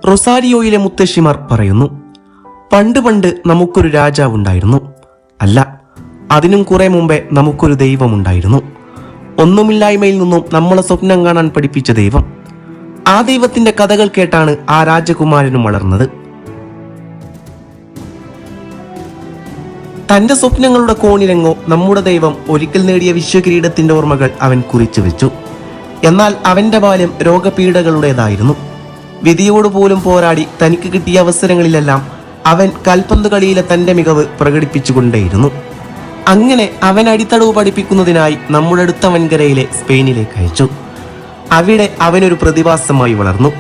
റൊസാരിയോയിലെ മുത്തശ്ശിമാർ പറയുന്നു, പണ്ട് പണ്ട് നമുക്കൊരു രാജാവുണ്ടായിരുന്നു. അല്ല, അതിനും കുറെ മുമ്പേ നമുക്കൊരു ദൈവമുണ്ടായിരുന്നു. ഒന്നുമില്ലായ്മയിൽ നിന്നും നമ്മളെ സ്വപ്നം കാണാൻ പഠിപ്പിച്ച ദൈവം. ആ ദൈവത്തിന്റെ കഥകൾ കേട്ടാണ് ആ രാജകുമാരനും വളർന്നത്. തന്റെ സ്വപ്നങ്ങളുടെ കോണിലെങ്ങോ നമ്മുടെ ദൈവം ഒരിക്കൽ നേടിയ വിശ്വകിരീടത്തിന്റെ ഓർമ്മകൾ അവൻ കുറിച്ചു വെച്ചു. എന്നാൽ അവന്റെ ബാല്യം രോഗപീഠകളുടേതായിരുന്നു. വിധിയോട് പോലും പോരാടി തനിക്ക് കിട്ടിയ അവസരങ്ങളിലെല്ലാം അവൻ കൽപ്പന്ത് കളിയിലെ തന്റെ മികവ് പ്രകടിപ്പിച്ചുകൊണ്ടേയിരുന്നു. അങ്ങനെ അവൻ അടിത്തടവ് പഠിപ്പിക്കുന്നതിനായി നമ്മുടെ അടുത്ത വൻകരയിലെ സ്പെയിനിലേക്ക് അയച്ചു. അവിടെ അവനൊരു പ്രതിഭാസമായി വളർന്നു.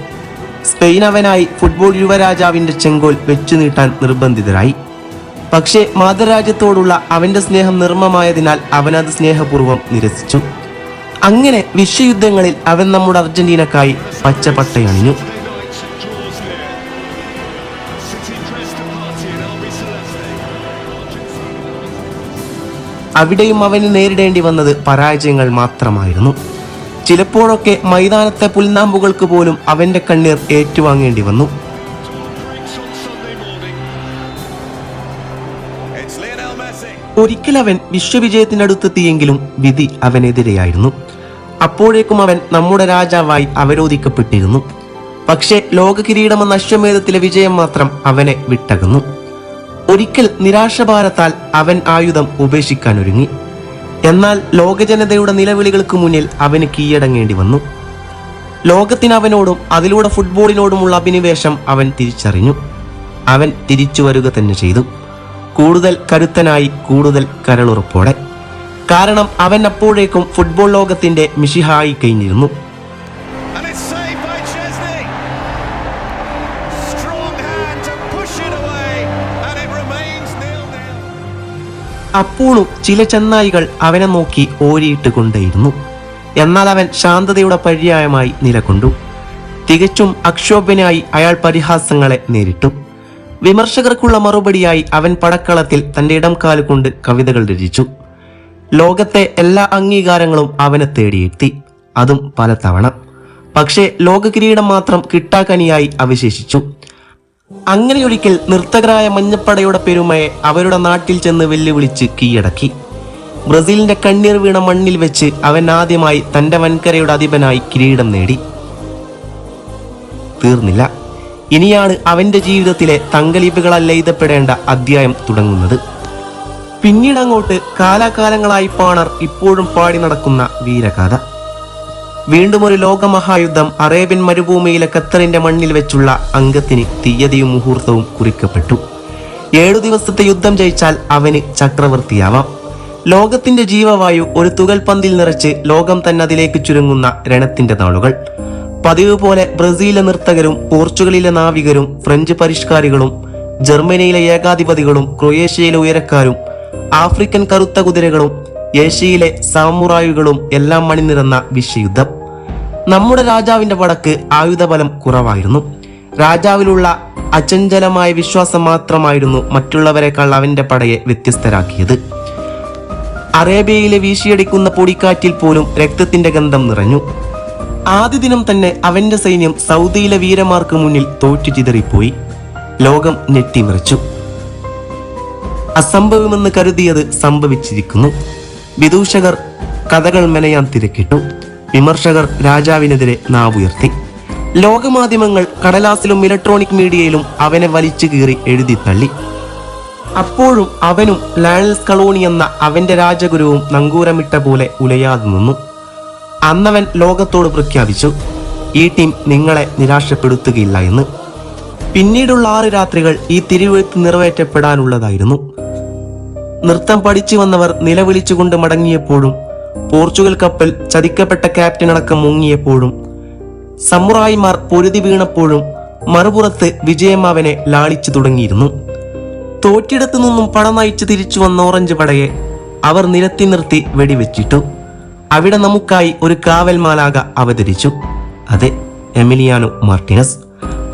സ്പെയിൻ അവനായി ഫുട്ബോൾ യുവരാജാവിന്റെ ചെങ്കോൽ വെച്ചു നീട്ടാൻ നിർബന്ധിതരായി. പക്ഷേ മാതൃരാജ്യത്തോടുള്ള അവന്റെ സ്നേഹം നിർമ്മമായതിനാൽ അവനത് സ്നേഹപൂർവ്വം നിരസിച്ചു. അങ്ങനെ വിശ്വയുദ്ധങ്ങളിൽ അവൻ നമ്മുടെ അർജന്റീനക്കായി പച്ചപ്പട്ടയണിഞ്ഞു. അവിടെയും അവന് നേരിടേണ്ടി വന്നത് പരാജയങ്ങൾ മാത്രമായിരുന്നു. ചിലപ്പോഴൊക്കെ മൈതാനത്തെ പുൽനാമ്പുകൾക്ക് പോലും അവന്റെ കണ്ണീർ ഏറ്റുവാങ്ങേണ്ടി വന്നു. ഒരിക്കൽ അവൻ വിശ്വവിജയത്തിനടുത്തെത്തിയെങ്കിലും വിധി അവനെതിരെയായിരുന്നു. അപ്പോഴേക്കും അവൻ നമ്മുടെ രാജാവായി അവരോധിക്കപ്പെട്ടിരുന്നു. പക്ഷേ ലോക കിരീടമെന്ന അശ്വമേധത്തിലെ വിജയം മാത്രം അവനെ വിട്ടകന്നു. ഒരിക്കൽ നിരാശഭാരത്താൽ അവൻ ആയുധം ഉപേക്ഷിക്കാനൊരുങ്ങി. എന്നാൽ ലോകജനതയുടെ നിലവിളികൾക്ക് മുന്നിൽ അവന് കീഴടങ്ങേണ്ടി വന്നു. ലോകത്തിന് അവനോടും അതിലൂടെ ഫുട്ബോളിനോടുമുള്ള അഭിനിവേശം അവൻ തിരിച്ചറിഞ്ഞു. അവൻ തിരിച്ചു വരിക തന്നെ ചെയ്തു, കൂടുതൽ കരുത്തനായി, കൂടുതൽ കരളുറപ്പോടെ. കാരണം അവൻ അപ്പോഴേക്കും ഫുട്ബോൾ ലോകത്തിന്റെ മിശിഹായി കഴിഞ്ഞിരുന്നു. അപ്പോഴും ചില ചെന്നായികൾ അവനെ നോക്കി ഓരിയിട്ട് കൊണ്ടേയിരുന്നു. എന്നാൽ അവൻ ശാന്തതയുടെ പര്യായമായി നിലകൊണ്ടു. തികച്ചും അക്ഷോഭ്യനായി അയാൾ പരിഹാസങ്ങളെ നേരിട്ടു. വിമർശകർക്കുള്ള മറുപടിയായി അവൻ പടക്കളത്തിൽ തന്റെ ഇടം കാലുകൊണ്ട് കവിതകൾ രചിച്ചു. ലോകത്തെ എല്ലാ അംഗീകാരങ്ങളും അവനെ തേടിയെത്തി, അതും പലതവണ. പക്ഷേ ലോക കിരീടം മാത്രം കിട്ടാക്കനിയായി അവശേഷിച്ചു. അങ്ങനെയൊരിക്കൽ നർത്തകരായ മഞ്ഞപ്പടയുടെ പെരുമയെ അവരുടെ നാട്ടിൽ ചെന്ന് വെല്ലുവിളിച്ച് കീഴടക്കി. ബ്രസീലിന്റെ കണ്ണീർ വീണ മണ്ണിൽ വെച്ച് അവൻ ആദ്യമായി തന്റെ വൻകരയുടെ അധിപനായി കിരീടം നേടി. തീർന്നില്ല, ഇനിയാണ് അവന്റെ ജീവിതത്തിലെ തങ്കലിപികളല്ല എഴുതപ്പെടേണ്ട അധ്യായം തുടങ്ങുന്നത്. പിന്നീട് അങ്ങോട്ട് കാലാകാലങ്ങളായി പാണർ ഇപ്പോഴും പാടി നടക്കുന്ന വീരഗാഥ. വീണ്ടും ഒരു ലോകമഹായുദ്ധം അറേബ്യൻ മരുഭൂമിയിലെ ഖത്തറിന്റെ മണ്ണിൽ വെച്ചുള്ള അംഗത്തിന് തീയതിയും മുഹൂർത്തവും കുറിക്കപ്പെട്ടു. 7 ദിവസത്തെ യുദ്ധം ജയിച്ചാൽ അവന് ചക്രവർത്തിയാവാം. ലോകത്തിന്റെ ജീവവായു ഒരു തുകൽ പന്തിൽ നിറച്ച് ലോകം തന്നെ അതിലേക്ക് ചുരുങ്ങുന്ന രണത്തിന്റെ നാളുകൾ. പതിവ് പോലെ ബ്രസീലിലെ നർത്തകരും പോർച്ചുഗലിലെ നാവികരും ഫ്രഞ്ച് പരിഷ്കാരികളും ജർമ്മനിയിലെ ഏകാധിപതികളും ക്രൊയേഷ്യയിലെ ഉയരക്കാരും ആഫ്രിക്കൻ കറുത്ത കുതിരകളും ഏഷ്യയിലെ സാമുറായികളും എല്ലാം മണിനിറന്ന വിശ്വയുദ്ധം. നമ്മുടെ രാജാവിന്റെ പടക്ക് ആയുധബലം കുറവായിരുന്നു. രാജാവിലുള്ള അചഞ്ചലമായ വിശ്വാസം മാത്രമായിരുന്നു മറ്റുള്ളവരെക്കാൾ അവന്റെ പടയെ വ്യത്യസ്തരാക്കിയത്. അറേബ്യയിലെ വീശിയടിക്കുന്ന പൊടിക്കാറ്റിൽ പോലും രക്തത്തിന്റെ ഗന്ധം നിറഞ്ഞു. ആദ്യ ദിനം തന്നെ അവന്റെ സൈന്യം സൗദിയിലെ വീരന്മാർക്ക് മുന്നിൽ തോറ്റു ചിതറിപ്പോയി. ലോകം ഞെട്ടിമറിച്ചു. അസംഭവമെന്ന് കരുതിയത് സംഭവിച്ചിരിക്കുന്നു. വിദൂഷകർ കഥകൾ മെനയാൻ തിരക്കിട്ടു. വിമർശകർ രാജാവിനെതിരെ നാവുയർത്തി. ലോകമാധ്യമങ്ങൾ കടലാസിലും ഇലക്ട്രോണിക് മീഡിയയിലും അവനെ വലിച്ചു കീറി എഴുതി തള്ളി. അപ്പോഴും അവനും ലയണൽ സ്കലോണി എന്ന അവന്റെ രാജഗുരുവും നങ്കൂരമിട്ട പോലെ ഉലയാതെ നിന്നു. അന്നവൻ ലോകത്തോട് പ്രഖ്യാപിച്ചു, ഈ ടീം നിങ്ങളെ നിരാശപ്പെടുത്തുകയില്ല എന്ന്. പിന്നീടുള്ള 6 രാത്രികൾ ഈ തിരുവെഴുത്ത് നിറവേറ്റപ്പെടാനുള്ളതായിരുന്നു. നൃത്തം പഠിച്ചു വന്നവർ നിലവിളിച്ചുകൊണ്ട് മടങ്ങിയപ്പോഴും, പോർച്ചുഗൽ കപ്പൽ ചതിക്കപ്പെട്ട ക്യാപ്റ്റൻ അടക്കം മുങ്ങിയപ്പോഴും, സമുറായിമാർ പൊരുതി വീണപ്പോഴും, മറുപുറത്ത് വിജയം അവനെ ലാളിച്ചു തുടങ്ങിയിരുന്നു. തോറ്റിടത്തു നിന്നും പട നയിച്ച് തിരിച്ചു വന്ന ഓറഞ്ച് പടയെ അവർ നിരത്തി നിർത്തി വെടിവെച്ചിട്ടു. അവിടെ നമുക്കായി ഒരു കാവൽ മാലാക അവതരിച്ചു. അതെ, എമിലിയാനോ മാർട്ടിനസ്.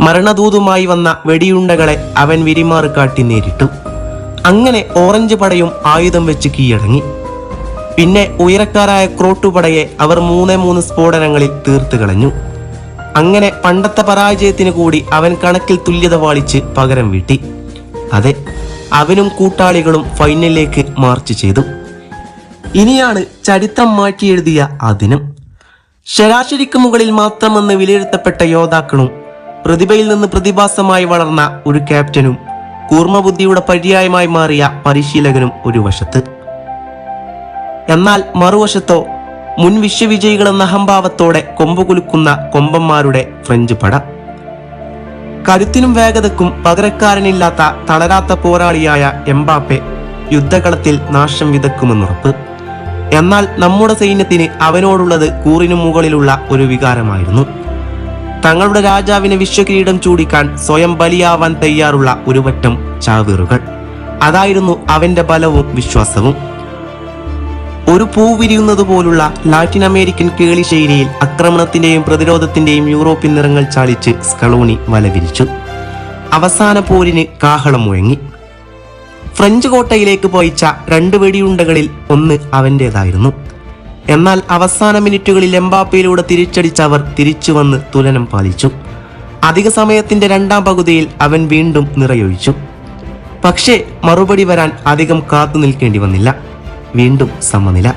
മരണദൂതുമായി വന്ന വെടിയുണ്ടകളെ അവൻ വിരിമാറ് കാട്ടി നേരിട്ടു. അങ്ങനെ ഓറഞ്ച് പടയും ആയുധം വെച്ച് കീഴടങ്ങി. പിന്നെ ഉയരക്കാരായ ക്രോട്ടുപടയെ അവർ 3 സ്ഫോടനങ്ങളിൽ തീർത്തു കളഞ്ഞു. അങ്ങനെ പണ്ടത്തെ പരാജയത്തിന് കൂടി അവൻ കണക്കിൽ തുല്യത പാലിച്ച് പകരം വീട്ടി. അതെ, അവനും കൂട്ടാളികളും ഫൈനലിലേക്ക് മാർച്ച് ചെയ്തു. ഇനിയാണ് ചരിത്രം മാറ്റിയെഴുതിയ ആ ദിനം. ശരാശരിക്ക് മുകളിൽ മാത്രമെന്ന് വിലയിരുത്തപ്പെട്ട യോദ്ധാക്കളും പ്രതിഭയിൽ നിന്ന് പ്രതിഭാസമായി വളർന്ന ഒരു ക്യാപ്റ്റനും കൂർമ്മബുദ്ധിയുടെ പര്യായമായി മാറിയ പരിശീലകനും ഒരു വശത്ത്. എന്നാൽ മറുവശത്തോ മുൻ വിശ്വവിജയികളെന്ന അഹംഭാവത്തോടെ കൊമ്പുകുലുക്കുന്ന കൊമ്പന്മാരുടെ ഫ്രഞ്ച് പട. കരുത്തിനും വേഗതക്കും പകരക്കാരനില്ലാത്ത തളരാത്ത പോരാളിയായ എംബാപ്പെ യുദ്ധകളത്തിൽ നാശം വിതക്കുമെന്നുറപ്പ്. എന്നാൽ നമ്മുടെ സൈന്യത്തിന് അവനോടുള്ളത് കൂറിനു മുകളിലുള്ള ഒരു വികാരമായിരുന്നു. തങ്ങളുടെ രാജാവിനെ വിശ്വകിരീടം ചൂടിക്കാൻ സ്വയം ബലിയാവാൻ തയ്യാറുള്ള ഒരു പറ്റം ചാവേറുകൾ. അതായിരുന്നു അവന്റെ ബലവും വിശ്വാസവും. ഒരു പൂ വിരിയുന്നത് പോലുള്ള ലാറ്റിൻ അമേരിക്കൻ കേളി ശൈലിയിൽ ആക്രമണത്തിന്റെയും പ്രതിരോധത്തിന്റെയും യൂറോപ്യൻ നിറങ്ങൾ ചാലിച്ച് സ്കലോണി വലവിരിച്ചു. അവസാന പോരിന് കാഹളം മുഴങ്ങി. ഫ്രഞ്ച് കോട്ടയിലേക്ക് പോയിച്ച 2 വെടിയുണ്ടകളിൽ ഒന്ന് അവൻ്റേതായിരുന്നു. എന്നാൽ അവസാന മിനിറ്റുകളിൽ എംബാപ്പയിലൂടെ തിരിച്ചടിച്ചവർ തിരിച്ചു വന്ന് തുലനം പാലിച്ചു. അധിക സമയത്തിന്റെ 2ാം പകുതിയിൽ അവൻ വീണ്ടും നിറയൊഴിച്ചു. പക്ഷേ മറുപടി വരാൻ അധികം കാത്തു നിൽക്കേണ്ടി വന്നില്ല. വീണ്ടും സമനില.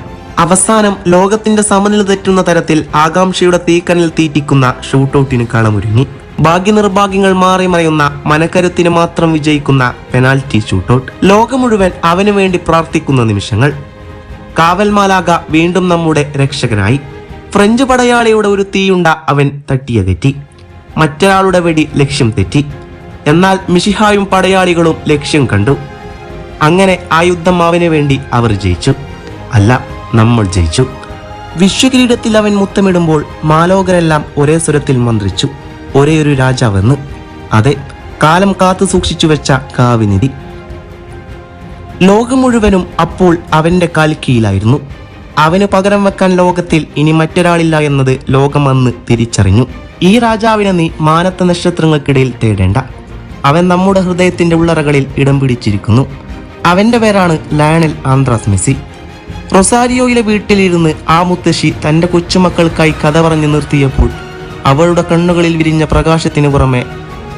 അവസാനം ലോകത്തിന്റെ സമനില തെറ്റുന്ന തരത്തിൽ ആകാംക്ഷയുടെ തീക്കനൽ തീറ്റിക്കുന്ന ഷൂട്ടൌട്ടിന് കളമൊരുങ്ങി. ഭാഗ്യനിർഭാഗ്യങ്ങൾ മാറി മറയുന്ന മനക്കരുത്തിന് മാത്രം വിജയിക്കുന്ന പെനാൽറ്റി ഷൂട്ടൌട്ട്. ലോകം മുഴുവൻ അവനു വേണ്ടി പ്രാർത്ഥിക്കുന്ന നിമിഷങ്ങൾ. കാവൽമാലാക വീണ്ടും നമ്മുടെ രക്ഷകനായി. ഫ്രഞ്ച് പടയാളിയുടെ ഒരു തീയുണ്ട അവൻ തട്ടിയകറ്റി. മറ്റൊരാളുടെ വെടി ലക്ഷ്യം തെറ്റി. എന്നാൽ മിഷിഹായും പടയാളികളും ലക്ഷ്യം കണ്ടു. അങ്ങനെ ആ യുദ്ധം അവന് വേണ്ടി അവർ ജയിച്ചു. അല്ല, നമ്മൾ ജയിച്ചു. വിശ്വകിരീടത്തിൽ അവൻ മുത്തമിടുമ്പോൾ മാലോകരെല്ലാം ഒരേ സ്വരത്തിൽ മന്ത്രിച്ചു, ഒരേയൊരു രാജാവെന്ന്. അതെ, കാലം കാത്തു സൂക്ഷിച്ചു വെച്ച കാവിനിധി. ലോകം മുഴുവനും അപ്പോൾ അവന്റെ കാൽക്കീഴിലായിരുന്നു. അവന് പകരം വെക്കാൻ ലോകത്തിൽ ഇനി മറ്റൊരാളില്ല എന്നത് ലോകം അന്ന് തിരിച്ചറിഞ്ഞു. ഈ രാജാവിനെ നീ മാനത്ത നക്ഷത്രങ്ങൾക്കിടയിൽ തേടേണ്ട. അവൻ നമ്മുടെ ഹൃദയത്തിന്റെ ഉള്ളറകളിൽ ഇടം പിടിച്ചിരിക്കുന്നു. അവന്റെ പേരാണ് ലയണൽ ആന്ദ്രാസ് മെസ്സി. റൊസാരിയോയിലെ വീട്ടിലിരുന്ന് ആ മുത്തശ്ശി തന്റെ കൊച്ചുമക്കൾക്കായി കഥ പറഞ്ഞു നിർത്തിയപ്പോൾ അവളുടെ കണ്ണുകളിൽ വിരിഞ്ഞ പ്രകാശത്തിന് പുറമെ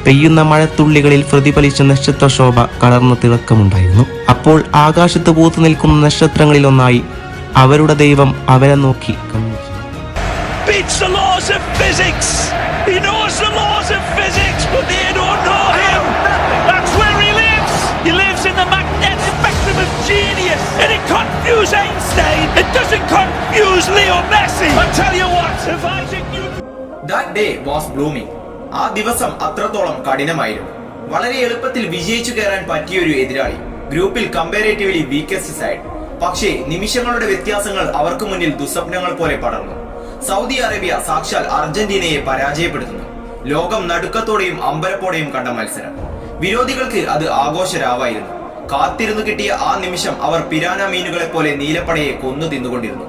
പെയ്യുന്ന മഴത്തുള്ളികളിൽ പ്രതിഫലിച്ച നക്ഷത്രശോഭ കളർന്ന തിളക്കമുണ്ടായിരുന്നു. അപ്പോൾ ആകാശത്ത് പൂത്തു നിൽക്കുന്ന നക്ഷത്രങ്ങളിലൊന്നായി അവരുടെ ദൈവം അവരെ നോക്കി കണ്ണു. Genius, and it confused Einstein. It doesn't confuse Leo Messi. I tell you what, if Isaac Newton... That day was blooming. ആ ദിവസം അത്രത്തോളം കഠിനമായിരുന്നു. വളരെ എളുപ്പത്തിൽ വിജയിച്ചു കയറാൻ പറ്റിയൊരു എതിരാളി. ഗ്രൂപ്പിൽ കമ്പാരേറ്റീവ്ലി വീക്കസ്റ്റ് സൈഡ്. പക്ഷേ നിമിഷങ്ങളുടെ വ്യത്യാസങ്ങൾ അവർക്ക് മുന്നിൽ ദുസ്വപ്നങ്ങൾ പോലെ പടർന്നു. സൗദി അറേബ്യ സാക്ഷാൽ അർജന്റീനയെ പരാജയപ്പെടുത്തുന്നു. ലോകം നടുക്കത്തോടെയും അമ്പരപ്പോടെയും കണ്ട മത്സരം. വിരോധികൾക്ക് അത് ആഘോഷരാവായിരുന്നു. കാത്തിരുന്നു കിട്ടിയ ആ നിമിഷം അവർ പിരാന മീനുകളെ പോലെ നീലപ്പടയെ കൊന്നു തിന്നുകൊണ്ടിരുന്നു.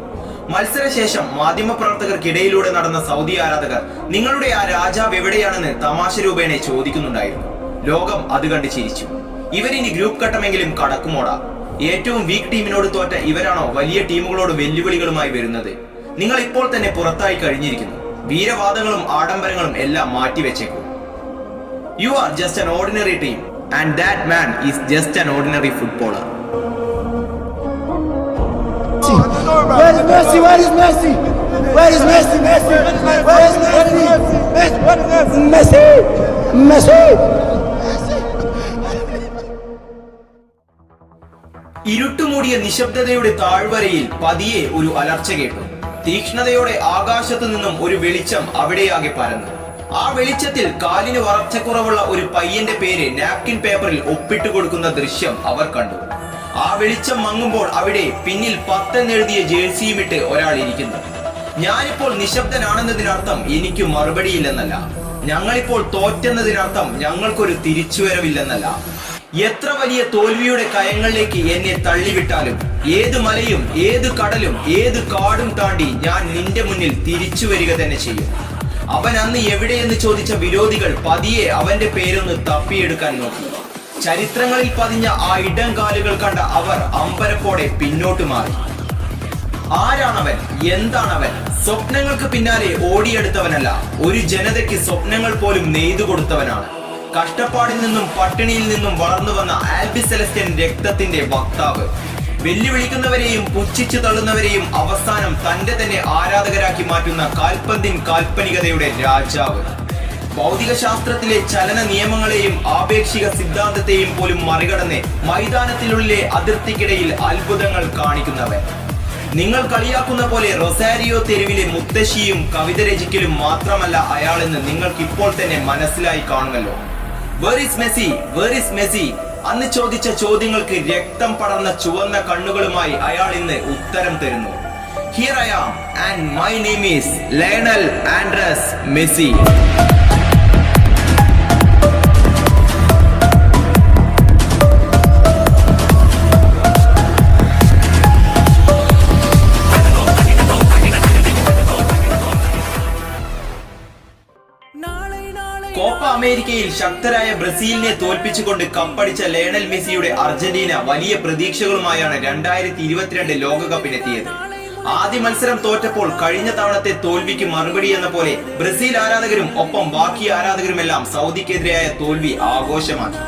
മത്സരശേഷം മാധ്യമപ്രവർത്തകർക്കിടയിലൂടെ നടന്ന സൗദി ആരാധകർ നിങ്ങളുടെ ആ രാജാവ് എവിടെയാണെന്ന് തമാശ രൂപേണ ചോദിക്കുന്നുണ്ടായിരുന്നു. ലോകം അത് കണ്ട് ചിരിച്ചു. ഇവരിനി ഗ്രൂപ്പ് ഘട്ടമെങ്കിലും കടക്കുമോടാ. ഏറ്റവും വീക്ക് ടീമിനോട് തോറ്റ ഇവരാണോ വലിയ ടീമുകളോട് വെല്ലുവിളികളുമായി വരുന്നത്? നിങ്ങൾ ഇപ്പോൾ തന്നെ പുറത്തായി കഴിഞ്ഞിരിക്കുന്നു. വീരവാദങ്ങളും ആഡംബരങ്ങളും എല്ലാം മാറ്റിവെച്ചേക്കും. You are just an ordinary team. And that man is just an ordinary footballer. Where is Messi? Where is Messi? Where is Messi? Messi? Where is Messi? Messi? Messi? ഇരുട്ടുമൂടിയ നിശബ്ദതയുടെ താഴ്വരയിൽ പതിയെ ഒരു അലർച്ച കേട്ടു. തീക്ഷ്ണതയോടെ ആകാശത്തു നിന്നും ഒരു വെളിച്ചം അവിടെയാകെ പരന്നു. ആ വെളിച്ചത്തിൽ കാലിന് വളർച്ചക്കുറവുള്ള ഒരു പയ്യന്റെ പേര് നാപ്കിൻ പേപ്പറിൽ ഒപ്പിട്ട് കൊടുക്കുന്ന ദൃശ്യം അവർ കണ്ടു. ആ വെളിച്ചം മങ്ങുമ്പോൾ അവിടെ പിന്നിൽ 10 എന്നെഴുതിയ ജേഴ്സിയുമിട്ട് ഒരാൾ ഇരിക്കുന്നു. ഞാനിപ്പോൾ നിശബ്ദനാണെന്നതിനർത്ഥം എനിക്ക് മറുപടിയില്ലെന്നല്ല. ഞങ്ങളിപ്പോൾ തോറ്റെന്നതിനർത്ഥം ഞങ്ങൾക്കൊരു തിരിച്ചുവരവില്ലെന്നല്ല. എത്ര വലിയ തോൽവിയുടെ കയങ്ങളിലേക്ക് എന്നെ തള്ളിവിട്ടാലും, ഏത് മലയും ഏത് കടലും ഏത് കാടും താണ്ടി ഞാൻ നിന്റെ മുന്നിൽ തിരിച്ചു വരിക തന്നെ ചെയ്യും. അവൻ അന്ന് എവിടെയെന്ന് ചോദിച്ച വിരോധികൾ പതിയെ അവന്റെ പേരൊന്ന് തപ്പിയെടുക്കാൻ നോക്കി. ചരിത്രങ്ങളിൽ പതിഞ്ഞ ആ ഇടം കാലുകൾ കണ്ട അവർ അമ്പരപ്പോടെ പിന്നോട്ട് മാറി. ആരാണവൻ, എന്താണവൻ? സ്വപ്നങ്ങൾക്ക് പിന്നാലെ ഓടിയെടുത്തവനല്ല, ഒരു ജനതയ്ക്ക് സ്വപ്നങ്ങൾ പോലും നെയ്തു കൊടുത്തവനാണ്. കഷ്ടപ്പാടിൽ നിന്നും പട്ടിണിയിൽ നിന്നും വളർന്നു വന്ന ആൽബി സെലസ്റ്റ്യൻ രക്തത്തിന്റെ വക്താവ്. വെല്ലുവിളിക്കുന്നവരെയും പുച്ഛിച്ചു തള്ളുന്നവരെയും അവസാനം തന്റെ തന്നെ ആരാധകരാക്കി മാറ്റുന്ന കാൽപന്തിൻ കാൽപ്പനികതയുടെ രാജാവ്. ഭൗതിക ശാസ്ത്രത്തിലെ ചലന നിയമങ്ങളെയും ആപേക്ഷിക സിദ്ധാന്തത്തെയും പോലും മറികടന്ന് മൈതാനത്തിനുള്ളിലെ അതിർത്തിക്കിടയിൽ അത്ഭുതങ്ങൾ കാണിക്കുന്നവൻ. നിങ്ങൾ കളിയാക്കുന്ന പോലെ റൊസാരിയോ തെരുവിലെ മുത്തശ്ശിയും കവിത രചിക്കലും മാത്രമല്ല അയാളെന്ന് നിങ്ങൾക്ക് ഇപ്പോൾ തന്നെ മനസ്സിലായി കാണുമല്ലോ. Where is Messi? Where is Messi? അന്ന് ചോദിച്ച ചോദ്യങ്ങൾക്ക് രക്തം പടർന്ന ചുവന്ന കണ്ണുകളുമായി അയാൾ ഇന്ന് ഉത്തരം തരുന്നു. Here I am and my name is Lionel Andres Messi. Copa അമേരിക്കയിൽ ശക്തരായ ബ്രസീലിനെ തോൽപ്പിച്ചുകൊണ്ട് കപ്പടിച്ച ലയണൽ മെസ്സിയുടെ അർജന്റീന വലിയ പ്രതീക്ഷകളുമായാണ് 2022 ലോകകപ്പിനെത്തിയത്. ആദ്യ മത്സരം തോറ്റപ്പോൾ കഴിഞ്ഞ തവണത്തെ തോൽവിക്ക് മറുപടി എന്ന പോലെ ബ്രസീൽ ആരാധകരും ഒപ്പം ബാക്കി ആരാധകരുമെല്ലാം സൗദിക്കെതിരായ തോൽവി ആഘോഷമാക്കി.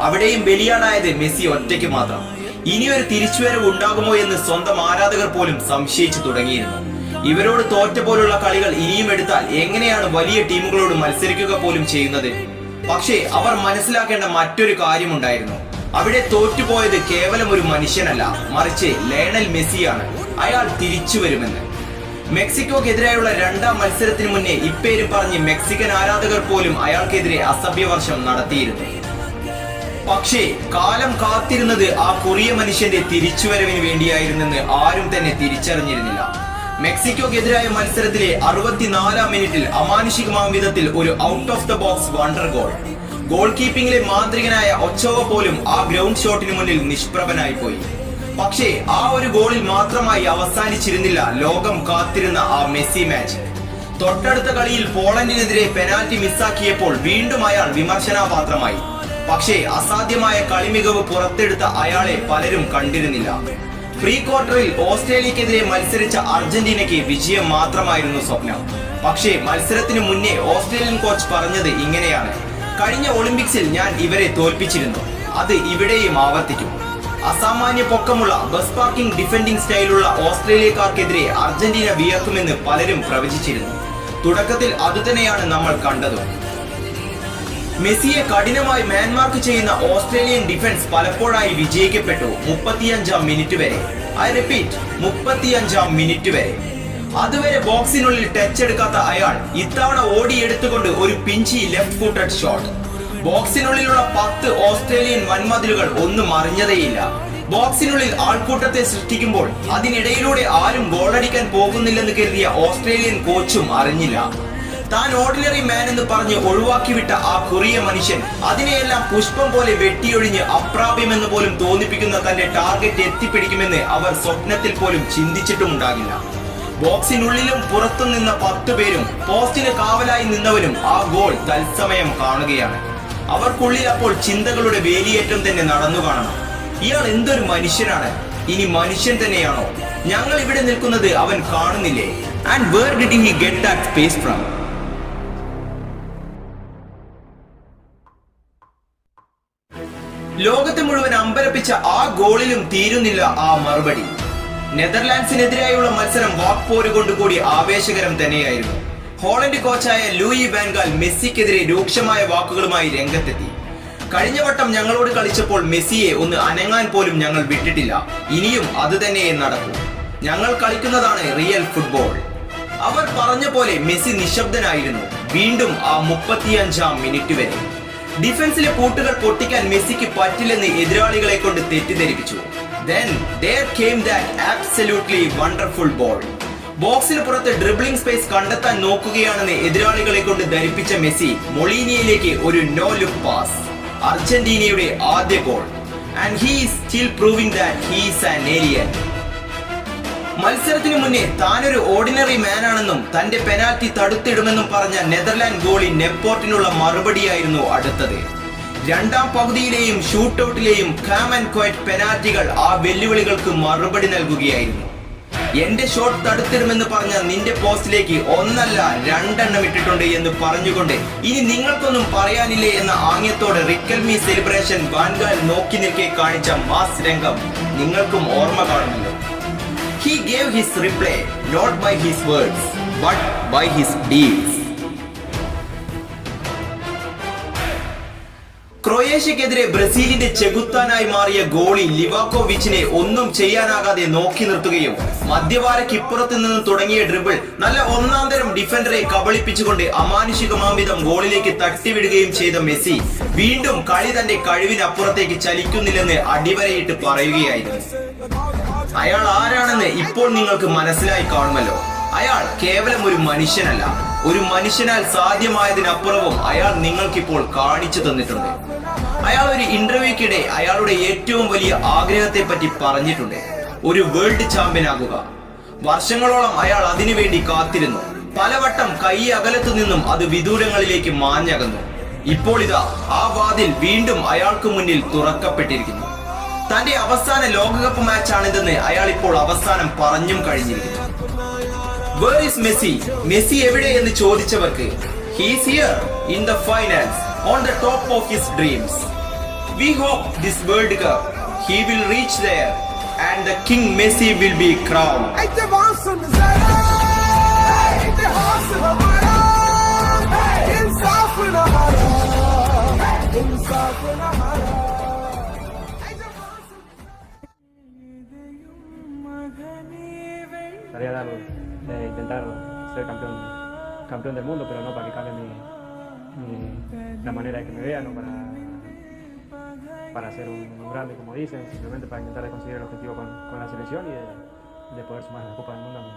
അവിടെയും ബലിയാടായത് മെസ്സി ഒറ്റയ്ക്ക് മാത്രം. ഇനിയൊരു തിരിച്ചുവരവ് ഉണ്ടാകുമോ എന്ന് സ്വന്തം ആരാധകർ പോലും സംശയിച്ചു തുടങ്ങിയിരുന്നു. ഇവരോട് തോറ്റ പോലുള്ള കളികൾ ഇനിയും എടുത്താൽ എങ്ങനെയാണ് വലിയ ടീമുകളോട് മത്സരിക്കുക പോലും ചെയ്യുന്നത്? പക്ഷേ അവർ മനസ്സിലാക്കേണ്ട മറ്റൊരു കാര്യമുണ്ടായിരുന്നു. അവിടെ തോറ്റുപോയത് കേവലം ഒരു മനുഷ്യനല്ല, മറിച്ച് ലയണൽ മെസ്സിയാണ്. അയാൾ തിരിച്ചു വരുമെന്ന്. മെക്സിക്കോക്കെതിരായുള്ള രണ്ടാം മത്സരത്തിന് മുന്നേ ഇപ്പേരും പറഞ്ഞ് മെക്സിക്കൻ ആരാധകർ പോലും അയാൾക്കെതിരെ അസഭ്യവർഷം നടത്തിയിരുന്നു. പക്ഷേ കാലം കാത്തിരുന്നത് ആ കൊറിയ മനുഷ്യന്റെ തിരിച്ചുവരവിന് വേണ്ടിയായിരുന്നെന്ന് ആരും തന്നെ തിരിച്ചറിഞ്ഞിരുന്നില്ല. മെക്സിക്കോക്കെതിരായ മത്സരത്തിലെ 64-ാം മിനിറ്റിൽ അമാനുഷികമാം വിധത്തിൽ ഒരു out of the box wonder goal. Goal കീപ്പിംഗിലെ മാന്ത്രികനായ ഒച്ചോവ പോലും ആ ഗ്രൗണ്ട് ഷോട്ടിന് മുന്നിൽ നിഷ്പ്രഭനായി പോയി. പക്ഷേ ആ ഒരു ഗോളിൽ മാത്രമായി അവസാനിച്ചിരുന്നില്ല ലോകം കാത്തിരുന്ന ആ മെസ്സി മാച്ച്. തൊട്ടടുത്ത കളിയിൽ പോളണ്ടിനെതിരെ പെനാൽറ്റി മിസ്സാക്കിയപ്പോൾ വീണ്ടും അയാൾ വിമർശനാപാത്രമായി. പക്ഷേ അസാധ്യമായ കളിമികവ് പുറത്തെടുത്ത അയാളെ പലരും കണ്ടിരുന്നില്ല. പ്രീ ക്വാർട്ടറിൽ ഓസ്ട്രേലിയക്കെതിരെ മത്സരിച്ച അർജന്റീനയ്ക്ക് വിജയം മാത്രമായിരുന്നു സ്വപ്നം. പക്ഷേ മത്സരത്തിന് മുന്നേ ഓസ്ട്രേലിയൻ കോച്ച് പറഞ്ഞത് ഇങ്ങനെയാണ്: കഴിഞ്ഞ ഒളിമ്പിക്സിൽ ഞാൻ ഇവരെ തോൽപ്പിച്ചിരുന്നു, അത് ഇവിടെയും ആവർത്തിക്കും. അസാമാന്യ പൊക്കമുള്ള ബസ് പാർക്കിംഗ് ഡിഫെൻഡിംഗ് സ്റ്റൈലുള്ള ഓസ്ട്രേലിയക്കാർക്കെതിരെ അർജന്റീന വിയർക്കുമെന്ന് പലരും പ്രവചിച്ചിരുന്നു. തുടക്കത്തിൽ അതുതന്നെയാണ് നമ്മൾ കണ്ടത്. മെസ്സിയെ കഠിനമായി മാൻമാർക്ക് ചെയ്യുന്ന ഓസ്ട്രേലിയൻ ഡിഫൻസ് പലപ്പോഴായി വിജയിക്കപ്പെട്ടു. 35-ാം മിനിറ്റ് വരെ. ഐ റിപ്പീറ്റ്, 35-ാം മിനിറ്റ് വരെ. അതുവരെ ബോക്സിനുള്ളിൽ ടച്ച് എടുക്കാത്ത അയാൾ ഇത്തവണ ഓടിയെടുത്തുകൊണ്ട് ഒരു പിഞ്ചി ലെഫ്റ്റ് ഫൂട്ടഡ് ഷോട്ട്. ബോക്സിനുള്ളിലുള്ള 10 ഓസ്ട്രേലിയൻ വൻമതിലുകൾ ഒന്നും അറിഞ്ഞതേയില്ല. ബോക്സിനുള്ളിൽ ആൾക്കൂട്ടത്തെ സൃഷ്ടിക്കുമ്പോൾ അതിനിടയിലൂടെ ആരും ഗോളടിക്കാൻ പോകുന്നില്ലെന്ന് കരുതിയ ഓസ്ട്രേലിയൻ കോച്ചും അറിഞ്ഞില്ല. താൻ ഓർഡിനറി മാൻ എന്ന് പറഞ്ഞ് ഒഴിവാക്കി വിട്ട ആ കൊറിയ മനുഷ്യൻ അതിനെയെല്ലാം പുഷ്പം പോലെ വെട്ടിയൊഴിഞ്ഞ് അപ്രാപ്യമെന്ന് പോലും തോന്നിപ്പിക്കുന്ന തന്റെ ടാർഗറ്റ് എത്തിപ്പിടിക്കുമെന്ന് അവർ സ്വപ്നത്തിൽ പോലും ചിന്തിച്ചിട്ടുമുണ്ടാകില്ല. ബോക്സിനുള്ളിലും പുറത്തും നിന്ന 10 പേരും പോസ്റ്റിന് കാവലായി നിന്നവരും ആ ഗോൾ തത്സമയം കാണുകയാണ്. അവർക്കുള്ളിൽ അപ്പോൾ ചിന്തകളുടെ വേലിയേറ്റം തന്നെ നടന്നു കാണണം. ഇയാൾ എന്തൊരു മനുഷ്യനാണ്, ഇനി മനുഷ്യൻ തന്നെയാണോ? ഞങ്ങൾ ഇവിടെ നിൽക്കുന്നത് അവൻ കാണുന്നില്ലേ? And where did he get that space from? ലോകത്തെ മുഴുവൻ അമ്പരപ്പിച്ച ആ ഗോളിലും തീരുന്നില്ല ആ മറുപടി. നെതർലാൻഡ്സിനെതിരായുള്ള മത്സരം വാക്പോര് കൊണ്ടുകൂടി ആവേശകരം തന്നെയായിരുന്നു. ഹോളണ്ട് കോച്ചായ ലൂയി വാൻ ഗാൽ മെസ്സിക്കെതിരെ രൂക്ഷമായ വാക്കുകളുമായി രംഗത്തെത്തി. കഴിഞ്ഞ വട്ടം ഞങ്ങളോട് കളിച്ചപ്പോൾ മെസ്സിയെ ഒന്ന് അനങ്ങാൻ പോലും ഞങ്ങൾ വിട്ടിട്ടില്ല. ഇനിയും അത് തന്നെ നടക്കും. ഞങ്ങൾ കളിക്കുന്നതാണ് റിയൽ ഫുട്ബോൾ. അവർ പറഞ്ഞ പോലെ മെസ്സി നിശബ്ദനായിരുന്നു. വീണ്ടും ആ 35-ാം മിനിറ്റ് വരെ. ഡിഫൻസിലെ പൂട്ടുകൾ പൊട്ടിക്കാൻ മെസ്സിക്ക് പറ്റില്ലെന്ന് എതിരാളികളെ കൊണ്ട് തെറ്റിദ്ധരിപ്പിച്ചു. Then there came that absolutely wonderful ball. ബോക്സിന് പുറത്ത് ഡ്രിബ്ലിംഗ് സ്പേസ് കണ്ടെത്താൻ നോക്കുകയാണെന്ന് എതിരാളികളെ കൊണ്ട് ധരിപ്പിച്ച മെസ്സി മൊളീനിയയിലേക്ക് ഒരു നോ ലുക്ക് പാസ്. അർജന്റീനയുടെ ആദ്യ goal. And he is still proving that he is an alien. മത്സരത്തിന് മുന്നേ താനൊരു ഓർഡിനറി മാൻ ആണെന്നും തന്റെ പെനാൽറ്റി തടുത്തിടുമെന്നും പറഞ്ഞ നെതർലാൻഡ് ഗോളി നെപ്പോർട്ടിനുള്ള മറുപടിയായിരുന്നു അടുത്തത്. രണ്ടാം പകുതിയിലെയും ഷൂട്ടൌട്ടിലെയും കാം ആൻഡ് ക്വയറ്റ് പെനാൽറ്റികൾ ആ വെല്ലുവിളികൾക്ക് മറുപടി നൽകുകയായിരുന്നു. എന്റെ ഷോട്ട് തടുത്തിരുമെന്ന് പറഞ്ഞ നിന്റെ പോസ്റ്റിലേക്ക് ഒന്നല്ല 2 എണ്ണം ഇട്ടിട്ടുണ്ട് എന്ന് പറഞ്ഞുകൊണ്ട് ഇനി നിങ്ങൾക്കൊന്നും പറയാനില്ലേ എന്ന ആംഗ്യത്തോടെ റിക്കൽമി സെലിബ്രേഷൻ വാൻഗാൽ നോക്കി നിൽക്കെ കാണിച്ച മാസ് രംഗം നിങ്ങൾക്കും ഓർമ്മ കാണുമല്ലോ. He gave his reply not by his words but by his deeds. ക്രൊയേഷ്യക്കെതിരെ ബ്രസീലിന്റെ ചെകുത്താനായി മാറിയ ഗോളി ലിവാക്കോവിച്ചിനെ ഒന്നും ചെയ്യാനാകാതെ നോക്കി നിർത്തുകയും മധ്യവാരക്കിപ്പുറത്ത് നിന്ന് തുടങ്ങിയ ഡ്രിബിൾ നല്ല ഒന്നാന്തരം ഡിഫൻഡറെ കബളിപ്പിച്ചുകൊണ്ട് അമാനുഷികമാംവിധം ഗോളിലേക്ക് തട്ടിവിടുകയും ചെയ്ത മെസ്സി വീണ്ടും കളി തന്റെ കഴിവിനപ്പുറത്തേക്ക് ചലിക്കുന്നില്ലെന്ന് അടിവരയിട്ട് പറയുകയായിരുന്നു. അയാൾ ആരാണെന്ന് ഇപ്പോൾ നിങ്ങൾക്ക് മനസ്സിലായി കാണുമല്ലോ. അയാൾ കേവലം ഒരു മനുഷ്യനല്ല, ഒരു മനുഷ്യനാൽ സാധ്യമായതിനപ്പുറവും അയാൾ നിങ്ങൾക്കിപ്പോൾ കാണിച്ചു തന്നിട്ടുണ്ട്. അയാൾ ഒരു ഇന്റർവ്യൂക്കിടെ അയാളുടെ ഏറ്റവും വലിയ ആഗ്രഹത്തെ പറ്റി പറഞ്ഞിട്ടുണ്ട്, ഒരു വേൾഡ് ചാമ്പ്യൻ ആകുക. വർഷങ്ങളോളം അയാൾ അതിനുവേണ്ടി കാത്തിരുന്നു. പലവട്ടം കൈ അകലത്തു നിന്നും അത് വിദൂരങ്ങളിലേക്ക് മാഞ്ഞകന്നു. ഇപ്പോൾ ഇതാ ആ വാതിൽ വീണ്ടും അയാൾക്ക് മുന്നിൽ തുറക്കപ്പെട്ടിരിക്കുന്നു. തന്റെ അവസാന ലോകകപ്പ് മാച്ചാണിതെന്ന് അയാൾ ഇപ്പോൾ അവസാനം പറഞ്ഞും കഴിഞ്ഞിരിക്കുന്നു. Where is Messi? മെസ്സി എവിടെ എന്ന് ചോദിച്ചവർക്ക് he is here in the finals on the top of his dreams. We hope this World Cup he will reach there and the King Messi will be crowned. Estaría dar intentar ser campeón del mundo, pero no para que cambie la manera de que me vean, no para ser un grande como dicen, simplemente para intentar conseguir el objetivo con la selección y de poder sumar la Copa del Mundo.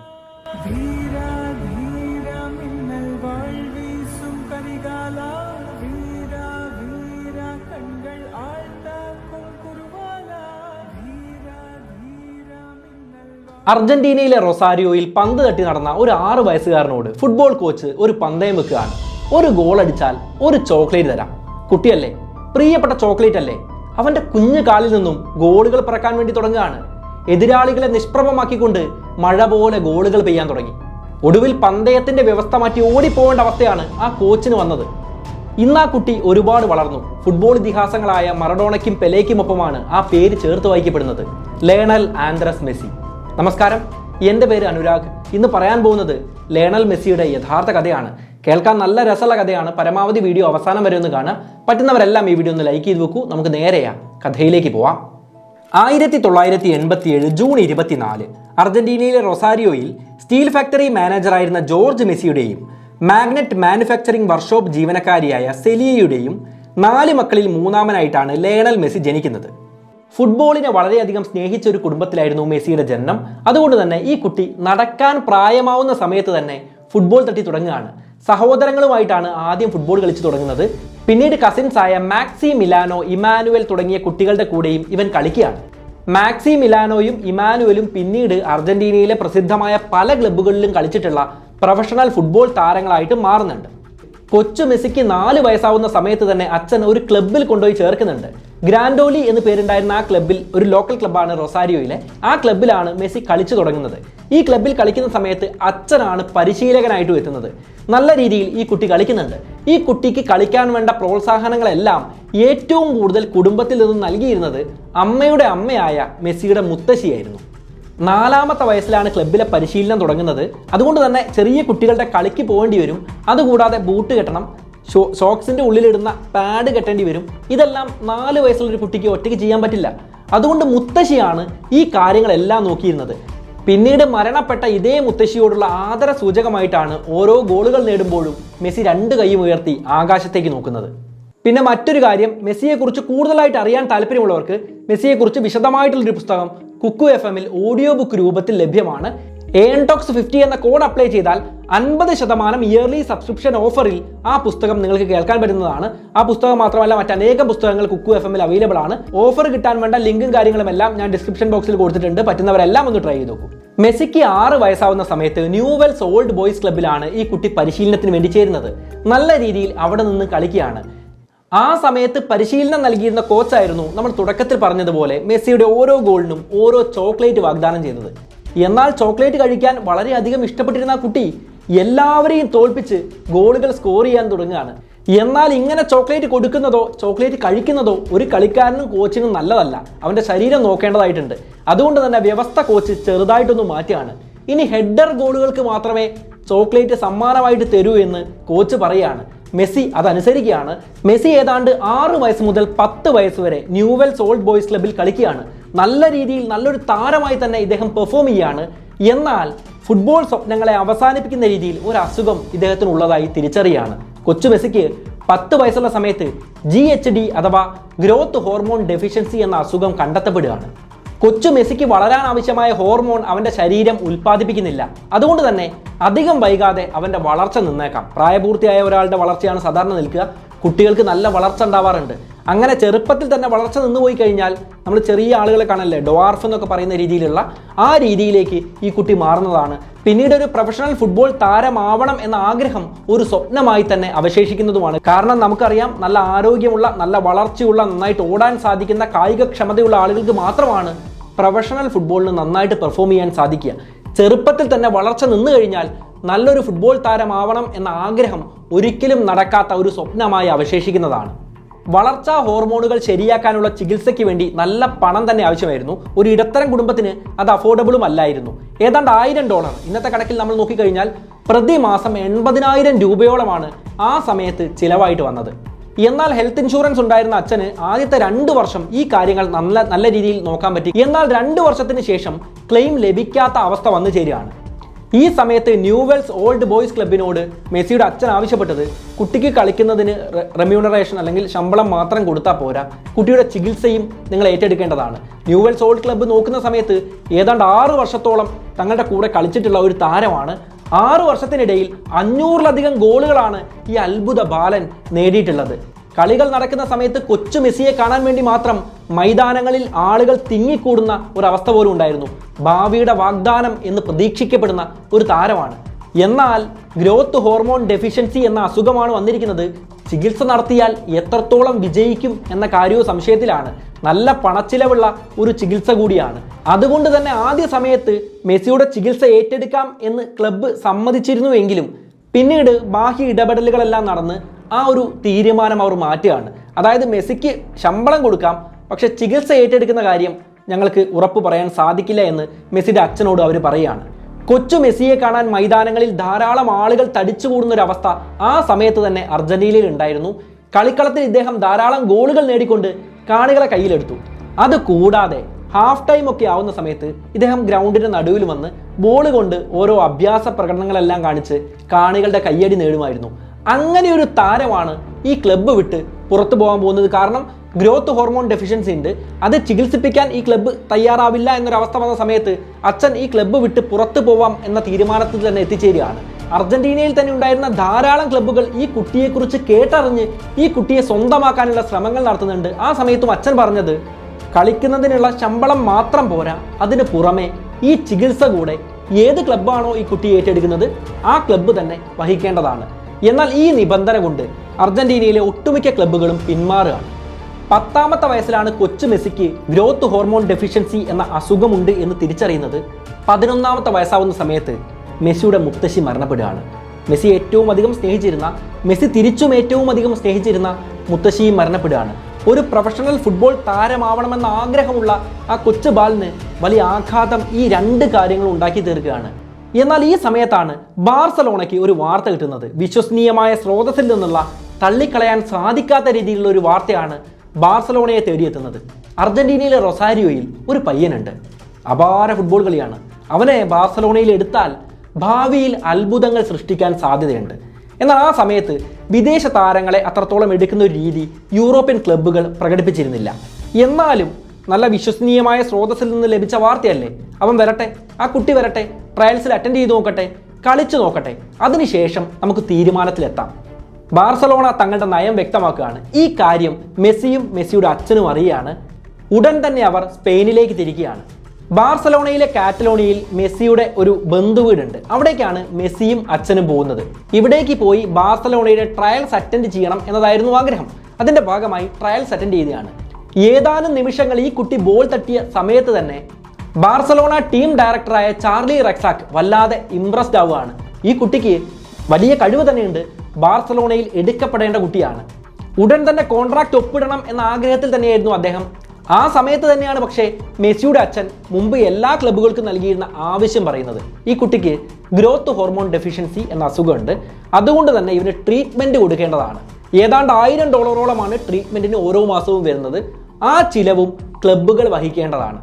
അർജന്റീനയിലെ റൊസാരിയോയിൽ പന്ത് തട്ടി നടന്ന ഒരു 6 വയസ്സുകാരനോട് football coach ഒരു പന്തയം വെക്കുകയാണ്. ഒരു goal അടിച്ചാൽ ഒരു chocolate തരാം. കുട്ടിയല്ലേ, പ്രിയപ്പെട്ട ചോക്ലേറ്റ് അല്ലേ? അവന്റെ കുഞ്ഞു കാലിൽ നിന്നും ഗോളുകൾ പറക്കാൻ വേണ്ടി തുടങ്ങുകയാണ്. എതിരാളികളെ നിഷ്പ്രഭമാക്കിക്കൊണ്ട് മഴ പോലെ ഗോളുകൾ പെയ്യാൻ തുടങ്ങി. ഒടുവിൽ പന്തയത്തിന്റെ വ്യവസ്ഥ മാറ്റി ഓടിപ്പോകേണ്ട അവസ്ഥയാണ് ആ കോച്ചിന് വന്നത്. ഇന്ന് ആ കുട്ടി ഒരുപാട് വളർന്നു. ഫുട്ബോൾ ഇതിഹാസങ്ങളായ മറഡോണയ്ക്കും പെലേക്കുമൊപ്പമാണ് ആ പേര് ചേർത്ത് വായിക്കപ്പെടുന്നത്, ലയണൽ ആൻഡ്രസ് മെസ്സി. നമസ്കാരം, എൻ്റെ പേര് അനുരാഗ്. ഇന്ന് പറയാൻ പോകുന്നത് ലയണൽ മെസ്സിയുടെ യഥാർത്ഥ കഥയാണ്. കേൾക്കാൻ നല്ല രസമുള്ള കഥയാണ്. പരമാവധി വീഡിയോ അവസാനം വരെ ഒന്ന് കാണാം. പറ്റുന്നവരെല്ലാം ഈ വീഡിയോ ഒന്ന് ലൈക്ക് ചെയ്ത് വെക്കൂ. നമുക്ക് നേരെയാ കഥയിലേക്ക് പോവാം. 1987 ജൂൺ 24 അർജന്റീനയിലെ റൊസാരിയോയിൽ സ്റ്റീൽ ഫാക്ടറി മാനേജറായിരുന്ന ജോർജ് മെസ്സിയുടെയും മാഗ്നറ്റ് മാനുഫാക്ചറിംഗ് വർക്ക്ഷോപ്പ് ജീവനക്കാരിയായ സെലിയയുടെയും 4 മക്കളിൽ മൂന്നാമനായിട്ടാണ് ലയണൽ മെസ്സി ജനിക്കുന്നത്. ഫുട്ബോളിനെ വളരെയധികം സ്നേഹിച്ച ഒരു കുടുംബത്തിലായിരുന്നു മെസ്സിയുടെ ജനനം. അതുകൊണ്ട് തന്നെ ഈ കുട്ടി നടക്കാൻ പ്രായമാവുന്ന സമയത്ത് തന്നെ ഫുട്ബോൾ തട്ടി തുടങ്ങുകയാണ്. സഹോദരങ്ങളുമായിട്ടാണ് ആദ്യം ഫുട്ബോൾ കളിച്ചു തുടങ്ങുന്നത്. പിന്നീട് കസിൻസ് ആയ മാക്സി മിലാനോ, ഇമാനുവൽ തുടങ്ങിയ കുട്ടികളുടെ കൂടെയും ഇവൻ കളിക്കുകയാണ്. മാക്സി മിലാനോയും ഇമാനുവലും പിന്നീട് അർജന്റീനയിലെ പ്രസിദ്ധമായ പല ക്ലബ്ബുകളിലും കളിച്ചിട്ടുള്ള പ്രൊഫഷണൽ ഫുട്ബോൾ താരങ്ങളായിട്ട് മാറുന്നുണ്ട്. കൊച്ചു മെസ്സിക്ക് 4 വയസ്സാവുന്ന സമയത്ത് തന്നെ അച്ഛൻ ഒരു ക്ലബ്ബിൽ കൊണ്ടുപോയി ചേർക്കുന്നുണ്ട്. ഗ്രാൻഡോലി എന്ന് പേരുണ്ടായിരുന്ന ആ ക്ലബ്ബിൽ, ഒരു ലോക്കൽ ക്ലബ്ബാണ് റൊസാരിയോയിലെ, ആ ക്ലബ്ബിലാണ് മെസ്സി കളിച്ചു തുടങ്ങുന്നത്. ഈ ക്ലബ്ബിൽ കളിക്കുന്ന സമയത്ത് അച്ഛനാണ് പരിശീലകനായിട്ട് എത്തുന്നത്. നല്ല രീതിയിൽ ഈ കുട്ടി കളിക്കുന്നുണ്ട്. ഈ കുട്ടിക്ക് കളിക്കാൻ വേണ്ട പ്രോത്സാഹനങ്ങളെല്ലാം ഏറ്റവും കൂടുതൽ കുടുംബത്തിൽ നിന്നും നൽകിയിരുന്നത് അമ്മയുടെ അമ്മയായ മെസ്സിയുടെ മുത്തശ്ശിയായിരുന്നു. 4ാമത്തെ വയസ്സിലാണ് ക്ലബ്ബിലെ പരിശീലനം തുടങ്ങുന്നത്. അതുകൊണ്ട് തന്നെ ചെറിയ കുട്ടികളുടെ കളിക്ക് പോകേണ്ടി വരും. അതുകൂടാതെ ബൂട്ട് കെട്ടണം, ഷോക്സിന്റെ ഉള്ളിലിടുന്ന പാഡ് കെട്ടേണ്ടി വരും. ഇതെല്ലാം 4 വയസ്സുള്ള ഒരു കുട്ടിക്ക് ഒറ്റയ്ക്ക് ചെയ്യാൻ പറ്റില്ല. അതുകൊണ്ട് മുത്തശ്ശിയാണ് ഈ കാര്യങ്ങളെല്ലാം നോക്കിയിരുന്നത്. പിന്നീട് മരണപ്പെട്ട ഇതേ മുത്തശ്ശിയോടുള്ള ആദര സൂചകമായിട്ടാണ് ഓരോ ഗോളുകൾ നേടുമ്പോഴും മെസ്സി 2 കൈയും ഉയർത്തി ആകാശത്തേക്ക് നോക്കുന്നത്. പിന്നെ മറ്റൊരു കാര്യം, മെസ്സിയെക്കുറിച്ച് കൂടുതലായിട്ട് അറിയാൻ താല്പര്യമുള്ളവർക്ക് മെസ്സിയെക്കുറിച്ച് വിശദമായിട്ടുള്ളൊരു പുസ്തകം കുക്കു FM-ൽ ഓഡിയോ ബുക്ക് രൂപത്തിൽ ലഭ്യമാണ്. ANTOX 50 എന്ന കോഡ് അപ്ലൈ ചെയ്താൽ 50% ഇയർലി സബ്സ്ക്രിപ്ഷൻ ഓഫറിൽ ആ പുസ്തകം നിങ്ങൾക്ക് കേൾക്കാൻ പറ്റുന്നതാണ്. ആ പുസ്തകം മാത്രമല്ല, മറ്റനേകം പുസ്തകങ്ങൾ കുക്കു FM-ൽ അവൈലബിൾ ആണ്. ഓഫർ കിട്ടാൻ വേണ്ട ലിങ്കും കാര്യങ്ങളും എല്ലാം ഞാൻ ഡിസ്ക്രിപ്ഷൻ ബോക്സിൽ കൊടുത്തിട്ടുണ്ട്. പറ്റുന്നവരെല്ലാം ഒന്ന് ട്രൈ ചെയ്ത് നോക്കൂ. മെസ്സിക്ക് 6 വയസ്സാവുന്ന സമയത്ത് ന്യൂവെൽസ് ഓൾഡ് ബോയ്സ് ക്ലബ്ബിലാണ് ഈ കുട്ടി പരിശീലനത്തിന് വേണ്ടി ചേരുന്നത്. നല്ല രീതിയിൽ അവിടെ നിന്ന് കളിക്കുകയാണ്. ആ സമയത്ത് പരിശീലനം നൽകിയിരുന്ന കോച്ചായിരുന്നു നമ്മൾ തുടക്കത്തിൽ പറഞ്ഞതുപോലെ മെസ്സിയുടെ ഓരോ ഗോളിനും ഓരോ ചോക്ലേറ്റ് വാഗ്ദാനം ചെയ്തത്. എന്നാൽ ചോക്ലേറ്റ് കഴിക്കാൻ വളരെയധികം ഇഷ്ടപ്പെട്ടിരുന്ന ആ കുട്ടി എല്ലാവരെയും തോൽപ്പിച്ച് ഗോളുകൾ സ്കോർ ചെയ്യാൻ തുടങ്ങുകയാണ്. എന്നാൽ ഇങ്ങനെ ചോക്ലേറ്റ് കൊടുക്കുന്നതോ ചോക്ലേറ്റ് കഴിക്കുന്നതോ ഒരു കളിക്കാരനും കോച്ചിനും നല്ലതല്ല. അവൻ്റെ ശരീരം നോക്കേണ്ടതായിട്ടുണ്ട്. അതുകൊണ്ട് തന്നെ വ്യവസ്ഥ കോച്ച് ചെറുതായിട്ടൊന്ന് മാറ്റുകയാണ്. ഇനി ഹെഡർ ഗോളുകൾക്ക് മാത്രമേ ചോക്ലേറ്റ് സമ്മാനമായിട്ട് തരൂ എന്ന് കോച്ച് പറയുകയാണ്. മെസ്സി അതനുസരിക്കുകയാണ്. മെസ്സി ഏതാണ്ട് 6 വയസ്സ് മുതൽ 10 വയസ്സ് വരെ ന്യൂവെൽസ് ഓൾഡ് ബോയ്സ് ക്ലബ്ബിൽ കളിക്കുകയാണ്. നല്ല രീതിയിൽ നല്ലൊരു താരമായി തന്നെ ഇദ്ദേഹം പെർഫോം ചെയ്യുകയാണ്. എന്നാൽ ഫുട്ബോൾ സ്വപ്നങ്ങളെ അവസാനിപ്പിക്കുന്ന രീതിയിൽ ഒരു അസുഖം ഇദ്ദേഹത്തിനുള്ളതായി തിരിച്ചറിയാണ്. കൊച്ചു മെസ്സിക്ക് 10 വയസ്സുള്ള സമയത്ത് GHD അഥവാ ഗ്രോത്ത് ഹോർമോൺ ഡെഫിഷ്യൻസി എന്ന അസുഖം കണ്ടെത്തപ്പെടുകയാണ്. കൊച്ചു മെസ്സിക്ക് വളരാൻ ആവശ്യമായ ഹോർമോൺ അവൻ്റെ ശരീരം ഉൽപ്പാദിപ്പിക്കുന്നില്ല. അതുകൊണ്ട് തന്നെ അധികം വൈകാതെ അവൻ്റെ വളർച്ച നിന്നേക്കാം. പ്രായപൂർത്തിയായ ഒരാളുടെ വളർച്ചയാണ് സാധാരണ നിൽക്കുക. കുട്ടികൾക്ക് നല്ല വളർച്ച ഉണ്ടാവാറുണ്ട്. അങ്ങനെ ചെറുപ്പത്തിൽ തന്നെ വളർച്ച നിന്നുപോയി കഴിഞ്ഞാൽ നമ്മൾ ചെറിയ ആളുകളെ കാണല്ലേ, ഡോവാർഫ് എന്നൊക്കെ പറയുന്ന രീതിയിലുള്ള ആ രീതിയിലേക്ക് ഈ കുട്ടി മാറുന്നതാണ്. പിന്നീട് ഒരു പ്രൊഫഷണൽ ഫുട്ബോൾ താരമാവണം എന്ന ആഗ്രഹം ഒരു സ്വപ്നമായി തന്നെ അവശേഷിക്കുന്നതുമാണ്. കാരണം നമുക്കറിയാം, നല്ല ആരോഗ്യമുള്ള, നല്ല വളർച്ചയുള്ള, നന്നായിട്ട് ഓടാൻ സാധിക്കുന്ന കായിക ക്ഷമതയുള്ള ആളുകൾക്ക് മാത്രമാണ് പ്രൊഫഷണൽ ഫുട്ബോളിന് നന്നായിട്ട് പെർഫോം ചെയ്യാൻ സാധിക്കുക. ചെറുപ്പത്തിൽ തന്നെ വളർച്ച നിന്നു കഴിഞ്ഞാൽ നല്ലൊരു ഫുട്ബോൾ താരമാവണം എന്ന ആഗ്രഹം ഒരിക്കലും നടക്കാത്ത ഒരു സ്വപ്നമായി അവശേഷിക്കുന്നതാണ്. വളർച്ചാ ഹോർമോണുകൾ ശരിയാക്കാനുള്ള ചികിത്സയ്ക്ക് വേണ്ടി നല്ല പണം തന്നെ ആവശ്യമായിരുന്നു. ഒരു ഇടത്തരം കുടുംബത്തിന് അത് അഫോർഡബിളും അല്ലായിരുന്നു. ഏതാണ്ട് $1000 ഇന്നത്തെ കണക്കിൽ നമ്മൾ നോക്കിക്കഴിഞ്ഞാൽ പ്രതിമാസം 80,000 രൂപയോളമാണ് ആ സമയത്ത് ചിലവായിട്ട് വന്നത്. എന്നാൽ ഹെൽത്ത് ഇൻഷുറൻസ് ഉണ്ടായിരുന്ന അച്ഛന് ആദ്യത്തെ 2 വർഷം ഈ കാര്യങ്ങൾ നല്ല രീതിയിൽ നോക്കാൻ പറ്റി. എന്നാൽ 2 വർഷത്തിന് ശേഷം ക്ലെയിം ലഭിക്കാത്ത അവസ്ഥ വന്നു ചേരുകയാണ്. ഈ സമയത്ത് ന്യൂവെൽസ് ഓൾഡ് ബോയ്സ് ക്ലബിനോട് മെസ്സിയുടെ അച്ഛൻ ആവശ്യപ്പെട്ടത് കുട്ടിക്ക് കളിക്കുന്നതിന് റെമ്യൂണറേഷൻ അല്ലെങ്കിൽ ശമ്പളം മാത്രം കൊടുത്താൽ പോരാ, കുട്ടിയുടെ ചികിത്സയും നിങ്ങൾ ഏറ്റെടുക്കേണ്ടതാണ്. ന്യൂവെൽസ് ഓൾഡ് ക്ലബ്ബ് നോക്കുന്ന സമയത്ത് ഏതാണ്ട് 6 വർഷത്തോളം തങ്ങളുടെ കൂടെ കളിച്ചിട്ടുള്ള ഒരു താരമാണ്. 6 വർഷത്തിനിടയിൽ 500-ലധികം ഗോളുകളാണ് ഈ അത്ഭുത ബാലൻ നേടിയിട്ടുള്ളത്. കളികൾ നടക്കുന്ന സമയത്ത് കൊച്ചു മെസ്സിയെ കാണാൻ വേണ്ടി മാത്രം മൈതാനങ്ങളിൽ ആളുകൾ തിങ്ങിക്കൂടുന്ന ഒരവസ്ഥ പോലും ഉണ്ടായിരുന്നു. ഭാവിയുടെ വാഗ്ദാനം എന്ന് പ്രതീക്ഷിക്കപ്പെടുന്ന ഒരു താരമാണ്. എന്നാൽ ഗ്രോത്ത് ഹോർമോൺ ഡെഫിഷ്യൻസി എന്ന അസുഖമാണ് വന്നിരിക്കുന്നത്. ചികിത്സ നടത്തിയാൽ എത്രത്തോളം വിജയിക്കും എന്ന കാര്യവും സംശയത്തിലാണ്. നല്ല പണച്ചിലവുള്ള ഒരു ചികിത്സ കൂടിയാണ്. അതുകൊണ്ട് തന്നെ ആദ്യ സമയത്ത് മെസ്സിയുടെ ചികിത്സ ഏറ്റെടുക്കാം എന്ന് ക്ലബ്ബ് സമ്മതിച്ചിരുന്നുവെങ്കിലും പിന്നീട് ബാഹ്യ ഇടപെടലുകളെല്ലാം നടന്ന് ആ ഒരു തീരുമാനം അവർ മാറ്റുകയാണ്. അതായത് മെസ്സിക്ക് ശമ്പളം കൊടുക്കാം, പക്ഷെ ചികിത്സ ഏറ്റെടുക്കുന്ന കാര്യം ഞങ്ങൾക്ക് ഉറപ്പ് പറയാൻ സാധിക്കില്ല എന്ന് മെസ്സിയുടെ അച്ഛനോട് അവർ പറയുകയാണ്. കൊച്ചു മെസ്സിയെ കാണാൻ മൈതാനങ്ങളിൽ ധാരാളം ആളുകൾ തടിച്ചുകൂടുന്ന ഒരു അവസ്ഥ ആ സമയത്ത് തന്നെ അർജന്റീനയിൽ ഉണ്ടായിരുന്നു. കളിക്കളത്തിൽ ഇദ്ദേഹം ധാരാളം ഗോളുകൾ നേടിക്കൊണ്ട് കാണികളെ കയ്യിലെടുത്തു. അത് കൂടാതെ ഹാഫ് ടൈം ഒക്കെ ആവുന്ന സമയത്ത് ഇദ്ദേഹം ഗ്രൗണ്ടിന്റെ നടുവിൽ വന്ന് ബോൾ കൊണ്ട് ഓരോ അഭ്യാസ പ്രകടനങ്ങളെല്ലാം കാണിച്ച് കാണികളുടെ കയ്യടി നേടുമായിരുന്നു. അങ്ങനെ ഒരു താരമാണ് ഈ ക്ലബ്ബ് വിട്ട് പുറത്തു പോകാൻ പോകുന്നത്. കാരണം ഗ്രോത്ത് ഹോർമോൺ ഡെഫിഷ്യൻസി ഉണ്ട്. അത് ചികിത്സിപ്പിക്കാൻ ഈ ക്ലബ്ബ് തയ്യാറാവില്ല എന്നൊരവസ്ഥ വന്ന സമയത്ത് അച്ഛൻ ഈ ക്ലബ്ബ് വിട്ട് പുറത്തു പോവാം എന്ന തീരുമാനത്തിൽ തന്നെ എത്തിച്ചേരുകയാണ്. അർജന്റീനയിൽ തന്നെ ഉണ്ടായിരുന്ന ധാരാളം ക്ലബ്ബുകൾ ഈ കുട്ടിയെക്കുറിച്ച് കേട്ടറിഞ്ഞ് ഈ കുട്ടിയെ സ്വന്തമാക്കാനുള്ള ശ്രമങ്ങൾ നടത്തുന്നുണ്ട്. ആ സമയത്തും അച്ഛൻ പറഞ്ഞത് കളിക്കുന്നതിനുള്ള ശമ്പളം മാത്രം പോരാ, അതിന് പുറമെ ഈ ചികിത്സ കൂടെ ഏത് ക്ലബ്ബാണോ ഈ കുട്ടിയെ ഏറ്റെടുക്കുന്നത് ആ ക്ലബ്ബ് തന്നെ വഹിക്കേണ്ടതാണ്. എന്നാൽ ഈ നിബന്ധന കൊണ്ട് അർജന്റീനയിലെ ഒട്ടുമിക്ക ക്ലബ്ബുകളും പിന്മാറുകയാണ്. 10ാമത്തെ വയസ്സിലാണ് കൊച്ചു മെസ്സിക്ക് ഗ്രോത്ത് ഹോർമോൺ ഡെഫിഷ്യൻസി എന്ന അസുഖമുണ്ട് എന്ന് തിരിച്ചറിയുന്നത്. 11ാമത്തെ വയസ്സാവുന്ന സമയത്ത് മെസ്സിയുടെ മുത്തശ്ശി മരണപ്പെടുകയാണ്. മെസ്സി ഏറ്റവും അധികം സ്നേഹിച്ചിരുന്ന, മെസ്സി തിരിച്ചും ഏറ്റവും അധികം സ്നേഹിച്ചിരുന്ന മുത്തശ്ശിയും മരണപ്പെടുകയാണ്. ഒരു പ്രൊഫഷണൽ ഫുട്ബോൾ താരമാവണമെന്ന ആഗ്രഹമുള്ള ആ കൊച്ചു ബാലിന് വലിയ ആഘാതം ഈ 2 കാര്യങ്ങളും ഉണ്ടാക്കി തീർക്കുകയാണ്. എന്നാൽ ഈ സമയത്താണ് ബാർസലോണയ്ക്ക് ഒരു വാർത്ത കിട്ടുന്നത്. വിശ്വസനീയമായ സ്രോതസ്സിൽ നിന്നുള്ള തള്ളിക്കളയാൻ സാധിക്കാത്ത രീതിയിലുള്ള ഒരു വാർത്തയാണ് ബാർസലോണയെ തേടിയെത്തുന്നത്. അർജന്റീനയിലെ റൊസാരിയോയിൽ ഒരു പയ്യനുണ്ട്. അപാര ഫുട്ബോൾ കളിയാണ്. അവനെ ബാർസലോണയിൽ എടുത്താൽ ഭാവിയിൽ അത്ഭുതങ്ങൾ സൃഷ്ടിക്കാൻ സാധ്യതയുണ്ട്. എന്നാൽ ആ സമയത്ത് വിദേശ താരങ്ങളെ അത്രത്തോളം എടുക്കുന്ന ഒരു രീതി യൂറോപ്യൻ ക്ലബ്ബുകൾ പ്രകടിപ്പിച്ചിരുന്നില്ല. എന്നാലും നല്ല വിശ്വസനീയമായ സ്രോതസ്സിൽ നിന്ന് ലഭിച്ച വാർത്തയല്ലേ, അവൻ വരട്ടെ, ആ കുട്ടി വരട്ടെ, ട്രയൽസിൽ അറ്റൻഡ് ചെയ്ത് നോക്കട്ടെ, കളിച്ചു നോക്കട്ടെ, അതിനുശേഷം നമുക്ക് തീരുമാനത്തിലെത്താം. ബാർസലോണ തങ്ങളുടെ നയം വ്യക്തമാക്കുകയാണ്. ഈ കാര്യം മെസ്സിയും മെസ്സിയുടെ അച്ഛനും അറിയുകയാണ്. ഉടൻ തന്നെ അവർ സ്പെയിനിലേക്ക് തിരിക്കുകയാണ്. ബാർസലോണയിലെ കാറ്റലോണിയയിൽ മെസ്സിയുടെ ഒരു ബന്ധുവീടുണ്ട്. അവിടേക്കാണ് മെസ്സിയും അച്ഛനും പോകുന്നത്. ഇവിടേക്ക് പോയി ബാർസലോണയുടെ ട്രയൽസ് അറ്റൻഡ് ചെയ്യണം എന്നതായിരുന്നു ആഗ്രഹം. അതിന്റെ ഭാഗമായി ട്രയൽസ് അറ്റൻഡ് ചെയ്തതാണ്. ഏതാനും നിമിഷങ്ങൾ ഈ കുട്ടി ബോൾ തട്ടിയ സമയത്ത് തന്നെ ബാർസലോണ ടീം ഡയറക്ടറായ ചാർലി റെക്സാക്ക് വല്ലാതെ ഇംപ്രസ്ഡ് ആവുകയാണ്. ഈ കുട്ടിക്ക് വലിയ കഴിവ് തന്നെയുണ്ട്, ബാർസലോണയിൽ എടുക്കപ്പെടേണ്ട കുട്ടിയാണ്. ഉടൻ തന്നെ കോൺട്രാക്ട് ഒപ്പിടണം എന്ന ആഗ്രഹത്തിൽ തന്നെയായിരുന്നു അദ്ദേഹം. ആ സമയത്ത് തന്നെയാണ് പക്ഷേ മെസ്സിയുടെ അച്ഛൻ മുമ്പ് എല്ലാ ക്ലബ്ബുകൾക്കും നൽകിയിരുന്ന ആവശ്യം പറയുന്നത്. ഈ കുട്ടിക്ക് ഗ്രോത്ത് ഹോർമോൺ ഡെഫിഷ്യൻസി എന്ന അസുഖമുണ്ട്, അതുകൊണ്ട് തന്നെ ഇവന് ട്രീറ്റ്മെന്റ് കൊടുക്കേണ്ടതാണ്. ഏതാണ്ട് $1000 ട്രീറ്റ്മെന്റിന് ഓരോ മാസവും വരുന്നത്. ആ ചിലവും ക്ലബ്ബുകൾ വഹിക്കേണ്ടതാണ്.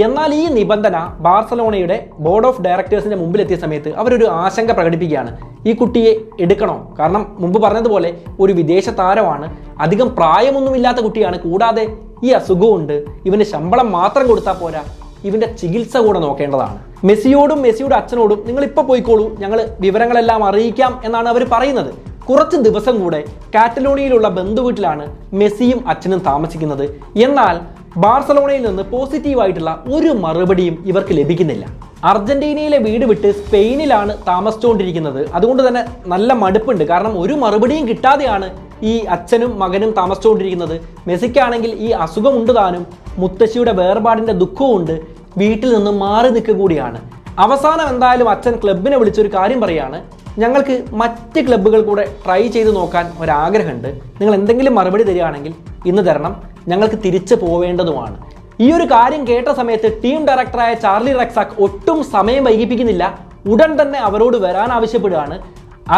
എന്നാൽ ഈ നിബന്ധന ബാർസലോണയുടെ ബോർഡ് ഓഫ് ഡയറക്ടേഴ്സിന്റെ മുമ്പിലെത്തിയ സമയത്ത് അവരൊരു ആശങ്ക പ്രകടിപ്പിക്കുകയാണ്. ഈ കുട്ടിയെ എടുക്കണോ? കാരണം മുമ്പ് പറഞ്ഞതുപോലെ ഒരു വിദേശ താരമാണ്, അധികം പ്രായമൊന്നുമില്ലാത്ത കുട്ടിയാണ്, കൂടാതെ ഈ അസുഖമുണ്ട്, ഇവന് ശമ്പളം മാത്രം കൊടുത്താൽ പോരാ, ഇവന്റെ ചികിത്സ കൂടെ നോക്കേണ്ടതാണ്. മെസ്സിയോടും മെസ്സിയുടെ അച്ഛനോടും നിങ്ങൾ ഇപ്പോൾ പോയിക്കോളൂ, ഞങ്ങൾ വിവരങ്ങളെല്ലാം അറിയിക്കാം എന്നാണ് അവർ പറയുന്നത്. കുറച്ച് ദിവസം കൂടെ കാറ്റലോണിയയിലുള്ള ബന്ധുവീട്ടിലാണ് മെസ്സിയും അച്ഛനും താമസിക്കുന്നത്. എന്നാൽ ബാർസലോണയിൽ നിന്ന് പോസിറ്റീവായിട്ടുള്ള ഒരു മറുപടിയും ഇവർക്ക് ലഭിക്കുന്നില്ല. അർജന്റീനയിലെ വീട് വിട്ട് സ്പെയിനിലാണ് താമസിച്ചുകൊണ്ടിരിക്കുന്നത്. അതുകൊണ്ട് തന്നെ നല്ല മടുപ്പുണ്ട്. കാരണം ഒരു മറുപടിയും കിട്ടാതെയാണ് ഈ അച്ഛനും മകനും താമസിച്ചുകൊണ്ടിരിക്കുന്നത്. മെസ്സിക്കാണെങ്കിൽ ഈ അസുഖമുണ്ട് താനും, മുത്തശ്ശിയുടെ വേർപാടിന്റെ ദുഃഖവുമുണ്ട്, വീട്ടിൽ നിന്നും മാറി നിൽക്കുക കൂടിയാണ്. അവസാനം എന്തായാലും അച്ഛൻ ക്ലബിനെ വിളിച്ചൊരു കാര്യം പറയാണ്, ഞങ്ങൾക്ക് മറ്റ് ക്ലബ്ബുകൾ കൂടെ ട്രൈ ചെയ്ത് നോക്കാൻ ഒരാഗ്രഹമുണ്ട്, നിങ്ങൾ എന്തെങ്കിലും മറുപടി തരികയാണെങ്കിൽ ഇന്ന് തരണം, ഞങ്ങൾക്ക് തിരിച്ചു പോവേണ്ടതുമാണ്. ഈ ഒരു കാര്യം കേട്ട സമയത്ത് ടീം ഡയറക്ടറായ ചാർലി റെക്സാക്ക് ഒട്ടും സമയം വൈകിപ്പിക്കുന്നില്ല, ഉടൻ തന്നെ അവരോട് വരാൻ ആവശ്യപ്പെടുകയാണ്.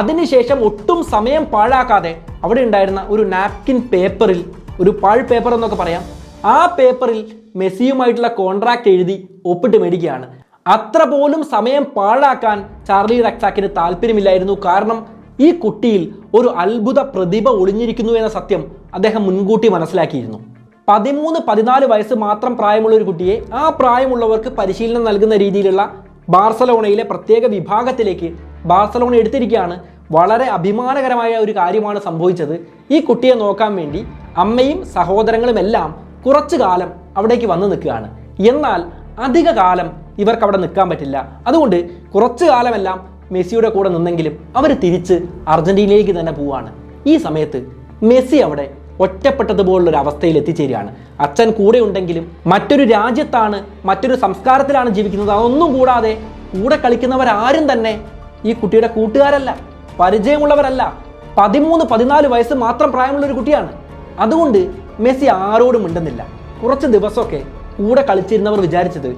അതിനുശേഷം ഒട്ടും സമയം പാഴാക്കാതെ അവിടെ ഉണ്ടായിരുന്ന ഒരു നാപ്കിൻ പേപ്പറിൽ, ഒരു പാഴ് പേപ്പർ എന്നൊക്കെ പറയാം, ആ പേപ്പറിൽ മെസ്സിയുമായിട്ടുള്ള കോൺട്രാക്ട് എഴുതി ഒപ്പിട്ട് മേടിക്കുകയാണ്. അത്ര പോലും സമയം പാഴാക്കാൻ ചാർലി റെക്സാക്കിന് താല്പര്യമില്ലായിരുന്നു. കാരണം ഈ കുട്ടിയിൽ ഒരു അത്ഭുത പ്രതിഭ ഒളിഞ്ഞിരിക്കുന്നു എന്ന സത്യം അദ്ദേഹം മുൻകൂട്ടി മനസ്സിലാക്കിയിരുന്നു. 13-14 വയസ്സ് മാത്രം പ്രായമുള്ള ഒരു കുട്ടിയെ ആ പ്രായമുള്ളവർക്ക് പരിശീലനം നൽകുന്ന രീതിയിലുള്ള ബാർസലോണയിലെ പ്രത്യേക വിഭാഗത്തിലേക്ക് ബാർസലോണ എടുത്തിരിക്കുകയാണ്. വളരെ അഭിമാനകരമായ ഒരു കാര്യമാണ് സംഭവിച്ചത്. ഈ കുട്ടിയെ നോക്കാൻ വേണ്ടി അമ്മയും സഹോദരങ്ങളും എല്ലാം കുറച്ചു കാലം അവിടേക്ക് വന്ന് നിൽക്കുകയാണ്. എന്നാൽ അധിക കാലം ഇവർക്ക് അവിടെ നിൽക്കാൻ പറ്റില്ല. അതുകൊണ്ട് കുറച്ചു കാലമെല്ലാം മെസ്സിയുടെ കൂടെ നിന്നെങ്കിലും അവർ തിരിച്ച് അർജന്റീനയിലേക്ക് തന്നെ പോവുകയാണ്. ഈ സമയത്ത് മെസ്സി അവിടെ ഒറ്റപ്പെട്ടതുപോലുള്ളൊരു അവസ്ഥയിൽ എത്തിച്ചേരുകയാണ്. അച്ഛൻ കൂടെ ഉണ്ടെങ്കിലും മറ്റൊരു രാജ്യത്താണ്, മറ്റൊരു സംസ്കാരത്തിലാണ് ജീവിക്കുന്നത്. അതൊന്നും കൂടാതെ കൂടെ കളിക്കുന്നവരാരും തന്നെ ഈ കുട്ടിയുടെ കൂട്ടുകാരല്ല, പരിചയമുള്ളവരല്ല. 13-14 വയസ്സ് മാത്രം പ്രായമുള്ളൊരു കുട്ടിയാണ്. അതുകൊണ്ട് മെസ്സി ആരോടും മിണ്ടുന്നില്ല. കുറച്ച് ദിവസമൊക്കെ കൂടെ കളിച്ചിരുന്നവർ വിചാരിച്ചത്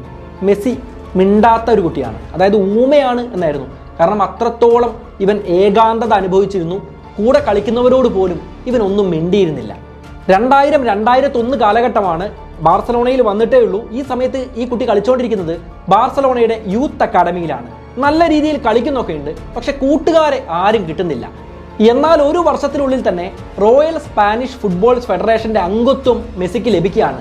മെസ്സി മിണ്ടാത്ത ഒരു കുട്ടിയാണ്, അതായത് ഊമയാണ് എന്നായിരുന്നു. കാരണം അത്രത്തോളം ഇവൻ ഏകാന്തത അനുഭവിച്ചിരുന്നു. കൂടെ കളിക്കുന്നവരോട് പോലും ഇവനൊന്നും മിണ്ടിയിരുന്നില്ല. 2000-2001 കാലഘട്ടമാണ്. ബാർസലോണയിൽ വന്നിട്ടേ ഉള്ളൂ. ഈ സമയത്ത് ഈ കുട്ടി കളിച്ചുകൊണ്ടിരിക്കുന്നത് ബാർസലോണയുടെ യൂത്ത് അക്കാഡമിയിലാണ്. നല്ല രീതിയിൽ കളിക്കുന്നൊക്കെ ഉണ്ട്, പക്ഷെ കൂട്ടുകാരെ ആരും കിട്ടുന്നില്ല. എന്നാൽ ഒരു വർഷത്തിനുള്ളിൽ തന്നെ റോയൽ സ്പാനിഷ് ഫുട്ബോൾ ഫെഡറേഷന്റെ അംഗത്വം മെസ്സിക്ക് ലഭിക്കുകയാണ്.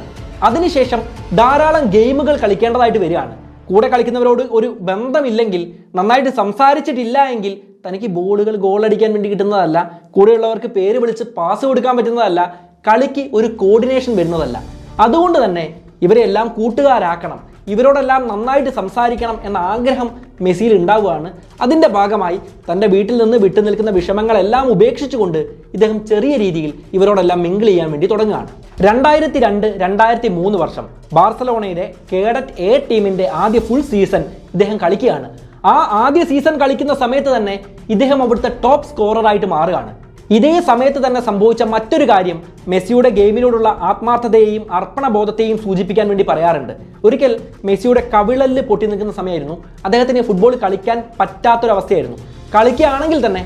അതിനുശേഷം ധാരാളം ഗെയിമുകൾ കളിക്കേണ്ടതായിട്ട് വരികയാണ്. കൂടെ കളിക്കുന്നവരോട് ഒരു ബന്ധമില്ലെങ്കിൽ, നന്നായിട്ട് സംസാരിച്ചിട്ടില്ല എങ്കിൽ തനിക്ക് ബോളുകൾ ഗോളടിക്കാൻ വേണ്ടി കിട്ടുന്നതല്ല, കൂടെയുള്ളവർക്ക് പേര് വിളിച്ച് പാസ് കൊടുക്കാൻ പറ്റുന്നതല്ല, കളിക്ക് ഒരു കോർഡിനേഷൻ വരുന്നതല്ല. അതുകൊണ്ട് തന്നെ ഇവരെല്ലാം കൂട്ടുകാരാക്കണം, ഇവരോടെല്ലാം നന്നായിട്ട് സംസാരിക്കണം എന്ന ആഗ്രഹം മെസ്സിയിൽ ഉണ്ടാവുകയാണ്. അതിൻ്റെ ഭാഗമായി തൻ്റെ വീട്ടിൽ നിന്ന് വിട്ടു നിൽക്കുന്ന വിഷമങ്ങളെല്ലാം ഉപേക്ഷിച്ചുകൊണ്ട് ഇദ്ദേഹം ചെറിയ രീതിയിൽ ഇവരോടെല്ലാം മിങ്കിൾ ചെയ്യാൻ വേണ്ടി തുടങ്ങുകയാണ്. 2002-2003 വർഷം ബാർസലോണയുടെ കേഡറ്റ് എ ടീമിൻ്റെ ആദ്യ ഫുൾ സീസൺ ഇദ്ദേഹം കളിക്കുകയാണ്. ആ ആദ്യ സീസൺ കളിക്കുന്ന സമയത്ത് തന്നെ ഇദ്ദേഹം അവിടുത്തെ ടോപ്പ് സ്കോററായിട്ട് മാറുകയാണ്. ഇതേ സമയത്ത് തന്നെ സംഭവിച്ച മറ്റൊരു കാര്യം മെസ്സിയുടെ ഗെയിമിനോടുള്ള ആത്മാർത്ഥതയെയും അർപ്പണബോധത്തെയും സൂചിപ്പിക്കാൻ വേണ്ടി പറയാറുണ്ട്. ഒരിക്കൽ മെസ്സിയുടെ കവിളല് പൊട്ടി നിൽക്കുന്ന സമയമായിരുന്നു. അദ്ദേഹത്തിന് ഫുട്ബോൾ കളിക്കാൻ പറ്റാത്തൊരവസ്ഥയായിരുന്നു. കളിക്കുകയാണെങ്കിൽ തന്നെ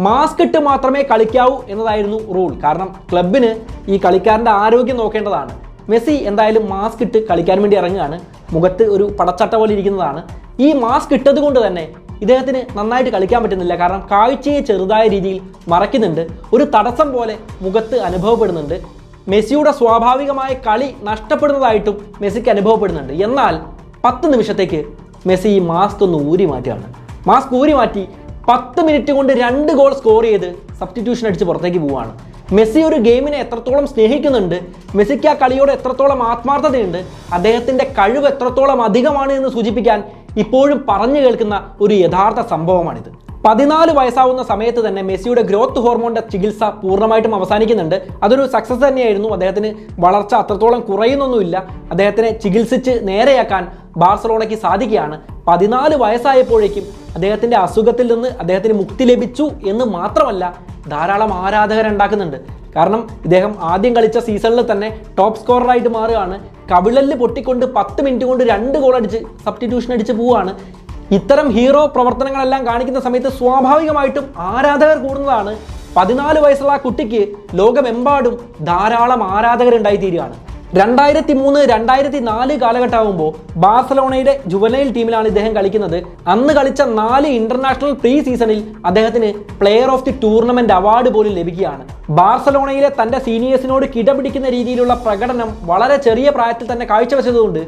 മാസ്ക് ഇട്ട് മാത്രമേ കളിക്കാവൂ എന്നതായിരുന്നു റൂൾ. കാരണം ക്ലബിന് ഈ കളിക്കാരൻ്റെ ആരോഗ്യം നോക്കേണ്ടതാണ്. മെസ്സി എന്തായാലും മാസ്ക് ഇട്ട് കളിക്കാൻ വേണ്ടി ഇറങ്ങുകയാണ്. മുഖത്ത് ഒരു പടച്ചട്ട പോലെ ഇരിക്കുന്നതാണ്. ഈ മാസ്ക് ഇട്ടത് കൊണ്ട് തന്നെ ഇദ്ദേഹത്തിന് നന്നായിട്ട് കളിക്കാൻ പറ്റുന്നില്ല. കാരണം കാഴ്ചയെ ചെറുതായ രീതിയിൽ മറയ്ക്കുന്നുണ്ട്, ഒരു തടസ്സം പോലെ മുഖത്ത് അനുഭവപ്പെടുന്നുണ്ട്. മെസ്സിയുടെ സ്വാഭാവികമായ കളി നഷ്ടപ്പെടുന്നതായിട്ടും മെസ്സിക്ക് അനുഭവപ്പെടുന്നുണ്ട്. എന്നാൽ 10 നിമിഷത്തേക്ക് മെസ്സി ഈ മാസ്ക് ഒന്ന് ഊരി മാറ്റുകയാണ്. മാസ്ക് ഊരി മാറ്റി 10 മിനിറ്റ് കൊണ്ട് 2 ഗോൾ സ്കോർ ചെയ്ത് സബ്സ്റ്റിറ്റ്യൂഷൻ അടിച്ച് പുറത്തേക്ക് പോവുകയാണ്. മെസ്സി ഒരു ഗെയിമിനെ എത്രത്തോളം സ്നേഹിക്കുന്നുണ്ട്, മെസ്സിക്ക് ആ കളിയോട് എത്രത്തോളം ആത്മാർത്ഥതയുണ്ട്, അദ്ദേഹത്തിൻ്റെ കഴിവ് എത്രത്തോളം അധികമാണ് എന്ന് സൂചിപ്പിക്കാൻ ഇപ്പോഴും പറഞ്ഞു കേൾക്കുന്ന ഒരു യഥാർത്ഥ സംഭവമാണിത്. 14 വയസ്സാവുന്ന സമയത്ത് തന്നെ മെസ്സിയുടെ ഗ്രോത്ത് ഹോർമോണിന്റെ ചികിത്സ പൂർണ്ണമായിട്ടും അവസാനിക്കുന്നുണ്ട്. അതൊരു സക്സസ് തന്നെയായിരുന്നു. അദ്ദേഹത്തിന് വളർച്ച അത്രത്തോളം കുറയുന്നൊന്നുമില്ല. അദ്ദേഹത്തിനെ ചികിത്സിച്ച് നേരെയാക്കാൻ ബാർസലോണയ്ക്ക് സാധിക്കുകയാണ്. 14 വയസ്സായപ്പോഴേക്കും അദ്ദേഹത്തിൻ്റെ അസുഖത്തിൽ നിന്ന് അദ്ദേഹത്തിന് മുക്തി ലഭിച്ചു എന്ന് മാത്രമല്ല, ധാരാളം ആരാധകരുണ്ടാക്കുന്നുണ്ട്. കാരണം ഇദ്ദേഹം ആദ്യം കളിച്ച സീസണിൽ തന്നെ ടോപ്പ് സ്കോററായിട്ട് മാറുകയാണ്. കവിളല് പൊട്ടിക്കൊണ്ട് 10 മിനിറ്റ് കൊണ്ട് 2 ഗോൾ അടിച്ച് സബ്സ്റ്റിറ്റ്യൂഷൻ അടിച്ച് പോവുകയാണ്. ഇത്തരം ഹീറോ പ്രവർത്തനങ്ങളെല്ലാം കാണിക്കുന്ന സമയത്ത് സ്വാഭാവികമായിട്ടും ആരാധകർ കൂടുന്നതാണ്. 14 വയസ്സുള്ള ആ കുട്ടിക്ക് ലോകമെമ്പാടും ധാരാളം ആരാധകരുണ്ടായിത്തീരുകയാണ്. 2003-2004 കാലഘട്ടമാകുമ്പോൾ ബാർസലോണയുടെ ജുവനൈൽ ടീമിലാണ് ഇദ്ദേഹം കളിക്കുന്നത്. അന്ന് കളിച്ച 4 ഇന്റർനാഷണൽ പ്രീ സീസണിൽ അദ്ദേഹത്തിന് player of the tournament award പോലും ലഭിക്കുകയാണ്. ബാർസലോണയിലെ തന്റെ സീനിയേഴ്സിനോട് കിടപിടിക്കുന്ന രീതിയിലുള്ള പ്രകടനം വളരെ ചെറിയ പ്രായത്തിൽ തന്നെ കാഴ്ചവെച്ചതുകൊണ്ട്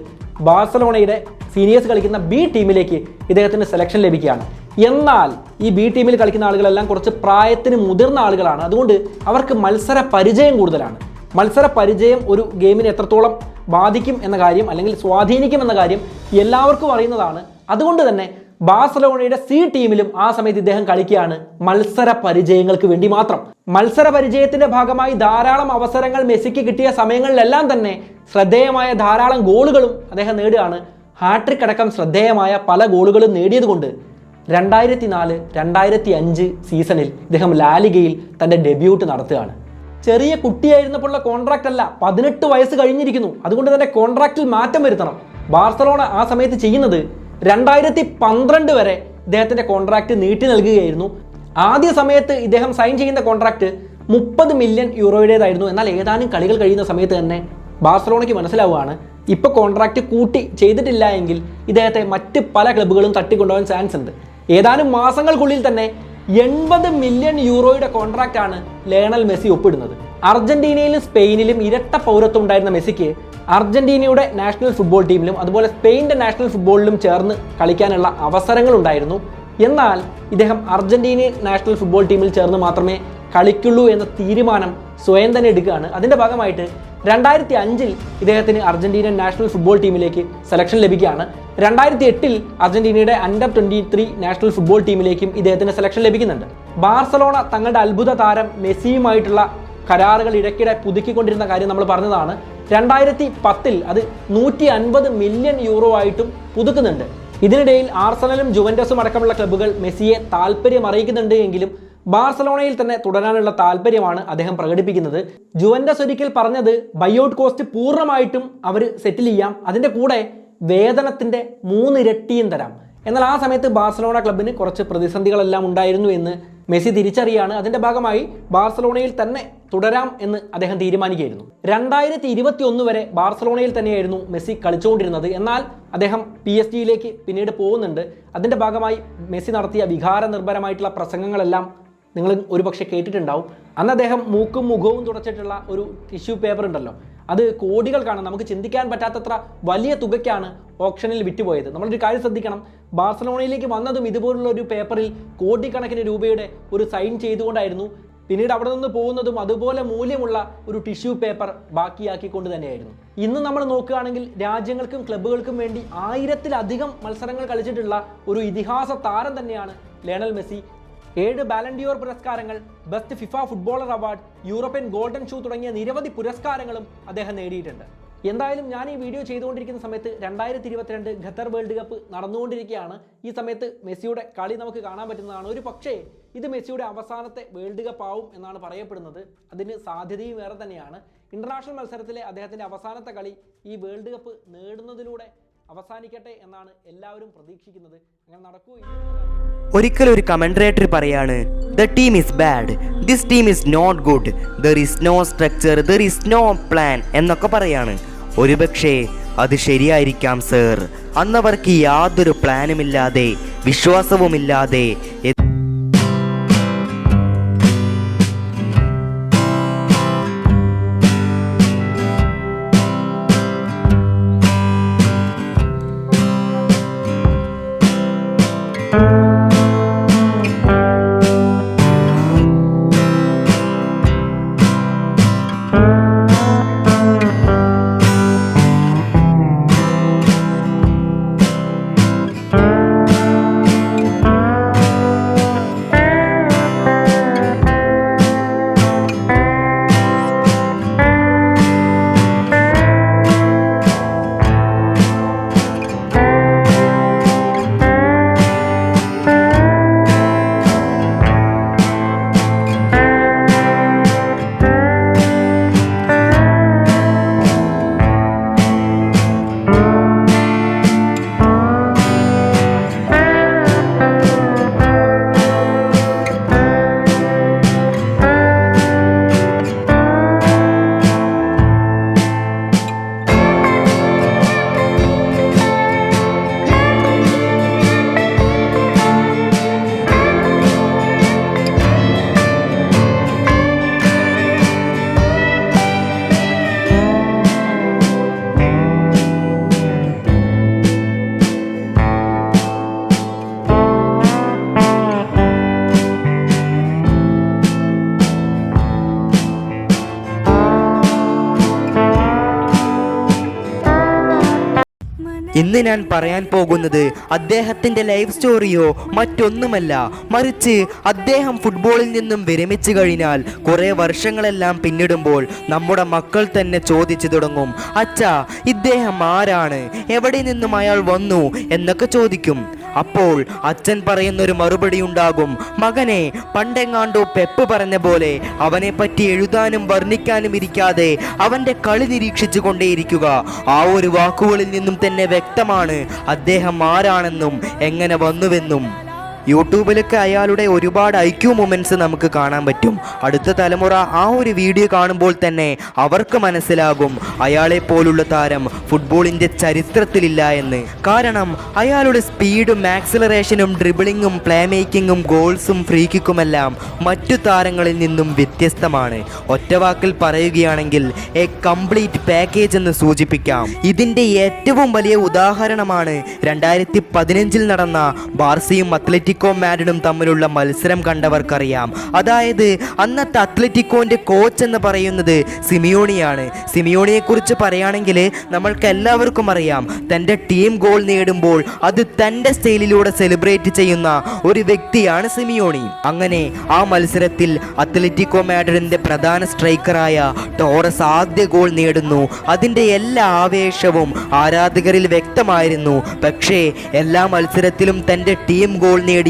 ബാർസലോണയുടെ സീനിയേഴ്സ് കളിക്കുന്ന ബി ടീമിലേക്ക് ഇദ്ദേഹത്തിന് സെലക്ഷൻ ലഭിക്കുകയാണ്. എന്നാൽ ഈ ബി ടീമിൽ കളിക്കുന്ന ആളുകളെല്ലാം കുറച്ച് പ്രായത്തിന് മുതിർന്ന ആളുകളാണ്. അതുകൊണ്ട് അവർക്ക് മത്സര പരിചയം കൂടുതലാണ്. മത്സര പരിചയം ഒരു ഗെയിമിനെ എത്രത്തോളം ബാധിക്കും എന്ന കാര്യം അല്ലെങ്കിൽ സ്വാധീനിക്കും എന്ന കാര്യം എല്ലാവർക്കും അറിയുന്നതാണ്. അതുകൊണ്ട് തന്നെ ബാർസലോണയുടെ സി ടീമിലും ആ സമയത്ത് ഇദ്ദേഹം കളിക്കുകയാണ് മത്സര പരിചയങ്ങൾക്ക് വേണ്ടി മാത്രം. മത്സര പരിചയത്തിന്റെ ഭാഗമായി ധാരാളം അവസരങ്ങൾ മെസ്സിക്ക് കിട്ടിയ സമയങ്ങളിലെല്ലാം തന്നെ ശ്രദ്ധേയമായ ധാരാളം ഗോളുകളും അദ്ദേഹം നേടുകയാണ്. ഹാട്രിക് അടക്കം ശ്രദ്ധേയമായ പല ഗോളുകളും നേടിയതുകൊണ്ട് 2004-2005 സീസണിൽ ഇദ്ദേഹം ലാലിഗയിൽ തന്റെ ഡെബ്യൂട്ട് നടത്തുകയാണ്. ചെറിയ കുട്ടിയായിരുന്നപ്പോഴുള്ള കോൺട്രാക്റ്റ് അല്ല, 18 വയസ്സ് കഴിഞ്ഞിരിക്കുന്നു. അതുകൊണ്ട് തന്നെ കോൺട്രാക്റ്റിൽ മാറ്റം വരുത്തണം. ബാർസലോണ ആ സമയത്ത് ചെയ്യുന്നത് 2012 വരെ ഇദ്ദേഹത്തിന്റെ കോൺട്രാക്റ്റ് നീട്ടി നൽകുകയായിരുന്നു. ആദ്യ സമയത്ത് ഇദ്ദേഹം സൈൻ ചെയ്യുന്ന കോൺട്രാക്റ്റ് 30 മില്യൺ യൂറോയുടേതായിരുന്നു. എന്നാൽ ഏതാനും കളികൾ കഴിയുന്ന സമയത്ത് തന്നെ ബാർസലോണയ്ക്ക് മനസ്സിലാവുകയാണ് ഇപ്പോൾ കോൺട്രാക്റ്റ് കൂട്ടി ചെയ്തിട്ടില്ല എങ്കിൽ ഇദ്ദേഹത്തെ മറ്റ് പല ക്ലബ്ബുകളും തട്ടിക്കൊണ്ടുപോകാൻ ചാൻസ് ഉണ്ട്. ഏതാനും മാസങ്ങൾക്കുള്ളിൽ തന്നെ 80 മില്യൺ യൂറോയുടെ കോൺട്രാക്റ്റാണ് ലയണൽ മെസ്സി ഒപ്പിടുന്നത്. അർജന്റീനയിലും സ്പെയിനിലും ഇരട്ട പൗരത്വം ഉണ്ടായിരുന്ന മെസ്സിക്ക് അർജന്റീനയുടെ നാഷണൽ ഫുട്ബോൾ ടീമിലും അതുപോലെ സ്പെയിൻ്റെ നാഷണൽ ഫുട്ബോളിലും ചേർന്ന് കളിക്കാനുള്ള അവസരങ്ങൾ ഉണ്ടായിരുന്നു. എന്നാൽ ഇദ്ദേഹം അർജന്റീനിയൻ നാഷണൽ ഫുട്ബോൾ ടീമിൽ ചേർന്ന് മാത്രമേ കളിക്കുള്ളൂ എന്ന തീരുമാനം സ്വയം തന്നെ എടുക്കുകയാണ്. അതിൻ്റെ ഭാഗമായിട്ട് 2005 ഇദ്ദേഹത്തിന് അർജന്റീനിയൻ നാഷണൽ ഫുട്ബോൾ ടീമിലേക്ക് സെലക്ഷൻ ലഭിക്കുകയാണ്. 2008 അർജന്റീനയുടെ അണ്ടർ 23 നാഷണൽ ഫുട്ബോൾ ടീമിലേക്കും ഇദ്ദേഹത്തിന് സെലക്ഷൻ ലഭിക്കുന്നുണ്ട്. ബാർസലോണ തങ്ങളുടെ അത്ഭുത താരം മെസ്സിയുമായിട്ടുള്ള കരാറുകൾ ഇടയ്ക്കിടെ പുതുക്കിക്കൊണ്ടിരുന്ന കാര്യം നമ്മൾ പറഞ്ഞതാണ്. 2010 അത് 150 മില്യൺ യൂറോ ആയിട്ടും പുതുക്കുന്നുണ്ട്. ഇതിനിടയിൽ ആർസണലും ജുവന്റസും അടക്കമുള്ള ക്ലബ്ബുകൾ മെസ്സിയെ താല്പര്യം അറിയിക്കുന്നുണ്ട് എങ്കിലും ബാർസലോണയിൽ തന്നെ തുടരാനുള്ള താല്പര്യമാണ് അദ്ദേഹം പ്രകടിപ്പിക്കുന്നത്. ജുവന്റസ് ഒരിക്കൽ പറഞ്ഞത് ബൈഔട്ട് കോസ്റ്റ് പൂർണ്ണമായിട്ടും അവർ സെറ്റിൽ ചെയ്യാം, അതിൻ്റെ കൂടെ വേതനത്തിൻ്റെ 3 ഇരട്ടിയും തരാം. എന്നാൽ ആ സമയത്ത് ബാർസലോണ ക്ലബിന് കുറച്ച് പ്രതിസന്ധികളെല്ലാം ഉണ്ടായിരുന്നു എന്ന് മെസ്സി തിരിച്ചറിയാണ്. അതിൻ്റെ ഭാഗമായി ബാർസലോണയിൽ തന്നെ തുടരാം എന്ന് അദ്ദേഹം തീരുമാനിക്കുകയായിരുന്നു. 2021 വരെ ബാർസലോണയിൽ തന്നെയായിരുന്നു മെസ്സി കളിച്ചുകൊണ്ടിരുന്നത്. എന്നാൽ അദ്ദേഹം PSG പിന്നീട് പോകുന്നുണ്ട്. അതിൻ്റെ ഭാഗമായി മെസ്സി നടത്തിയ വികാര നിർഭരമായിട്ടുള്ള പ്രസംഗങ്ങളെല്ലാം നിങ്ങൾ ഒരുപക്ഷെ കേട്ടിട്ടുണ്ടാവും. അന്ന് അദ്ദേഹം മൂക്കും മുഖവും തുടച്ചിട്ടുള്ള ഒരു ടിഷ്യൂ പേപ്പർ ഉണ്ടല്ലോ, അത് കോടികൾക്കാണ്, നമുക്ക് ചിന്തിക്കാൻ പറ്റാത്തത്ര വലിയ തുകയ്ക്കാണ് ഓപ്ഷനിൽ വിറ്റുപോയത്. നമ്മളൊരു കാര്യം ശ്രദ്ധിക്കണം, ബാർസലോണയിലേക്ക് വന്നതും ഇതുപോലുള്ള ഒരു പേപ്പറിൽ കോടിക്കണക്കിന് രൂപയുടെ ഒരു സൈൻ ചെയ്തുകൊണ്ടായിരുന്നു. പിന്നീട് അവിടെ നിന്ന് പോകുന്നതും അതുപോലെ മൂല്യമുള്ള ഒരു ടിഷ്യൂ പേപ്പർ ബാക്കിയാക്കിക്കൊണ്ട് തന്നെയായിരുന്നു. ഇന്ന് നമ്മൾ നോക്കുകയാണെങ്കിൽ രാജ്യങ്ങൾക്കും ക്ലബ്ബുകൾക്കും വേണ്ടി 1000-ലധികം മത്സരങ്ങൾ കളിച്ചിട്ടുള്ള ഒരു ഇതിഹാസ താരം തന്നെയാണ് ലയണൽ മെസ്സി. 7 ബാലൻഡിയോർ പുരസ്കാരങ്ങൾ, best FIFA footballer award, European golden shoe തുടങ്ങിയ നിരവധി പുരസ്കാരങ്ങളും അദ്ദേഹം നേടിയിട്ടുണ്ട്. എന്തായാലും ഞാൻ ഈ വീഡിയോ ചെയ്തുകൊണ്ടിരിക്കുന്ന സമയത്ത് 2022 ഖത്തർ വേൾഡ് കപ്പ് നടന്നുകൊണ്ടിരിക്കുകയാണ്. ഈ സമയത്ത് മെസ്സിയുടെ കളി നമുക്ക് കാണാൻ പറ്റുന്നതാണ്. ഒരു പക്ഷേ ഇത് മെസ്സിയുടെ അവസാനത്തെ വേൾഡ് കപ്പ് ആവും എന്നാണ് പറയപ്പെടുന്നത്. അതിന് സാധ്യതയും വേറെ തന്നെയാണ്. ഇന്റർനാഷണൽ മത്സരത്തിലെ അദ്ദേഹത്തിൻ്റെ അവസാനത്തെ കളി ഈ വേൾഡ് കപ്പ് നേടുന്നതിലൂടെ അവസാനിക്കട്ടെ എന്നാണ് എല്ലാവരും പ്രതീക്ഷിക്കുന്നത്. അങ്ങനെ നടക്കൂ. ഒരിക്കൽ ഒരു കമന്റേറ്റർ പറയാണ്, the team is bad, this team is not good, there is no structure, there is no plan എന്നൊക്കെ പറയാണ്. ഒരുപക്ഷേ അത് ശരിയായിരിക്കാം സർ. അന്നവർക്ക് യാതൊരു പ്ലാനുമില്ലാതെ വിശ്വാസവുമില്ലാതെ ഇന്ന് ഞാൻ പറയാൻ പോകുന്നത് അദ്ദേഹത്തിൻ്റെ ലൈഫ് സ്റ്റോറിയോ മറ്റൊന്നുമല്ല, മറിച്ച് അദ്ദേഹം ഫുട്ബോളിൽ നിന്നും വിരമിച്ചു കഴിഞ്ഞാൽ കുറേ വർഷങ്ങളെല്ലാം പിന്നിടുമ്പോൾ നമ്മുടെ മക്കൾ തന്നെ ചോദിച്ചു തുടങ്ങും, അച്ഛാ ഇദ്ദേഹം ആരാണ്, എവിടെ നിന്നും അയാൾ വന്നു എന്നൊക്കെ ചോദിക്കും. അപ്പോൾ അച്ഛൻ പറയുന്നൊരു മറുപടി ഉണ്ടാകും, മകനെ പണ്ടെങ്ങാണ്ടോ പെപ്പ് പറഞ്ഞ പോലെ അവനെ പറ്റി എഴുതാനും വർണ്ണിക്കാനും ഇരിക്കാതെ അവൻ്റെ കളി നിരീക്ഷിച്ചു കൊണ്ടേയിരിക്കുക. ആ ഒരു വാക്കുകളിൽ നിന്നും തന്നെ വ്യക്തമാണ് അദ്ദേഹം ആരാണെന്നും എങ്ങനെ വന്നുവെന്നും. യൂട്യൂബിലൊക്കെ അയാളുടെ ഒരുപാട് IQ മൊമെൻറ്റ്സ് നമുക്ക് കാണാൻ പറ്റും. അടുത്ത തലമുറ ആ ഒരു വീഡിയോ കാണുമ്പോൾ തന്നെ അവർക്ക് മനസ്സിലാകും അയാളെ പോലുള്ള താരം ഫുട്ബോളിൻ്റെ ചരിത്രത്തിലില്ല എന്ന്. കാരണം അയാളുടെ സ്പീഡും ആക്സിലറേഷനും ഡ്രിബിളിങ്ങും പ്ലേ മേക്കിങ്ങും ഗോൾസും ഫ്രീ കിക്കുമെല്ലാം മറ്റു താരങ്ങളിൽ നിന്നും വ്യത്യസ്തമാണ്. ഒറ്റവാക്കിൽ പറയുകയാണെങ്കിൽ എ കംപ്ലീറ്റ് പാക്കേജ് എന്ന് സൂചിപ്പിക്കാം. ഇതിൻ്റെ ഏറ്റവും വലിയ ഉദാഹരണമാണ് 2015 നടന്ന ബാർസയും അത്ലറ്റിക്കോ മാഡ്രിഡും തമ്മിലുള്ള മത്സരം കണ്ടവർക്കറിയാം. അതായത് അന്നത്തെ അത്ലറ്റിക്കോന്റെ കോച്ച് എന്ന് പറയുന്നത് സിമിയോണിയാണ്. സിമിയോണിയെ കുറിച്ച് പറയുകയാണെങ്കിൽ നമ്മൾക്ക് എല്ലാവർക്കും അറിയാം, തൻ്റെ ടീം ഗോൾ നേടുമ്പോൾ അത് തൻ്റെ സ്റ്റൈലിലൂടെ സെലിബ്രേറ്റ് ചെയ്യുന്ന ഒരു വ്യക്തിയാണ് സിമിയോണി. അങ്ങനെ ആ മത്സരത്തിൽ അത്ലറ്റിക്കോ മാഡ്രിഡിന്റെ പ്രധാന സ്ട്രൈക്കറായ ടോറസ് ആദ്യ ഗോൾ നേടുന്നു. അതിൻ്റെ എല്ലാ ആവേശവും ആരാധകരിൽ വ്യക്തമായിരുന്നു. പക്ഷേ എല്ലാ മത്സരത്തിലും തൻ്റെ ടീം ഗോൾ നേടിയാൽ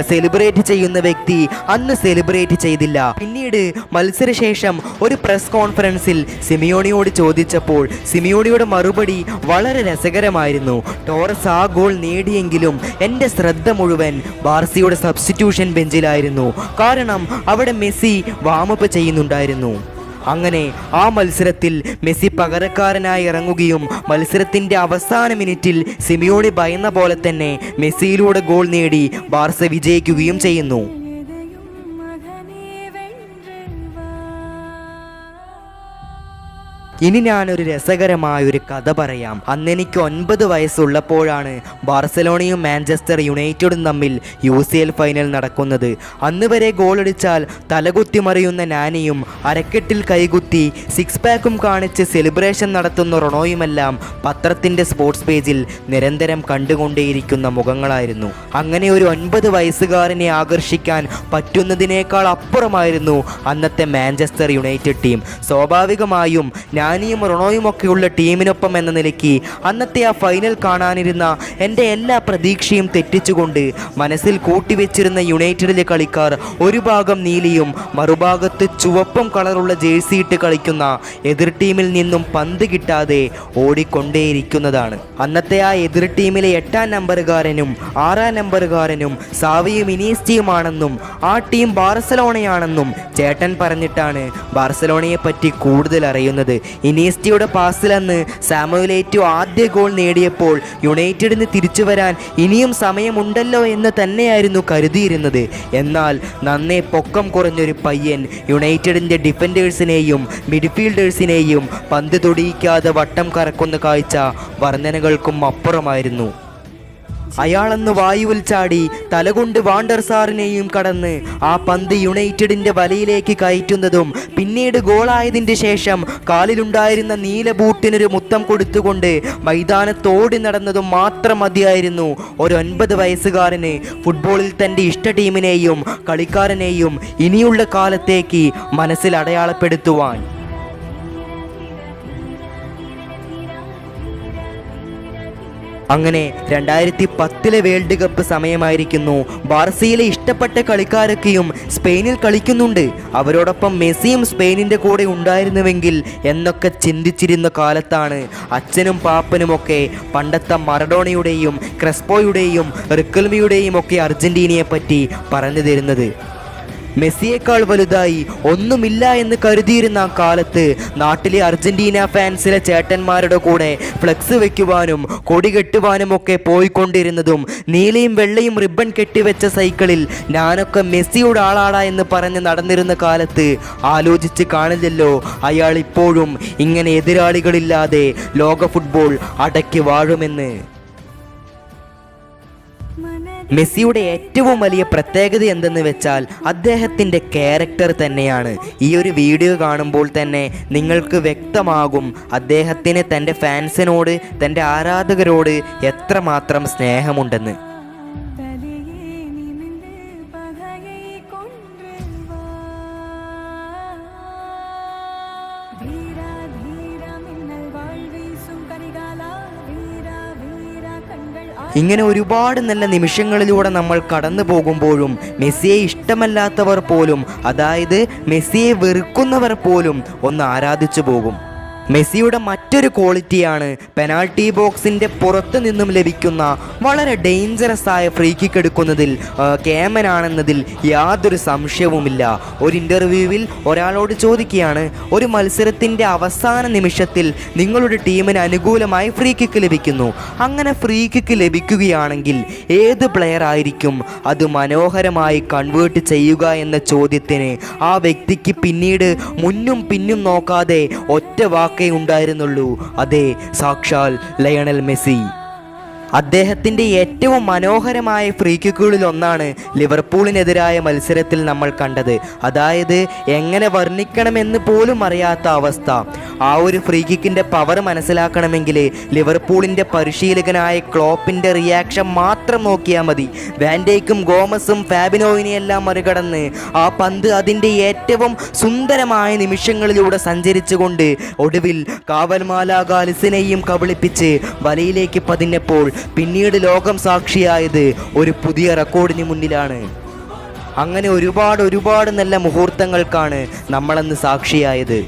സെലിബ്രേറ്റ് ചെയ്യുന്ന വ്യക്തി അന്ന് സെലിബ്രേറ്റ് ചെയ്തില്ല. പിന്നീട് മത്സരശേഷം ഒരു പ്രസ് കോൺഫറൻസിൽ സിമിയോണിയോട് ചോദിച്ചപ്പോൾ സിമിയോണിയുടെ മറുപടി വളരെ രസകരമായിരുന്നു. ടോറസ് ആ ഗോൾ നേടിയെങ്കിലും എൻ്റെ ശ്രദ്ധ മുഴുവൻ ബാർസയുടെ സബ്സ്റ്റിറ്റ്യൂഷൻ ബെഞ്ചിലായിരുന്നു. കാരണം അവിടെ മെസ്സി വാമപ്പ് ചെയ്യുന്നുണ്ടായിരുന്നു. അങ്ങനെ ആ മത്സരത്തിൽ മെസ്സി പകരക്കാരനായി ഇറങ്ങുകയും മത്സരത്തിൻ്റെ അവസാന മിനിറ്റിൽ സിമിയോണി ഭയന്ന പോലെ തന്നെ മെസ്സിയിലൂടെ ഗോൾ നേടി ബാർസ വിജയിക്കുകയും ചെയ്യുന്നു. ഇനി ഞാനൊരു രസകരമായൊരു കഥ പറയാം. അന്ന് എനിക്ക് 9 വയസ്സുള്ളപ്പോഴാണ് ബാർസലോണയും മാഞ്ചസ്റ്റർ യുണൈറ്റഡും തമ്മിൽ UCL ഫൈനൽ നടക്കുന്നത്. അന്ന് വരെ ഗോളടിച്ചാൽ തലകുത്തി മറിയുന്ന നാനിയും അരക്കെട്ടിൽ കൈകുത്തി 6 പാക്കും കാണിച്ച് സെലിബ്രേഷൻ നടത്തുന്ന റൊണോയുമെല്ലാം പത്രത്തിൻ്റെ സ്പോർട്സ് പേജിൽ നിരന്തരം കണ്ടുകൊണ്ടേയിരിക്കുന്ന മുഖങ്ങളായിരുന്നു. അങ്ങനെ ഒരു 9 വയസ്സുകാരനെ ആകർഷിക്കാൻ പറ്റുന്നതിനേക്കാൾ അപ്പുറമായിരുന്നു അന്നത്തെ മാഞ്ചസ്റ്റർ യുണൈറ്റഡ് ടീം. സ്വാഭാവികമായും നാനിയും റൊണോയും ഒക്കെയുള്ള ടീമിനൊപ്പം എന്ന നിലയ്ക്ക് അന്നത്തെ ആ ഫൈനൽ കാണാനിരുന്ന എൻ്റെ എല്ലാ പ്രതീക്ഷയും തെറ്റിച്ചുകൊണ്ട് മനസ്സിൽ കൂട്ടിവെച്ചിരുന്ന യുണൈറ്റഡിലെ കളിക്കാർ ഒരു ഭാഗം നീലിയും മറുഭാഗത്ത് ചുവപ്പും കളറുള്ള ജേഴ്സി ഇട്ട് കളിക്കുന്ന എതിർ ടീമിൽ നിന്നും പന്ത് കിട്ടാതെ ഓടിക്കൊണ്ടേയിരിക്കുന്നതാണ്. അന്നത്തെ ആ എതിർ ടീമിലെ 8ാം നമ്പറുകാരനും 6ാം നമ്പറുകാരനും സാവിയും ഇനീസ്റ്റിയുമാണെന്നും ആ ടീം ബാർസലോണയാണെന്നും ചേട്ടൻ പറഞ്ഞിട്ടാണ് ബാർസലോണയെ പറ്റി കൂടുതൽ അറിയുന്നത്. ഇനീസ്റ്റിയുടെ പാസിലന്ന് സാമുവലേറ്റോ ആദ്യ ഗോൾ നേടിയപ്പോൾ യുണൈറ്റഡിന് തിരിച്ചു വരാൻ ഇനിയും സമയമുണ്ടല്ലോ എന്ന് തന്നെയായിരുന്നു കരുതിയിരുന്നത്. എന്നാൽ നന്നേ പൊക്കം കുറഞ്ഞൊരു പയ്യൻ യുണൈറ്റഡിൻ്റെ ഡിഫൻഡേഴ്സിനെയും മിഡ്ഫീൽഡേഴ്സിനെയും പന്ത് തൊടിയിക്കാതെ വട്ടം കറക്കുന്ന കാഴ്ച വർണ്ണനകൾക്കും അപ്പുറമായിരുന്നു. അയാളന്ന് വായുവിൽ ചാടി തലകൊണ്ട് വാണ്ടർ സാറിനെയും കടന്ന് ആ പന്ത് യുണൈറ്റഡിൻ്റെ വലയിലേക്ക് കയറ്റുന്നതും പിന്നീട് ഗോളായതിൻ്റെ ശേഷം കാലിലുണ്ടായിരുന്ന നീല ബൂട്ടിനൊരു മുത്തം കൊടുത്തുകൊണ്ട് മൈതാനത്തോടി നടന്നതും മാത്രം മതിയായിരുന്നു ഒരു 9 വയസ്സുകാരന് ഫുട്ബോളിൽ തൻ്റെ ഇഷ്ട ടീമിനെയും കളിക്കാരനെയും ഇനിയുള്ള കാലത്തേക്ക് മനസ്സിൽ അടയാളപ്പെടുത്തുവാൻ. അങ്ങനെ 2010 വേൾഡ് കപ്പ് സമയമായിരിക്കുന്നു. ബാർസയിലെ ഇഷ്ടപ്പെട്ട കളിക്കാരൊക്കെയും സ്പെയിനിൽ കളിക്കുന്നുണ്ട്. അവരോടൊപ്പം മെസ്സിയും സ്പെയിനിൻ്റെ കൂടെ ഉണ്ടായിരുന്നുവെങ്കിൽ എന്നൊക്കെ ചിന്തിച്ചിരുന്ന കാലത്താണ് അച്ഛനും പാപ്പനുമൊക്കെ പണ്ടത്തെ മറഡോണയുടെയും ക്രെസ്പോയുടെയും റിക്കൽമിയുടെയും ഒക്കെ അർജന്റീനയെ പറ്റി പറഞ്ഞു തരുന്നത്. മെസ്സിയേക്കാൾ വലുതായി ഒന്നുമില്ല എന്ന് കരുതിയിരുന്ന ആ കാലത്ത് നാട്ടിലെ അർജന്റീന ഫാൻസിലെ ചേട്ടന്മാരുടെ കൂടെ ഫ്ലെക്സ് വെക്കുവാനും കൊടി കെട്ടുവാനും ഒക്കെ പോയിക്കൊണ്ടിരുന്നതും നീലയും വെള്ളയും റിബൺ കെട്ടിവെച്ച സൈക്കിളിൽ ഞാനൊക്കെ മെസ്സിയുടെ ആളാടാ എന്ന് പറഞ്ഞ് നടന്നിരുന്ന കാലത്ത് ആലോചിച്ച് കാണില്ലല്ലോ അയാൾ ഇപ്പോഴും ഇങ്ങനെ എതിരാളികളില്ലാതെ ലോക ഫുട്ബോൾ അടക്കി വാഴുമെന്ന്. മെസ്സിയുടെ ഏറ്റവും വലിയ പ്രത്യേകത എന്തെന്ന് വെച്ചാൽ അദ്ദേഹത്തിൻ്റെ ക്യാരക്ടർ തന്നെയാണ്. ഈ ഒരു വീഡിയോ കാണുമ്പോൾ തന്നെ നിങ്ങൾക്ക് വ്യക്തമാകും അദ്ദേഹത്തിന് തൻ്റെ ഫാൻസിനോട്, തൻ്റെ ആരാധകരോട് എത്രമാത്രം സ്നേഹമുണ്ടെന്ന്. ഇങ്ങനെ ഒരുപാട് നല്ല നിമിഷങ്ങളിലൂടെ നമ്മൾ കടന്നു പോകുമ്പോഴും മെസ്സിയെ ഇഷ്ടമല്ലാത്തവർ പോലും, അതായത് മെസ്സിയെ വെറുക്കുന്നവർ പോലും ഒന്ന് ആരാധിച്ചു പോകും. മെസ്സിയുടെ മറ്റൊരു ക്വാളിറ്റിയാണ് പെനാൾട്ടി ബോക്സിൻ്റെ പുറത്തു നിന്നും ലഭിക്കുന്ന വളരെ ഡേഞ്ചറസ് ആയ ഫ്രീ കിക്ക് എടുക്കുന്നതിൽ കേമനാണെന്നതിൽ യാതൊരു സംശയവുമില്ല. ഒരു ഇൻ്റർവ്യൂവിൽ ഒരാളോട് ചോദിക്കുകയാണ്, ഒരു മത്സരത്തിൻ്റെ അവസാന നിമിഷത്തിൽ നിങ്ങളുടെ ടീമിന് അനുകൂലമായി ഫ്രീ കിക്ക് ലഭിക്കുന്നു, അങ്ങനെ ഫ്രീ കിക്ക് ലഭിക്കുകയാണെങ്കിൽ ഏത് പ്ലെയർ ആയിരിക്കും അത് മനോഹരമായി കൺവേർട്ട് ചെയ്യുക എന്ന ചോദ്യത്തിന് ആ വ്യക്തിക്ക് പിന്നീട് മുന്നും പിന്നും നോക്കാതെ ഒറ്റ വാക്കേ ഉണ്ടായിരുന്നുള്ളൂ, അതെ, സാക്ഷാൽ ലയണൽ മെസ്സി. അദ്ദേഹത്തിൻ്റെ ഏറ്റവും മനോഹരമായ ഫ്രീ കിക്കുകളിൽ ഒന്നാണ് ലിവർപൂളിനെതിരായ മത്സരത്തിൽ നമ്മൾ കണ്ടത്. അതായത് എങ്ങനെ വർണ്ണിക്കണമെന്ന് പോലും അറിയാത്ത അവസ്ഥ. ആ ഒരു ഫ്രീ കിക്കിൻ്റെ പവർ മനസ്സിലാക്കണമെങ്കിൽ ലിവർപൂളിൻ്റെ പരിശീലകനായ ക്ലോപ്പിൻ്റെ റിയാക്ഷൻ മാത്രം നോക്കിയാൽ മതി. വാൻഡേക്കും ഗോമസും ഫാബിനോവിനെയെല്ലാം മറികടന്ന് ആ പന്ത് അതിൻ്റെ ഏറ്റവും സുന്ദരമായ നിമിഷങ്ങളിലൂടെ സഞ്ചരിച്ചുകൊണ്ട് ഒടുവിൽ കാവൽമാലാക ലിസിനെയും കബളിപ്പിച്ച് വലയിലേക്ക് പതിഞ്ഞപ്പോൾ പിന്നീട് ലോകം സാക്ഷിയായത് ഒരു പുതിയ റെക്കോർഡിന് മുന്നിലാണ്. അങ്ങനെ ഒരുപാട് നല്ല മുഹൂർത്തങ്ങൾക്കാണ് നമ്മളന്ന് സാക്ഷിയായത്.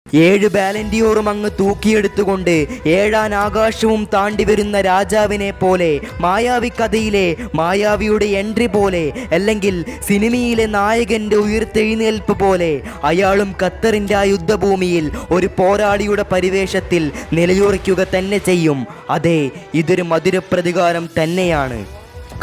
7 ബാലൻഡിയോറും അങ്ങ് തൂക്കിയെടുത്തുകൊണ്ട് 7ാം ആകാശവും താണ്ടി വരുന്ന രാജാവിനെ പോലെ, മായാവി കഥയിലെ മായാവിയുടെ എൻട്രി പോലെ, അല്ലെങ്കിൽ സിനിമയിലെ നായകൻ്റെ ഉയർത്തെഴുന്നേൽപ്പ് പോലെ അയാളും ഖത്തറിൻ്റെ ആ യുദ്ധഭൂമിയിൽ ഒരു പോരാളിയുടെ പരിവേഷത്തിൽ നിലയുറയ്ക്കുക തന്നെ ചെയ്യും. അതെ, ഇതൊരു മധുരപ്രതികാരം തന്നെയാണ്.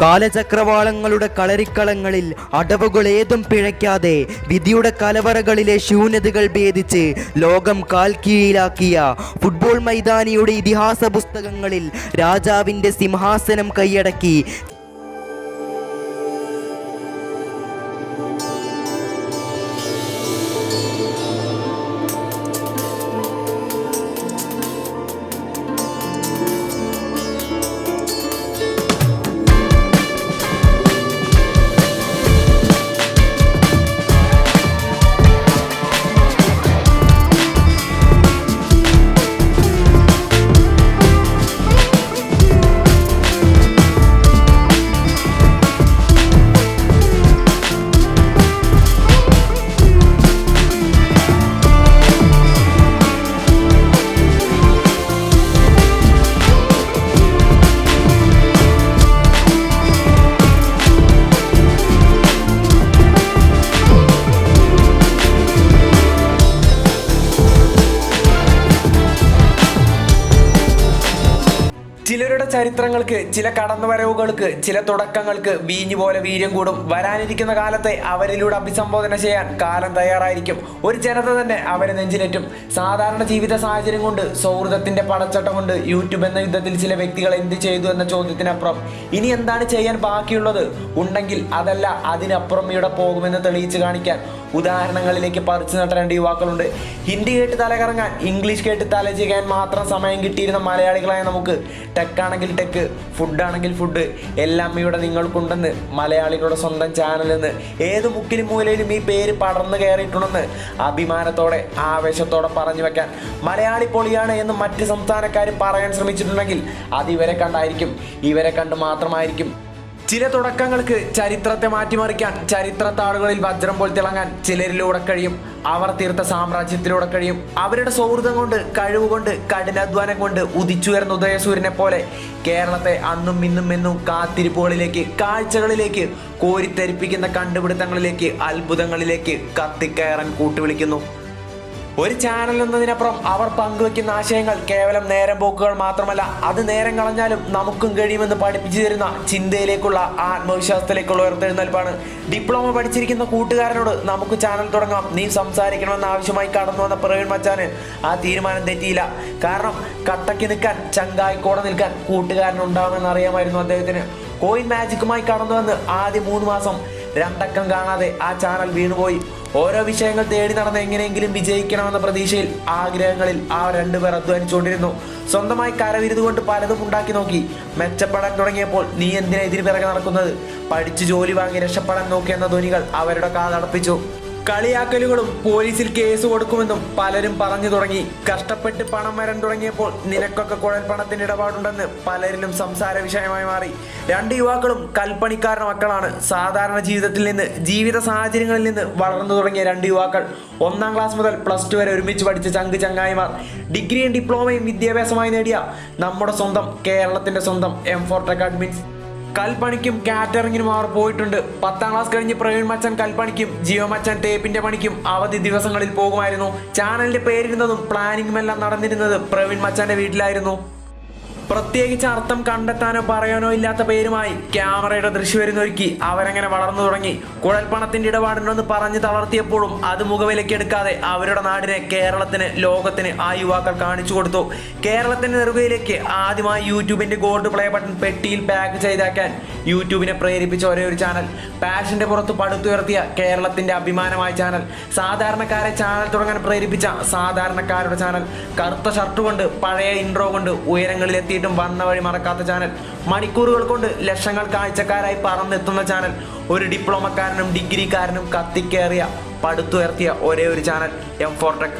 കാലചക്രവാളങ്ങളുടെ കളരിക്കളങ്ങളിൽ അടവുകൾ ഏതും പിഴയ്ക്കാതെ വിധിയുടെ കലവറകളിലെ ശൂന്യതകൾ ഭേദിച്ച് ലോകം കാൽക്കീഴിലാക്കിയ ഫുട്ബോൾ മൈതാനിയുടെ ഇതിഹാസ പുസ്തകങ്ങളിൽ രാജാവിൻ്റെ സിംഹാസനം കൈയടക്കി ചിലരുടെ ചരിത്രങ്ങൾക്ക്, ചില കടന്നുവരവുകൾക്ക്, ചില തുടക്കങ്ങൾക്ക് വീഞ്ഞു പോലെ വീര്യം കൂടും. വരാനിരിക്കുന്ന കാലത്തെ അവരിലൂടെ അഭിസംബോധന ചെയ്യാൻ കാലം തയ്യാറായിരിക്കും. ഒരു ജനത തന്നെ അവരെ നെഞ്ചിലേറ്റും. സാധാരണ ജീവിത സാഹചര്യം കൊണ്ട്, സൗഹൃദത്തിന്റെ പടച്ചട്ടം കൊണ്ട് യൂട്യൂബ് എന്ന യുദ്ധത്തിൽ ചില വ്യക്തികൾ എന്ത് ചെയ്തു എന്ന ചോദ്യത്തിനപ്പുറം ഇനി എന്താണ് ചെയ്യാൻ ബാക്കിയുള്ളത് ഉണ്ടെങ്കിൽ അതല്ല അതിനപ്പുറം ഇവിടെ പോകുമെന്ന് തെളിയിച്ച് കാണിക്കാൻ ഉദാഹരണങ്ങളിലേക്ക് പറിച്ചു നട്ടേണ്ട യുവാക്കളുണ്ട്. ഹിന്ദി കേട്ട് തലകറങ്ങാൻ, ഇംഗ്ലീഷ് കേട്ട് തല ചെയ്യാൻ മാത്രം സമയം കിട്ടിയിരുന്ന മലയാളികളായ നമുക്ക് ടെക്കാണെങ്കിൽ ടെക്ക്, ഫുഡാണെങ്കിൽ ഫുഡ്, എല്ലാം ഇവിടെ നിങ്ങൾക്കുണ്ടെന്ന് മലയാളികളുടെ സ്വന്തം ചാനലെന്ന് ഏത് മുക്കിലും മൂലയിലും ഈ പേര് പടർന്നു കയറിയിട്ടുണ്ടെന്ന് അഭിമാനത്തോടെ ആവേശത്തോടെ പറഞ്ഞു വെക്കാൻ മലയാളി പൊളിയാണ് എന്ന് മറ്റ് സംസ്ഥാനക്കാർ പറയാൻ ശ്രമിച്ചിട്ടുണ്ടെങ്കിൽ അത് ഇവരെ കണ്ടായിരിക്കും, ഇവരെ കണ്ട് മാത്രമായിരിക്കും. ചില തുടക്കങ്ങൾക്ക് ചരിത്രത്തെ മാറ്റിമറിക്കാൻ, ചരിത്രത്താളുകളിൽ വജ്രം പോലെ തിളങ്ങാൻ ചിലരിലൂടെ കഴിയും. അവർ തീർത്ത സാമ്രാജ്യത്തിലൂടെ കഴിയും. അവരുടെ സൗഹൃദം കൊണ്ട്, കഴിവുകൊണ്ട്, കഠിനാധ്വാനം കൊണ്ട് ഉദിച്ചുയർന്ന ഉദയസൂര്യനെ പോലെ കേരളത്തെ അന്നും ഇന്നും എന്നും കാത്തിരിപ്പുകളിലേക്ക്, കാഴ്ചകളിലേക്ക്, കോരിത്തെരിപ്പിക്കുന്ന കണ്ടുപിടുത്തങ്ങളിലേക്ക്, അത്ഭുതങ്ങളിലേക്ക് കത്തിക്കയറാൻ കൂട്ടുവിളിക്കുന്നു. ഒരു ചാനൽ എന്നതിനപ്പുറം അവർ പങ്കുവെക്കുന്ന ആശയങ്ങൾ കേവലം നേരം പോക്കുകൾ മാത്രമല്ല, അത് നേരം കളഞ്ഞാലും നമുക്കും കഴിയുമെന്ന് പഠിപ്പിച്ചു തരുന്ന ചിന്തയിലേക്കുള്ള ആത്മവിശ്വാസത്തിലേക്കുള്ള ഉയർത്തെഴുന്നേൽപ്പാണ്. ഡിപ്ലോമ പഠിച്ചിരിക്കുന്ന കൂട്ടുകാരനോട് നമുക്ക് ചാനൽ തുടങ്ങാം, നീ സംസാരിക്കണമെന്ന് ആവശ്യമായി കടന്നു വന്ന പ്രവീൺ മച്ചാന് ആ തീരുമാനം തെറ്റിയില്ല. കാരണം കട്ടയ്ക്ക് നിൽക്കാൻ, ചങ്കായിക്കോടെ നിൽക്കാൻ കൂട്ടുകാരനുണ്ടാവുമെന്ന് അറിയാമായിരുന്നു അദ്ദേഹത്തിന്. കോയിൻ മാജിക്കുമായി കടന്നു വന്ന് ആദ്യ 3 മാസം 2 അക്കം കാണാതെ ആ ചാനൽ വീണുപോയി. ഓരോ വിഷയങ്ങൾ തേടി നടന്ന് എങ്ങനെയെങ്കിലും വിജയിക്കണമെന്ന പ്രതീക്ഷയിൽ, ആഗ്രഹങ്ങളിൽ ആ 2 പേർ അധ്വാനിച്ചുകൊണ്ടിരുന്നു. സ്വന്തമായി കരവിരുതുകൊണ്ട് പലതും ഉണ്ടാക്കി നോക്കി. മെച്ചപ്പെടാൻ തുടങ്ങിയപ്പോൾ നീ എന്തിനാ ഇതിന് പിറകെ നടക്കുന്നത്, പഠിച്ചു ജോലി വാങ്ങി രക്ഷപ്പെടാൻ നോക്കിയെന്ന ധ്വനികൾ അവരുടെ കാതടപ്പിച്ചു. കളിയാക്കലുകളും പോലീസിൽ കേസ് കൊടുക്കുമെന്നും പലരും പറഞ്ഞു തുടങ്ങി. കഷ്ടപ്പെട്ട് പണം വരാൻ തുടങ്ങിയപ്പോൾ നിനക്കൊക്കെ കുഴൽപ്പണത്തിന് ഇടപാടുണ്ടെന്ന് പലരിലും സംസാര വിഷയമായി മാറി. 2 യുവാക്കളും കൽപ്പണിക്കാരുടെ മക്കളാണ്. സാധാരണ ജീവിതത്തിൽ നിന്ന്, ജീവിത സാഹചര്യങ്ങളിൽ നിന്ന് വളർന്നു തുടങ്ങിയ 2 യുവാക്കൾ. 1-ാം ക്ലാസ് മുതൽ +2 വരെ ഒരുമിച്ച് പഠിച്ച ചങ്ങായിമാർ. ഡിഗ്രിയും ഡിപ്ലോമയും വിദ്യാഭ്യാസമായി നേടിയ നമ്മുടെ സ്വന്തം, കേരളത്തിന്റെ സ്വന്തം M4Tech അഡ്മിൻസ്. കൽപ്പണിക്കും കാറ്ററിങ്ങിനും അവർ പോയിട്ടുണ്ട്. 10-ാം ക്ലാസ് കഴിഞ്ഞ് പ്രവീൺ മച്ചാൻ കൽപ്പണിക്കും ജിയോ മച്ചാൻ തേപ്പിന്റെ പണിക്കും അവധി ദിവസങ്ങളിൽ പോകുമായിരുന്നു. ചാനലിന്റെ പേരിടുന്നതും പ്ലാനിങ്ങുമെല്ലാം നടന്നിരുന്നത് പ്രവീൺ മച്ചാന്റെ വീട്ടിലായിരുന്നു. പ്രത്യേകിച്ച് അർത്ഥം കണ്ടെത്താനോ പറയാനോ ഇല്ലാത്ത പേരുമായി ക്യാമറയുടെ ദൃശ്യവരുന്നൊരുക്കി അവരങ്ങനെ വളർന്നു തുടങ്ങി. കുഴൽപ്പണത്തിന്റെ ഇടപാടുണ്ടെന്ന് പറഞ്ഞ് തളർത്തിയപ്പോഴും അത് മുഖവിലക്കെടുക്കാതെ അവരുടെ നാടിനെ, കേരളത്തിന്, ലോകത്തിന് ആ യുവാക്കൾ കാണിച്ചു കൊടുത്തു. കേരളത്തിന്റെ നെറുകയിലേക്ക് ആദ്യമായി യൂട്യൂബിന്റെ ഗോൾഡ് പ്ലേ ബട്ടൺ പെട്ടിയിൽ പാക്ക് ചെയ്താക്കാൻ യൂട്യൂബിനെ പ്രേരിപ്പിച്ച ഒരേ ഒരു ചാനൽ. പാഷന്റെ പുറത്ത് പടുത്തുയർത്തിയ കേരളത്തിന്റെ അഭിമാനമായ ചാനൽ. സാധാരണക്കാരെ ചാനൽ തുടങ്ങാൻ പ്രേരിപ്പിച്ച സാധാരണക്കാരുടെ ചാനൽ. കറുത്ത ഷർട്ട് കൊണ്ട്, പഴയ ഇൻട്രോ കൊണ്ട് ഉയരങ്ങളിലെത്തി വന്ന വഴി മറക്കാത്ത ചാനൽ. മണിക്കൂറുകൾ കൊണ്ട് ലക്ഷങ്ങൾ കാഴ്ചക്കാരായി പറന്നെത്തുന്ന ചാനൽ. ഒരു ഡിപ്ലോമക്കാരനും ഡിഗ്രിക്കാരനും കത്തിക്കേറിയ, പടുത്തുയർത്തിയ ഒരേ ഒരു ചാനൽ M4Tech.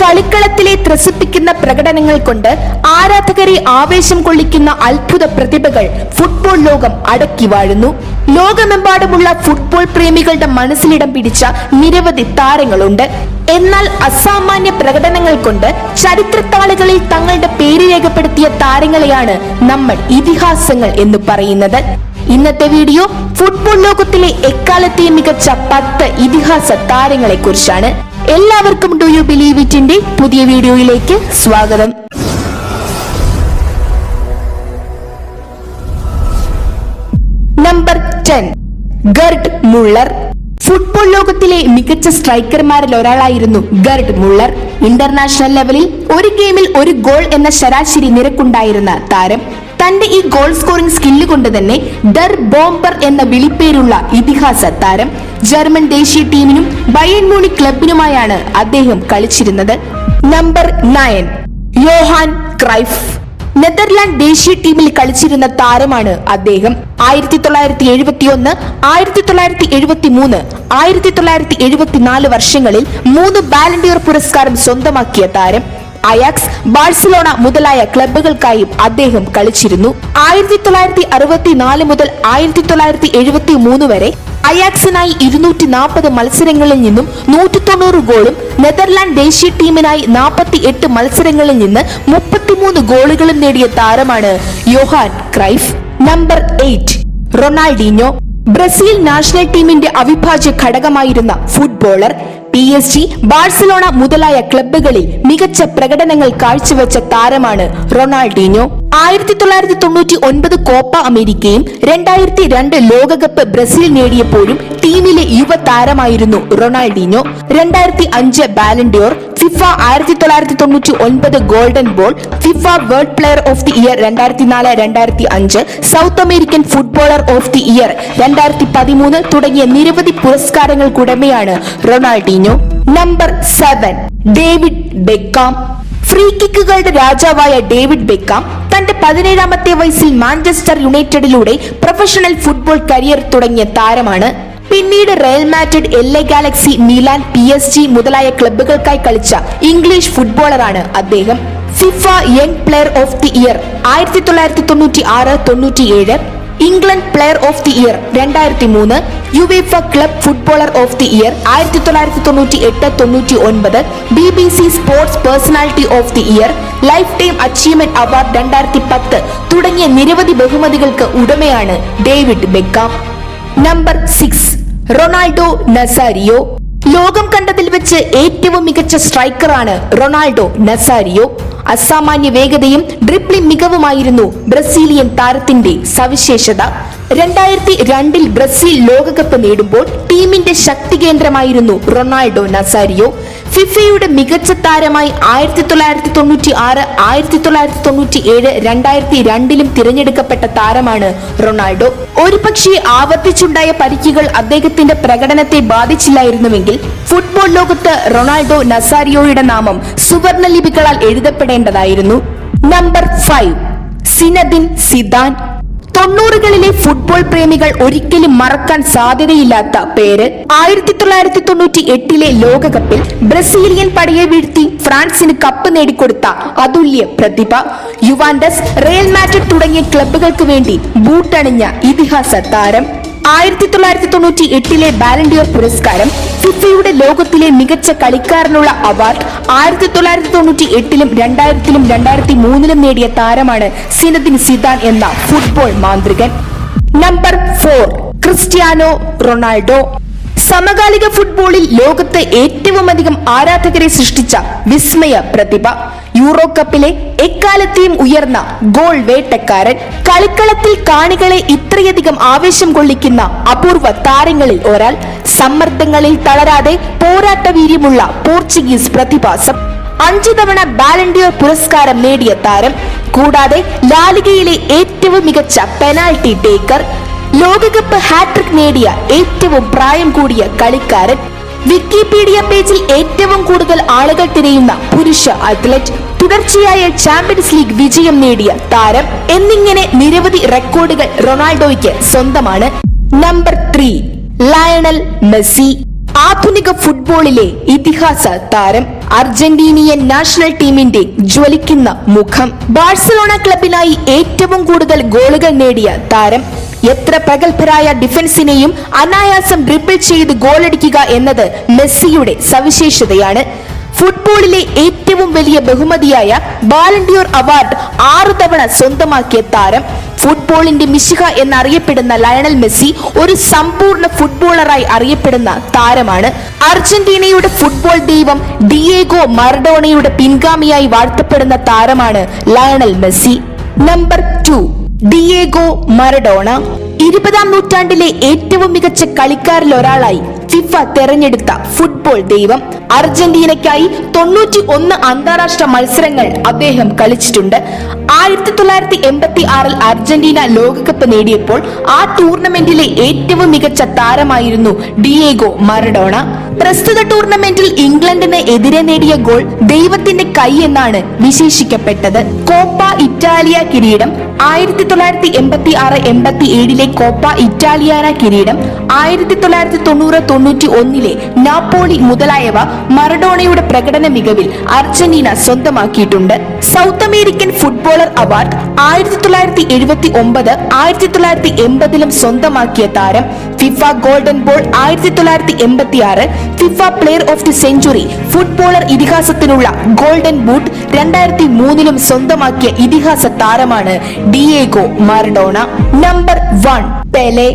കളിക്കളത്തിലെ ത്രസിപ്പിക്കുന്ന പ്രകടനങ്ങൾ കൊണ്ട് ആരാധകരെ ആവേശം കൊള്ളിക്കുന്ന അത്ഭുത പ്രതിഭകൾ ഫുട്ബോൾ ലോകം അടക്കി വാഴുന്നു. ലോകമെമ്പാടുമുള്ള ഫുട്ബോൾ പ്രേമികളുടെ മനസ്സിലിടം പിടിച്ച നിരവധി താരങ്ങളുണ്ട്. എന്നാൽ അസാമാന്യ പ്രകടനങ്ങൾ കൊണ്ട് ചരിത്രത്താളുകളിൽ തങ്ങളുടെ പേര് രേഖപ്പെടുത്തിയ താരങ്ങളെയാണ് നമ്മൾ ഇതിഹാസങ്ങൾ എന്ന് പറയുന്നത്. ഇന്നത്തെ വീഡിയോ ഫുട്ബോൾ ലോകത്തിലെ എക്കാലത്തെയും മികച്ച 10 ഇതിഹാസ താരങ്ങളെ കുറിച്ചാണ്. എല്ലാവർക്കും ഡു യു ബിലീവ് ഇറ്റിന്റെ പുതിയ വീഡിയോയിലേക്ക് സ്വാഗതം. Number 10, ഗർഡ് Muller. ഫുട്ബോൾ ലോകത്തിലെ മികച്ച സ്ട്രൈക്കർമാരിൽ ഒരാളായിരുന്നു ഗർഡ് മുള്ളർ. ഇന്റർനാഷണൽ ലെവലിൽ ഒരു ഗെയിമിൽ 1 ഗോൾ എന്ന ശരാശരി നിരക്കുണ്ടായിരുന്ന താരം. തന്റെ ഈ ഗോൾ സ്കോറിംഗ് സ്കില്ല് കൊണ്ട് തന്നെ ഡർ ബോംബർ എന്ന വിളിപ്പേരുള്ള ഇതിഹാസ താരം. ജർമ്മൻ ദേശീയ ടീമിനും ബയേൺ മ്യൂണിക് ക്ലബിനുമായാണ് അദ്ദേഹം കളിച്ചിരുന്നത്. Number 9, Yohan Cruyff. നെതർലാൻഡ് ദേശീയ ടീമിൽ കളിച്ചിരുന്ന താരമാണ് അദ്ദേഹം. 1971, 1973, 1974 വർഷങ്ങളിൽ 3 ബാലൻഡിയർ പുരസ്കാരം സ്വന്തമാക്കിയ താരം. അയാക്സ്, ബാഴ്സലോണ മുതലായ ക്ലബ്ബുകൾക്കായും അദ്ദേഹം കളിച്ചിരുന്നു. 1964 മുതൽ 1973 വരെ അയാക്സിനായി 240 മത്സരങ്ങളിൽ നിന്നും 190 ഗോളും, നെതർലാൻഡ് ദേശീയ ടീമിനായി 48 മത്സരങ്ങളിൽ നിന്ന് 33 ഗോളുകളും നേടിയ താരമാണ് Yohan Cruyff. Number 8, Ronaldinho. Brazil national ടീമിന്റെ അവിഭാജ്യ ഘടകമായിരുന്ന ഫുട്ബോളർ. PSG, ബാഴ്സലോണ മുതലായ ക്ലബ്ബുകളിൽ മികച്ച പ്രകടനങ്ങൾ കാഴ്ചവെച്ച താരമാണ് റൊണാൾഡീഞ്ഞോ. 1999 കോപ്പ അമേരിക്കയും 2002 ലോകകപ്പ് ബ്രസീൽ നേടിയപ്പോഴും ടീമിലെ യുവതാരമായിരുന്നു Ronaldinho. 2005 Ballon d'Or, FIFA 1999 golden ball, FIFA world player of the year 2004-2005, South American footballer of the year 2013 തുടങ്ങിയ നിരവധി പുരസ്കാരങ്ങൾക്കുടമയാണ് Ronaldinho. Number 7, David Beckham. Free കിക്കുകളുടെ രാജാവായ ഡേവിഡ് ബെക്കാം തന്റെ 17ാമത്തെ വയസ്സിൽ മാഞ്ചസ്റ്റർ യുണൈറ്റഡിലൂടെ പ്രൊഫഷണൽ ഫുട്ബോൾ കരിയർ തുടങ്ങിയ താരമാണ്. പിന്നീട് Real Madrid, LA Galaxy, Milan, PSG മുതലായ ക്ലബ്ബുകൾക്കായി കളിച്ച ഇംഗ്ലീഷ് ഫുട്ബോളറാണ് അദ്ദേഹം. FIFA young player of the year 1996-97, England player of the year 2003, UEFA club footballer of the year 1998-99, BBC sports personality of the year, life time achievement award 2010 തുടങ്ങിയ നിരവധി ബഹുമതികൾക്ക് ഉടമയാണ് David Beckham. Number 6, Ronaldo Nazario. ലോകം കണ്ടതിൽ വെച്ച് ഏറ്റവും മികച്ച സ്ട്രൈക്കറാണ് Ronaldo Nazario. അസാമാന്യ വേഗതയും ഡ്രിബ്ലിംഗ് മികവുമായിരുന്നു ബ്രസീലിയൻ താരത്തിന്റെ സവിശേഷത. 2002 ബ്രസീൽ ലോകകപ്പ് നേടുമ്പോൾ ടീമിന്റെ ശക്തി കേന്ദ്രമായിരുന്നു റൊണാൾഡോ നസാരിയോ. ഫിഫയുടെ മികച്ച താരമായി 1996, 1997, 2002 തിരഞ്ഞെടുക്കപ്പെട്ട താരമാണ് റൊണാൾഡോ. ഒരുപക്ഷെ ആവർത്തിച്ചുണ്ടായ പരിക്കുകൾ അദ്ദേഹത്തിന്റെ പ്രകടനത്തെ ബാധിച്ചില്ലായിരുന്നുവെങ്കിൽ ഫുട്ബോൾ ലോകത്ത് റൊണാൾഡോ നസാരിയോയുടെ നാമം സുവർണ ലിപികളാൽ എഴുതപ്പെടേണ്ടതായിരുന്നു. Number 5, Zinedine Zidane. 90കളിലെ ഫുട്ബോൾ പ്രേമികൾ ഒരിക്കലും മറക്കാൻ സാധ്യതയില്ലാത്ത പേര്. 1998 ലോകകപ്പിൽ ബ്രസീലിയൻ പടയെ വീഴ്ത്തി ഫ്രാൻസിന് കപ്പ് നേടിക്കൊടുത്ത അതുല്യ പ്രതിഭ. യുവാൻഡസ്, റയൽ മാഡ്രിഡ് തുടങ്ങിയ ക്ലബ്ബുകൾക്ക് വേണ്ടി ബൂട്ടണിഞ്ഞ ഇതിഹാസ താരം. 1998 ബാലൻഡിയോർ പുരസ്കാരം, ഫിഫയുടെ ലോകത്തിലെ മികച്ച കളിക്കാരനുള്ള അവാർഡ് 1998, 2000, 2003 നേടിയ താരമാണ് സിനദിൻ സിദാൻ എന്ന ഫുട്ബോൾ മാന്ത്രികൻ. Number 4, Cristiano Ronaldo. സമകാലിക ഫുട്ബോളിൽ ലോകത്ത് ഏറ്റവും അധികം ആരാധകരെ സൃഷ്ടിച്ച വിസ്മയ പ്രതിഭ. യൂറോ കപ്പിലെ എക്കാലത്തെയും ഉയർന്ന ഗോൾ വേട്ടക്കാരൻ. കളിക്കളത്തിൽ കാണികളെ ഇത്രയധികം ആവേശം കൊള്ളിക്കുന്ന അപൂർവ താരങ്ങളിൽ ഒരാൾ. സമ്മർദ്ദങ്ങളിൽ തളരാതെ പോരാട്ട വീര്യമുള്ള പോർച്ചുഗീസ് പ്രതിഭാസം. 5 തവണ ബാലൻഡിയോർ പുരസ്കാരം നേടിയ താരം. കൂടാതെ ലാലിഗയിലെ ഏറ്റവും മികച്ച പെനാൽറ്റി ടേക്കർ. ലോകകപ്പ് ഹാട്രിക് നേടിയ ഏറ്റവും പ്രായം കൂടിയ കളിക്കാരൻ. വിക്കിപീഡിയ പേജിൽ ഏറ്റവും കൂടുതൽ ആളുകൾ തിരയുന്ന പുരുഷ അത്ലറ്റ്. തുടർച്ചയായ ചാമ്പ്യൻസ് ലീഗ് വിജയം നേടിയ താരം. എന്നിങ്ങനെ നിരവധി റെക്കോർഡുകൾ റൊണാൾഡോയ്ക്ക് സ്വന്തമാണ്. Number 3, Lionel Messi. ആധുനിക ഫുട്ബോളിലെ ഇതിഹാസ താരം. അർജന്റീനിയൻ നാഷണൽ ടീമിന്റെ ജ്വലിക്കുന്ന മുഖം. ബാഴ്സലോണ ക്ലബിനായി ഏറ്റവും കൂടുതൽ ഗോളുകൾ നേടിയ താരം. എത്ര പ്രഗത്ഭരായ ഡിഫൻസിനെയും അനായാസം ഡ്രിബിൾ ചെയ്ത് ഗോളടിക്കുക എന്നത് മെസ്സിയുടെ സവിശേഷതയാണ്. ഫുട്ബോളിലെ ഏറ്റവും വലിയ ബഹുമതിയായ ബാലൻഡിയോർ അവാർഡ് 6 തവണ സ്വന്തമാക്കിയ താരം. ഫുട്ബോളിന്റെ മിശിഹ എന്നറിയപ്പെടുന്ന ലയണൽ മെസ്സി ഒരു സമ്പൂർണ്ണ ഫുട്ബോളറായി അറിയപ്പെടുന്ന താരമാണ്. അർജന്റീനയുടെ ഫുട്ബോൾ ദൈവം ഡിയേഗോ മറഡോണയുടെ പിൻഗാമിയായി വാഴ്ത്തപ്പെടുന്ന താരമാണ് Lionel Messi. Number 2, Diego Maradona. 20ാം നൂറ്റാണ്ടിലെ ഏറ്റവും മികച്ച കളിക്കാരിൽ ഒരാളായി ഫിഫ തെരഞ്ഞെടുത്ത ഫുട്ബോൾ ദൈവം. അർജന്റീനയ്ക്കായി 91 അന്താരാഷ്ട്ര മത്സരങ്ങൾ അദ്ദേഹം കളിച്ചിട്ടുണ്ട്. 1986 അർജന്റീന ലോകകപ്പ് നേടിയപ്പോൾ ആ ടൂർണമെന്റിലെ ഏറ്റവും മികച്ച താരമായിരുന്നു ഡിയേഗോ മറഡോണ. പ്രസ്തുത ടൂർണമെന്റിൽ ഇംഗ്ലണ്ടിന് എതിരെ നേടിയ ഗോൾ ദൈവത്തിന്റെ കൈ എന്നാണ് വിശേഷിക്കപ്പെട്ടത്. കോപ്പ ഇറ്റാലിയ കിരീടം, 1986-87 കോപ്പ ഇറ്റാലിയാന കിരീടം, 1990-91 നാപ്പോളി മുതലായവ മറഡോണയുടെ പ്രകടന മികവിൽ അർജന്റീന സ്വന്തമാക്കിയിട്ടുണ്ട്. സൗത്ത് അമേരിക്കൻ ഫുട്ബോളർ അവാർഡ് 1979, 1980 സ്വന്തമാക്കിയ താരം. FIFA golden ball 1986, FIFA player of the century, footballer ഇതിഹാസത്തിനുള്ള ഗോൾഡൻ ബൂട്ട് 2003 സ്വന്തമാക്കിയ ഇതിഹാസ താരമാണ് ഡിയേഗോ മറഡോണ. Number 1, Pele.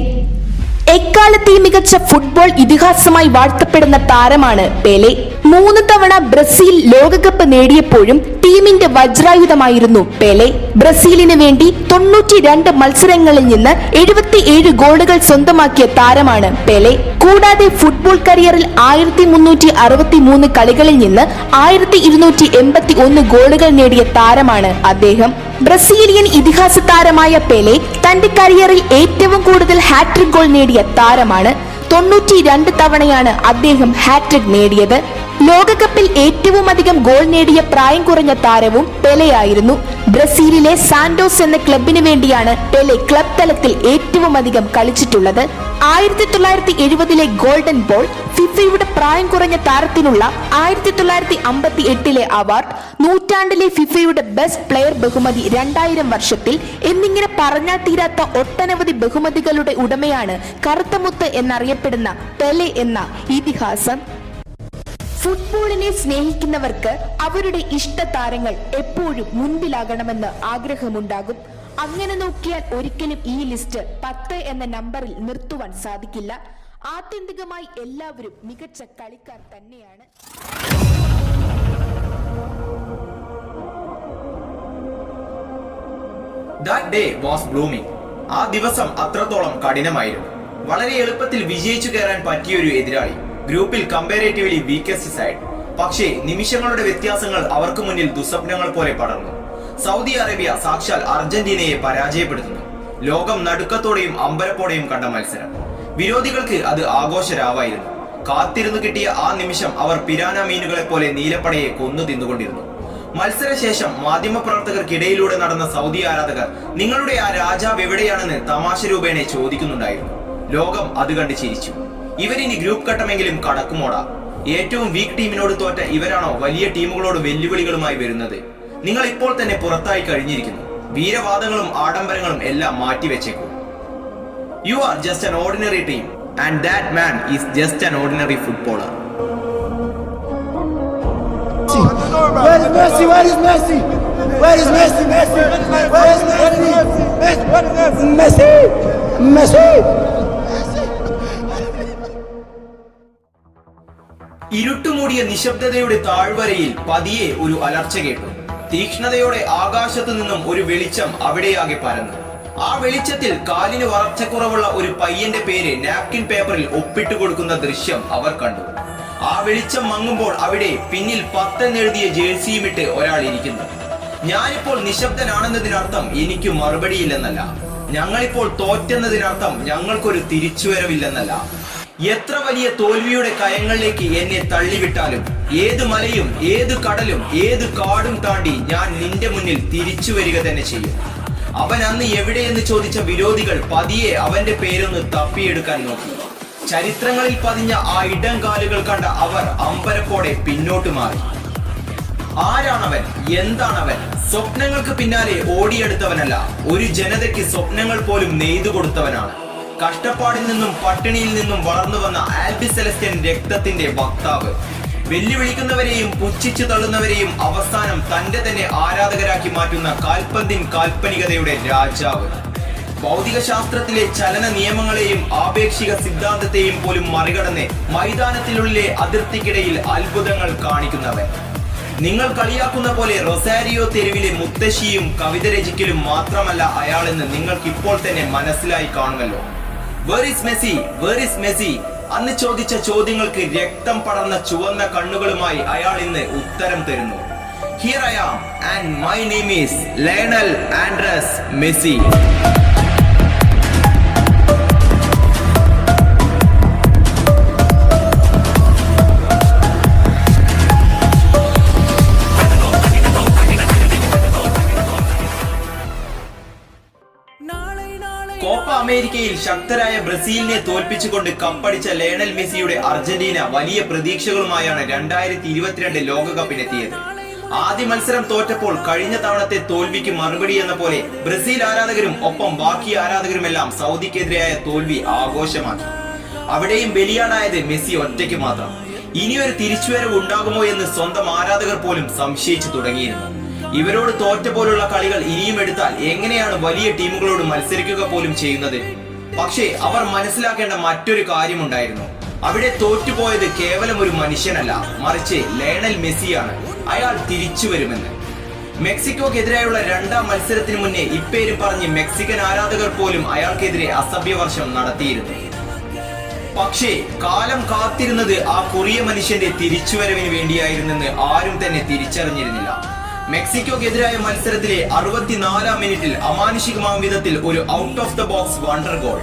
എക്കാലത്തെ മികച്ച ഫുട്ബോൾ ഇതിഹാസമായി വാഴ്ത്തപ്പെടുന്ന താരമാണ് പെലെ. 3 തവണ ബ്രസീൽ ലോകകപ്പ് നേടിയപ്പോഴും ടീമിന്റെ വജ്രായുധമായിരുന്നു പെലെ. ബ്രസീലിന് വേണ്ടി 92 മത്സരങ്ങളിൽ നിന്ന് 77 ഗോളുകൾ സ്വന്തമാക്കിയ താരമാണ് പെലെ. കൂടാതെ ഫുട്ബോൾ കരിയറിൽ 1363 കളികളിൽ നിന്ന് 1281 ഗോളുകൾ നേടിയ താരമാണ് അദ്ദേഹം. ബ്രസീലിയൻ ഇതിഹാസ താരമായ പെലെ തന്റെ കരിയറിൽ ഏറ്റവും കൂടുതൽ ഹാട്രിക് ഗോൾ നേടിയ താരമാണ്. 92 തവണയാണ് അദ്ദേഹം ഹാട്രിക് നേടിയത്. ലോകകപ്പിൽ ഏറ്റവും അധികം ഗോൾ നേടിയ പ്രായം കുറഞ്ഞ താരവും പെലെയായിരുന്നു. ബ്രസീലിലെ സാന്റോസ് എന്ന ക്ലബിന് വേണ്ടിയാണ് പെലെ ക്ലബ് തലത്തിൽ ഏറ്റവും അധികം കളിച്ചിട്ടുള്ളത്. 1970 ഗോൾഡൻ ബോൾ, ഫിഫയുടെ പ്രായം കുറഞ്ഞ താരത്തിനുള്ള 1958 അവാർഡ്, നൂറ്റാണ്ടിലെ ഫിഫയുടെ ബെസ്റ്റ് പ്ലെയർ ബഹുമതി 2000 വർഷത്തിൽ എന്നിങ്ങനെ പറഞ്ഞാൽ തീരാത്ത ഒട്ടനവധി ബഹുമതികളുടെ ഉടമയാണ് കറുത്തമുത്ത് എന്നറിയപ്പെടുന്ന പെലെ എന്ന ഇതിഹാസം. ഫുട്ബോളിനെ സ്നേഹിക്കുന്നവർക്ക് അവരുടെ ഇഷ്ട താരങ്ങൾ എപ്പോഴും മുൻപിലാകണമെന്ന് ആഗ്രഹമുണ്ടാകും. അങ്ങനെ നോക്കിയാൽ ഒരിക്കലും ഈ ലിസ്റ്റ് 10 എന്ന നമ്പറിൽ നിർത്തുവാൻ സാധിക്കില്ല. ആത്യന്തികമായി എല്ലാവരും മികച്ച കളിക്കാർ തന്നെയാണ്. That day was blooming. ആ ദിവസം അത്രത്തോളം കഠിനമായിരുന്നു. വളരെ എളുപ്പത്തിൽ വിജയിച്ചു കയറാൻ പറ്റിയൊരു എതിരാളി, ഗ്രൂപ്പിൽ കമ്പാരേറ്റീവ്ലി വീക്കസ്റ്റ് സൈഡ്. പക്ഷേ നിമിഷങ്ങളുടെ വ്യത്യാസങ്ങൾ അവർക്ക് മുന്നിൽ ദുസ്വപ്നങ്ങൾ പോലെ പടർന്നു. സൗദി അറേബ്യ സാക്ഷാൽ അർജന്റീനയെ പരാജയപ്പെടുത്തുന്നു. ലോകം നടുക്കത്തോടെയും അമ്പരപ്പോടെയും കണ്ട മത്സരം. വിരോധികൾക്ക് അത് ആഘോഷരാവായിരുന്നു. കാത്തിരുന്നു കിട്ടിയ ആ നിമിഷം അവർ പിരാന മീനുകളെ പോലെ നീലപ്പടയെ കൊന്നു തിന്നുകൊണ്ടിരുന്നു. മത്സരശേഷം മാധ്യമപ്രവർത്തകർക്കിടയിലൂടെ നടന്ന സൗദി ആരാധകർ നിങ്ങളുടെ ആ രാജാവ് എവിടെയാണെന്ന് തമാശ രൂപേണ ചോദിക്കുന്നുണ്ടായിരുന്നു. ലോകം അത് കണ്ട് ചിരിച്ചു. ഇവരിനി ഗ്രൂപ്പ് ഘട്ടമെങ്കിലും കടക്കുമോടാ? ഏറ്റവും വീക്ക് ടീമിനോട് തോറ്റ ഇവരാണോ വലിയ ടീമുകളോട് വെല്ലുവിളികളുമായി വരുന്നത്? നിങ്ങൾ ഇപ്പോൾ തന്നെ പുറത്തായി കഴിഞ്ഞിരിക്കുന്നു. വീരവാദങ്ങളും ആഡംബരങ്ങളും എല്ലാം മാറ്റിവെച്ചേക്കൂ. You are just an ordinary team, and that man is just an ordinary footballer. Where is Messi? Where is Messi? Where is Messi? Messi? Where is Messi? Messi? Messi? ഇരുട്ടുമൂടിയ നിശബ്ദതയുടെ താഴ്വരയിൽ പതിയെ ഒരു അലർച്ച കേട്ടു. തീക്ഷ്ണതയോടെ ആകാശത്തു നിന്നും ഒരു വെളിച്ചം അവിടെയാകെ പരന്നു. ആ വെളിച്ചത്തിൽ കാലിന് വളർച്ചക്കുറവുള്ള ഒരു പയ്യന്റെ പേര് നാപ്കിൻ പേപ്പറിൽ ഒപ്പിട്ട് കൊടുക്കുന്ന ദൃശ്യം അവർ കണ്ടു. ആ വെളിച്ചം മങ്ങുമ്പോൾ അവിടെ പിന്നിൽ 10 എന്നെഴുതിയ ജേഴ്സിയുമിട്ട് ഒരാൾ ഇരിക്കുന്നു. ഞാനിപ്പോൾ നിശബ്ദനാണെന്നതിനർത്ഥം എനിക്ക് മറുപടിയില്ലെന്നല്ല. ഞങ്ങളിപ്പോൾ തോറ്റെന്നതിനർത്ഥം ഞങ്ങൾക്കൊരു തിരിച്ചുവരവില്ലെന്നല്ല. എത്ര വലിയ തോൽവിയുടെ കയങ്ങളിലേക്ക് എന്നെ തള്ളിവിട്ടാലും, ഏത് മലയും ഏത് കടലും ഏത് കാടും താണ്ടി ഞാൻ നിന്റെ മുന്നിൽ തിരിച്ചു വരിക തന്നെ ചെയ്യും. അവൻ അന്ന് എവിടെയെന്ന് ചോദിച്ച വിരോധികൾ പതിയെ അവന്റെ പേരൊന്ന് തപ്പിയെടുക്കാൻ നോക്കി. ചരിത്രങ്ങളിൽ പതിഞ്ഞ ആ ഇടം കാലുകൾ കണ്ട അവർ അമ്പരപ്പോടെ പിന്നോട്ട് മാറി. ആരാണവൻ? എന്താണവൻ? സ്വപ്നങ്ങൾക്ക് പിന്നാലെ ഓടിയെടുത്തവനല്ല, ഒരു ജനതയ്ക്ക് സ്വപ്നങ്ങൾ പോലും നെയ്തു കൊടുത്തവനാണ്. കഷ്ടപ്പാടിൽ നിന്നും പട്ടിണിയിൽ നിന്നും വളർന്നു വന്ന ആൽബി സെലസ്റ്റ്യൻ രക്തത്തിന്റെ വക്താവ്. വെല്ലുവിളിക്കുന്നവരെയും പുച്ഛിച്ചു തള്ളുന്നവരെയും അവസാനം തന്റെ തന്നെ ആരാധകരാക്കി മാറ്റുന്ന കാൽപന്തിൻ കാൽപ്പനികതയുടെ രാജാവ്. ഭൗതിക ശാസ്ത്രത്തിലെ ചലന നിയമങ്ങളെയും ആപേക്ഷിക സിദ്ധാന്തത്തെയും പോലും മറികടന്ന് മൈതാനത്തിനുള്ളിലെ അതിർത്തിക്കിടയിൽ അത്ഭുതങ്ങൾ കാണിക്കുന്നവൻ. നിങ്ങൾ കളിയാക്കുന്ന പോലെ റൊസാരിയോ തെരുവിലെ മുത്തശ്ശിയും കവിത രചിക്കലും മാത്രമല്ല അയാളെന്ന് നിങ്ങൾക്ക് ഇപ്പോൾ തന്നെ മനസ്സിലായി കാണുമല്ലോ. Where is Messi? Where is Messi? അന്ന് ചോദിച്ച ചോദ്യങ്ങൾക്ക് രക്തം പടർന്ന ചുവന്ന കണ്ണുകളുമായി അയാൾ ഇന്ന് ഉത്തരം തരുന്നു. Here I am and my name is Lionel Andres Messi. Copa അമേരിക്കയിൽ ശക്തരായ ബ്രസീലിനെ തോൽപ്പിച്ചുകൊണ്ട് കപ്പടിച്ച ലയണൽ മെസ്സിയുടെ അർജന്റീന വലിയ പ്രതീക്ഷകളുമായാണ് 2022 ലോകകപ്പിനെത്തിയത്. ആദ്യ മത്സരം തോറ്റപ്പോൾ കഴിഞ്ഞ തവണത്തെ തോൽവിക്ക് മറുപടി എന്ന പോലെ ബ്രസീൽ ആരാധകരും ഒപ്പം ബാക്കി ആരാധകരുമെല്ലാം സൗദിക്കെതിരായ തോൽവി ആഘോഷമാക്കി. അവിടെയും ബലിയാടായത് മെസ്സി ഒറ്റയ്ക്ക് മാത്രം. ഇനിയൊരു തിരിച്ചുവരവ് ഉണ്ടാകുമോ എന്ന് സ്വന്തം ആരാധകർ പോലും സംശയിച്ചു തുടങ്ങിയിരുന്നു. ഇവരോട് തോറ്റ പോലുള്ള കളികൾ ഇനിയും എടുത്താൽ എങ്ങനെയാണ് വലിയ ടീമുകളോട് മത്സരിക്കുക പോലും ചെയ്യുന്നത്? പക്ഷേ അവർ മനസ്സിലാക്കേണ്ട മറ്റൊരു കാര്യമുണ്ടായിരുന്നു. അവിടെ തോറ്റുപോയത് കേവലം ഒരു മനുഷ്യനല്ല, മറിച്ച് ലയണൽ മെസ്സിയാണ്. അയാൾ തിരിച്ചു വരുമെന്ന്. മെക്സിക്കോക്കെതിരായുള്ള 2ാം മത്സരത്തിന് മുന്നേ ഇപ്പേര് പറഞ്ഞ് മെക്സിക്കൻ ആരാധകർ പോലും അയാൾക്കെതിരെ അസഭ്യവർഷം നടത്തിയിരുന്നു. പക്ഷേ കാലം കാത്തിരുന്നത് ആ കൊറിയ മനുഷ്യന്റെ തിരിച്ചുവരവിന് വേണ്ടിയായിരുന്നെന്ന് ആരും തന്നെ തിരിച്ചറിഞ്ഞിരുന്നില്ല. മെക്സിക്കോക്കെതിരായ മത്സരത്തിലെ 64-ാം മിനിറ്റിൽ അമാനുഷികമാം വിധത്തിൽ ഒരു out of the box wonder goal.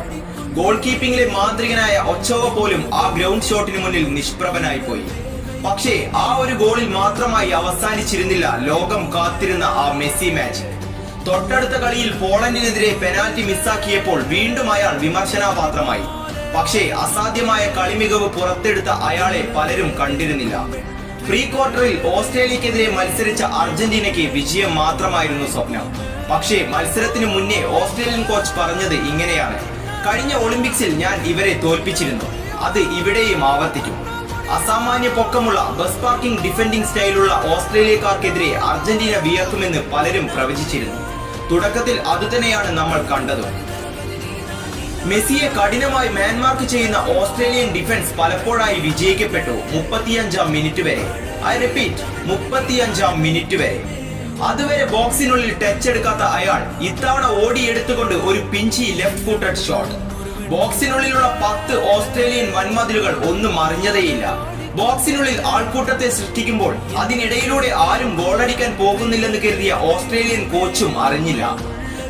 Goal കീപ്പിംഗിലെ മാന്ത്രികനായ ഒച്ചോവ പോലും ആ ഗ്രൗണ്ട് ഷോട്ടിന് മുന്നിൽ നിഷ്പ്രഭനായി പോയി. പക്ഷേ ആ ഒരു ഗോളിൽ മാത്രമായി അവസാനിച്ചിരുന്നില്ല ലോകം കാത്തിരുന്ന ആ മെസ്സി മാച്ച്. തൊട്ടടുത്ത കളിയിൽ പോളണ്ടിനെതിരെ പെനാൽറ്റി മിസ്സാക്കിയപ്പോൾ വീണ്ടും അയാൾ വിമർശനാപാത്രമായി. പക്ഷേ അസാധ്യമായ കളിമികവ് പുറത്തെടുത്ത അയാളെ പലരും കണ്ടിരുന്നില്ല. പ്രീ ക്വാർട്ടറിൽ ഓസ്ട്രേലിയക്കെതിരെ മത്സരിച്ച അർജന്റീനയ്ക്ക് വിജയം മാത്രമായിരുന്നു സ്വപ്നം. പക്ഷേ മത്സരത്തിന് മുന്നേ ഓസ്ട്രേലിയൻ കോച്ച് പറഞ്ഞത് ഇങ്ങനെയാണ്: കഴിഞ്ഞ ഒളിമ്പിക്സിൽ ഞാൻ ഇവരെ തോൽപ്പിച്ചിരുന്നു, അത് ഇവിടെയും ആവർത്തിക്കും. അസാമാന്യ പൊക്കമുള്ള ബസ് പാർക്കിംഗ് ഡിഫെൻഡിംഗ് സ്റ്റൈലുള്ള ഓസ്ട്രേലിയക്കാർക്കെതിരെ അർജന്റീന വിയർക്കുമെന്ന് പലരും പ്രവചിച്ചിരുന്നു. തുടക്കത്തിൽ അതുതന്നെയാണ് നമ്മൾ കണ്ടത്. മെസ്സിയെ കഠിനമായി മാൻമാർക്ക് ചെയ്യുന്ന ഓസ്ട്രേലിയൻ ഡിഫൻസ് പലപ്പോഴായി വിജയിക്കപ്പെട്ടു 35-ാം മിനിറ്റ് വരെ. ഐ റിപ്പീറ്റ്, 35-ാം മിനിറ്റ് വരെ. അതുവരെ ബോക്സിനുള്ളിൽ ടച്ച് എടുക്കാത്ത അയാൾ ഇത്തവണ ഓടിയെടുത്തുകൊണ്ട് ഒരു പിഞ്ചി ലെഫ്റ്റ് ഫൂട്ടഡ് ഷോട്ട്. ബോക്സിനുള്ളിലുള്ള 10 ഓസ്ട്രേലിയൻ വൻമതിലുകൾ ഒന്നും അറിഞ്ഞതേയില്ല. ബോക്സിനുള്ളിൽ ആൾക്കൂട്ടത്തെ സൃഷ്ടിക്കുമ്പോൾ അതിനിടയിലൂടെ ആരും ഗോളടിക്കാൻ പോകുന്നില്ലെന്ന് കരുതിയ ഓസ്ട്രേലിയൻ കോച്ചും അറിഞ്ഞില്ല.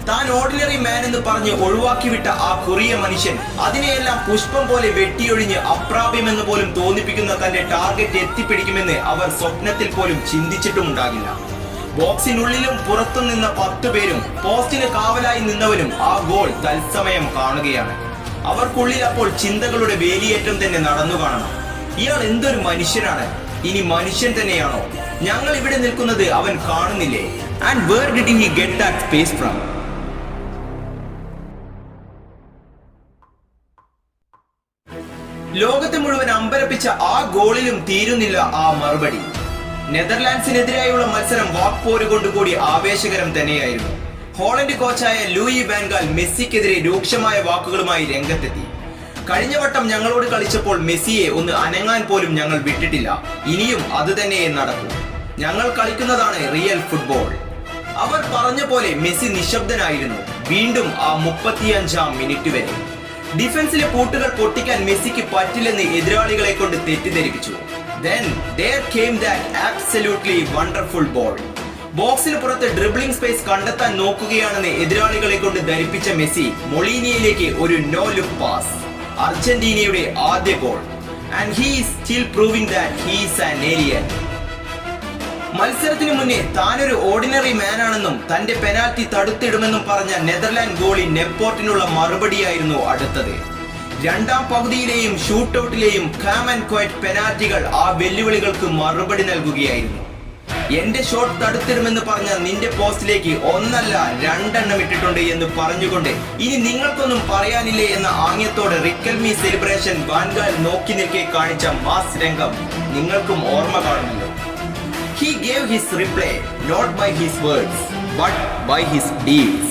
താൻ ഓർഡിനറി മാൻ എന്ന് പറഞ്ഞ് ഒഴിവാക്കിവിട്ട ആ കുറിയ മനുഷ്യൻ അതിനെയെല്ലാം പുഷ്പം പോലെ വെട്ടിയൊഴിഞ്ഞ് അപ്രാപ്യമെന്ന് പോലും തോന്നിപ്പിക്കുന്ന തന്റെ ടാർഗറ്റ് എത്തിപ്പിടിക്കുമെന്ന് അവർ സ്വപ്നത്തിൽ പോലും ചിന്തിച്ചിട്ടുമുണ്ടാകില്ല. ബോക്സിനുള്ളിലും പുറത്തു നിന്ന 10 പേരും പോസ്റ്റിന് കാവലായി നിന്നവരും ആ ഗോൾ തത്സമയം കാണുകയാണ്. അവർക്കുള്ളിൽ അപ്പോൾ ചിന്തകളുടെ വേലിയേറ്റം തന്നെ നടന്നു കാണണം. ഇയാൾ എന്തൊരു മനുഷ്യനാണ്, ഇനി മനുഷ്യൻ തന്നെയാണോ? ഞങ്ങൾ ഇവിടെ നിൽക്കുന്നത് അവൻ കാണുന്നില്ലേ? And where did he get that space from? ലോകത്തെ മുഴുവൻ അമ്പരപ്പിച്ച ആ ഗോളിലും തീരുന്നില്ല ആ മറുപടി. നെതർലാൻഡ്സിനെതിരായുള്ള മത്സരം വാക്പോര് കൊണ്ടുകൂടി ആവേശകരം തന്നെയായിരുന്നു. ഹോളണ്ട് കോച്ചായ ലൂയി വാൻ ഗാൽ മെസ്സിക്കെതിരെ രൂക്ഷമായ വാക്കുകളുമായി രംഗത്തെത്തി. കഴിഞ്ഞ വട്ടം ഞങ്ങളോട് കളിച്ചപ്പോൾ മെസ്സിയെ ഒന്ന് അനങ്ങാൻ പോലും ഞങ്ങൾ വിട്ടിട്ടില്ല. ഇനിയും അത് തന്നെ നടക്കൂ. ഞങ്ങൾ കളിക്കുന്നതാണ് റിയൽ ഫുട്ബോൾ. അവർ പറഞ്ഞ പോലെ മെസ്സി നിശബ്ദനായിരുന്നു വീണ്ടും ആ 35-ാം മിനിറ്റ് വരെ. ഡിഫൻസിലെ പൂട്ടുകൾ പൊട്ടിക്കാൻ മെസ്സിക്ക് പറ്റില്ലെന്ന് എതിരാളികളെ കൊണ്ട് തെറ്റിദ്ധരിപ്പിച്ചു. Then there came that absolutely wonderful ball. ബോക്സിന് പുറത്ത് ഡ്രിബ്ലിംഗ് സ്പേസ് കണ്ടെത്താൻ നോക്കുകയാണെന്ന് എതിരാളികളെ കൊണ്ട് ധരിപ്പിച്ച മെസ്സി മൊളീനിയയിലേക്ക് ഒരു നോ ലുക്ക് പാസ്. അർജന്റീനയുടെ ആദ്യ goal. And he is still proving that he is an alien. മത്സരത്തിന് മുന്നേ താനൊരു ഓർഡിനറി മാൻ ആണെന്നും തന്റെ പെനാൽറ്റി തടുത്തിടുമെന്നും പറഞ്ഞ നെതർലാൻഡ് ഗോളി നെപ്പോർട്ടിനുള്ള മറുപടിയായിരുന്നു അടുത്തത്. രണ്ടാം പകുതിയിലെയും ഷൂട്ടൌട്ടിലെയും കാം ആൻഡ് ക്വയറ്റ് പെനാൽറ്റികൾ ആ വെല്ലുവിളികൾക്ക് മറുപടി നൽകുകയായിരുന്നു. എന്റെ ഷോട്ട് തടുത്തിടുമെന്ന് പറഞ്ഞ നിന്റെ പോസ്റ്റിലേക്ക് 1 അല്ല 2 എണ്ണം ഇട്ടിട്ടുണ്ട് എന്ന് പറഞ്ഞുകൊണ്ട് ഇനി നിങ്ങൾക്കൊന്നും പറയാനില്ലേ എന്ന ആംഗ്യത്തോടെ റിക്കൽമി സെലിബ്രേഷൻ വാൻ ഗാൽ നോക്കി നിൽക്കെ കാണിച്ച മാസ് രംഗം നിങ്ങൾക്കും ഓർമ്മ കാണുമല്ലോ. He gave his reply not by his words but by his deeds.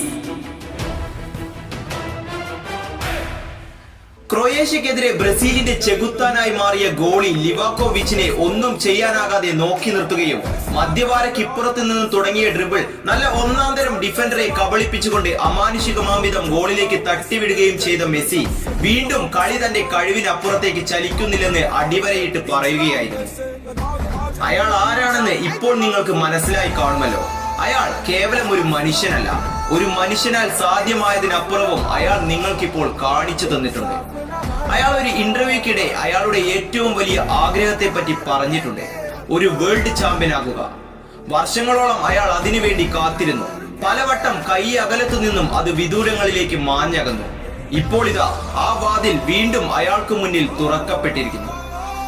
ക്രൊയേഷ്യക്കെതിരെ ബ്രസീലിന്റെ ചെകുത്താനായി മാറിയ ഗോളി ലിവാക്കോവിച്ചിനെ ഒന്നും ചെയ്യാനാകാതെ നോക്കി നിർത്തുകയും മധ്യവാരക്കിപ്പുറത്ത് നിന്ന് തുടങ്ങിയ ഡ്രിബിൾ നല്ല ഒന്നാന്തരം ഡിഫൻഡറെ കബളിപ്പിച്ചുകൊണ്ട് അമാനുഷികമാംവിധം ഗോളിലേക്ക് തട്ടിവിടുകയും ചെയ്ത മെസ്സി വീണ്ടും കളി തന്റെ കഴിവിനപ്പുറത്തേക്ക് ചലിക്കുന്നില്ലെന്ന് അടിവരയിട്ട് പറയുകയായിരുന്നു. അയാൾ ആരാണെന്ന് ഇപ്പോൾ നിങ്ങൾക്ക് മനസ്സിലായി കാണുമല്ലോ. അയാൾ കേവലം ഒരു മനുഷ്യനല്ല, ഒരു മനുഷ്യനാൽ സാധ്യമായതിനപ്പുറവും അയാൾ നിങ്ങൾക്കിപ്പോൾ കാണിച്ചു തന്നിട്ടുണ്ട്. അയാൾ ഒരു ഇന്റർവ്യൂക്കിടെ അയാളുടെ ഏറ്റവും വലിയ ആഗ്രഹത്തെ പറ്റി പറഞ്ഞിട്ടുണ്ട്, ഒരു വേൾഡ് ചാമ്പ്യൻ ആകുക. വർഷങ്ങളോളം അയാൾ അതിനുവേണ്ടി കാത്തിരുന്നു. പലവട്ടം കൈ അകലത്തു നിന്നും അത് വിദൂരങ്ങളിലേക്ക് മാഞ്ഞകന്നു. ഇപ്പോൾ ഇതാ ആ വാതിൽ വീണ്ടും അയാൾക്ക് മുന്നിൽ തുറക്കപ്പെട്ടിരിക്കുന്നു.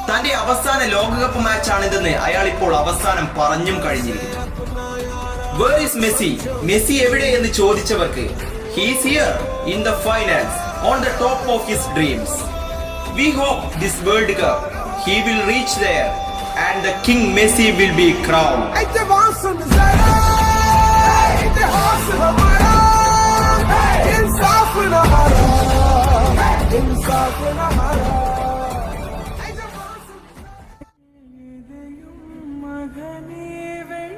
തന്റെ അവസാന ലോകകപ്പ് മാച്ചാണിതെന്ന് അയാൾ ഇപ്പോൾ അവസാനം പറഞ്ഞും കഴിഞ്ഞിരിക്കുന്നു. Where is Messi? മെസ്സി എവിടെ എന്ന് ചോദിച്ചവർക്ക് he is here in the finals on the top of his dreams. We hope this World Cup he will reach there and the King Messi will be crowned.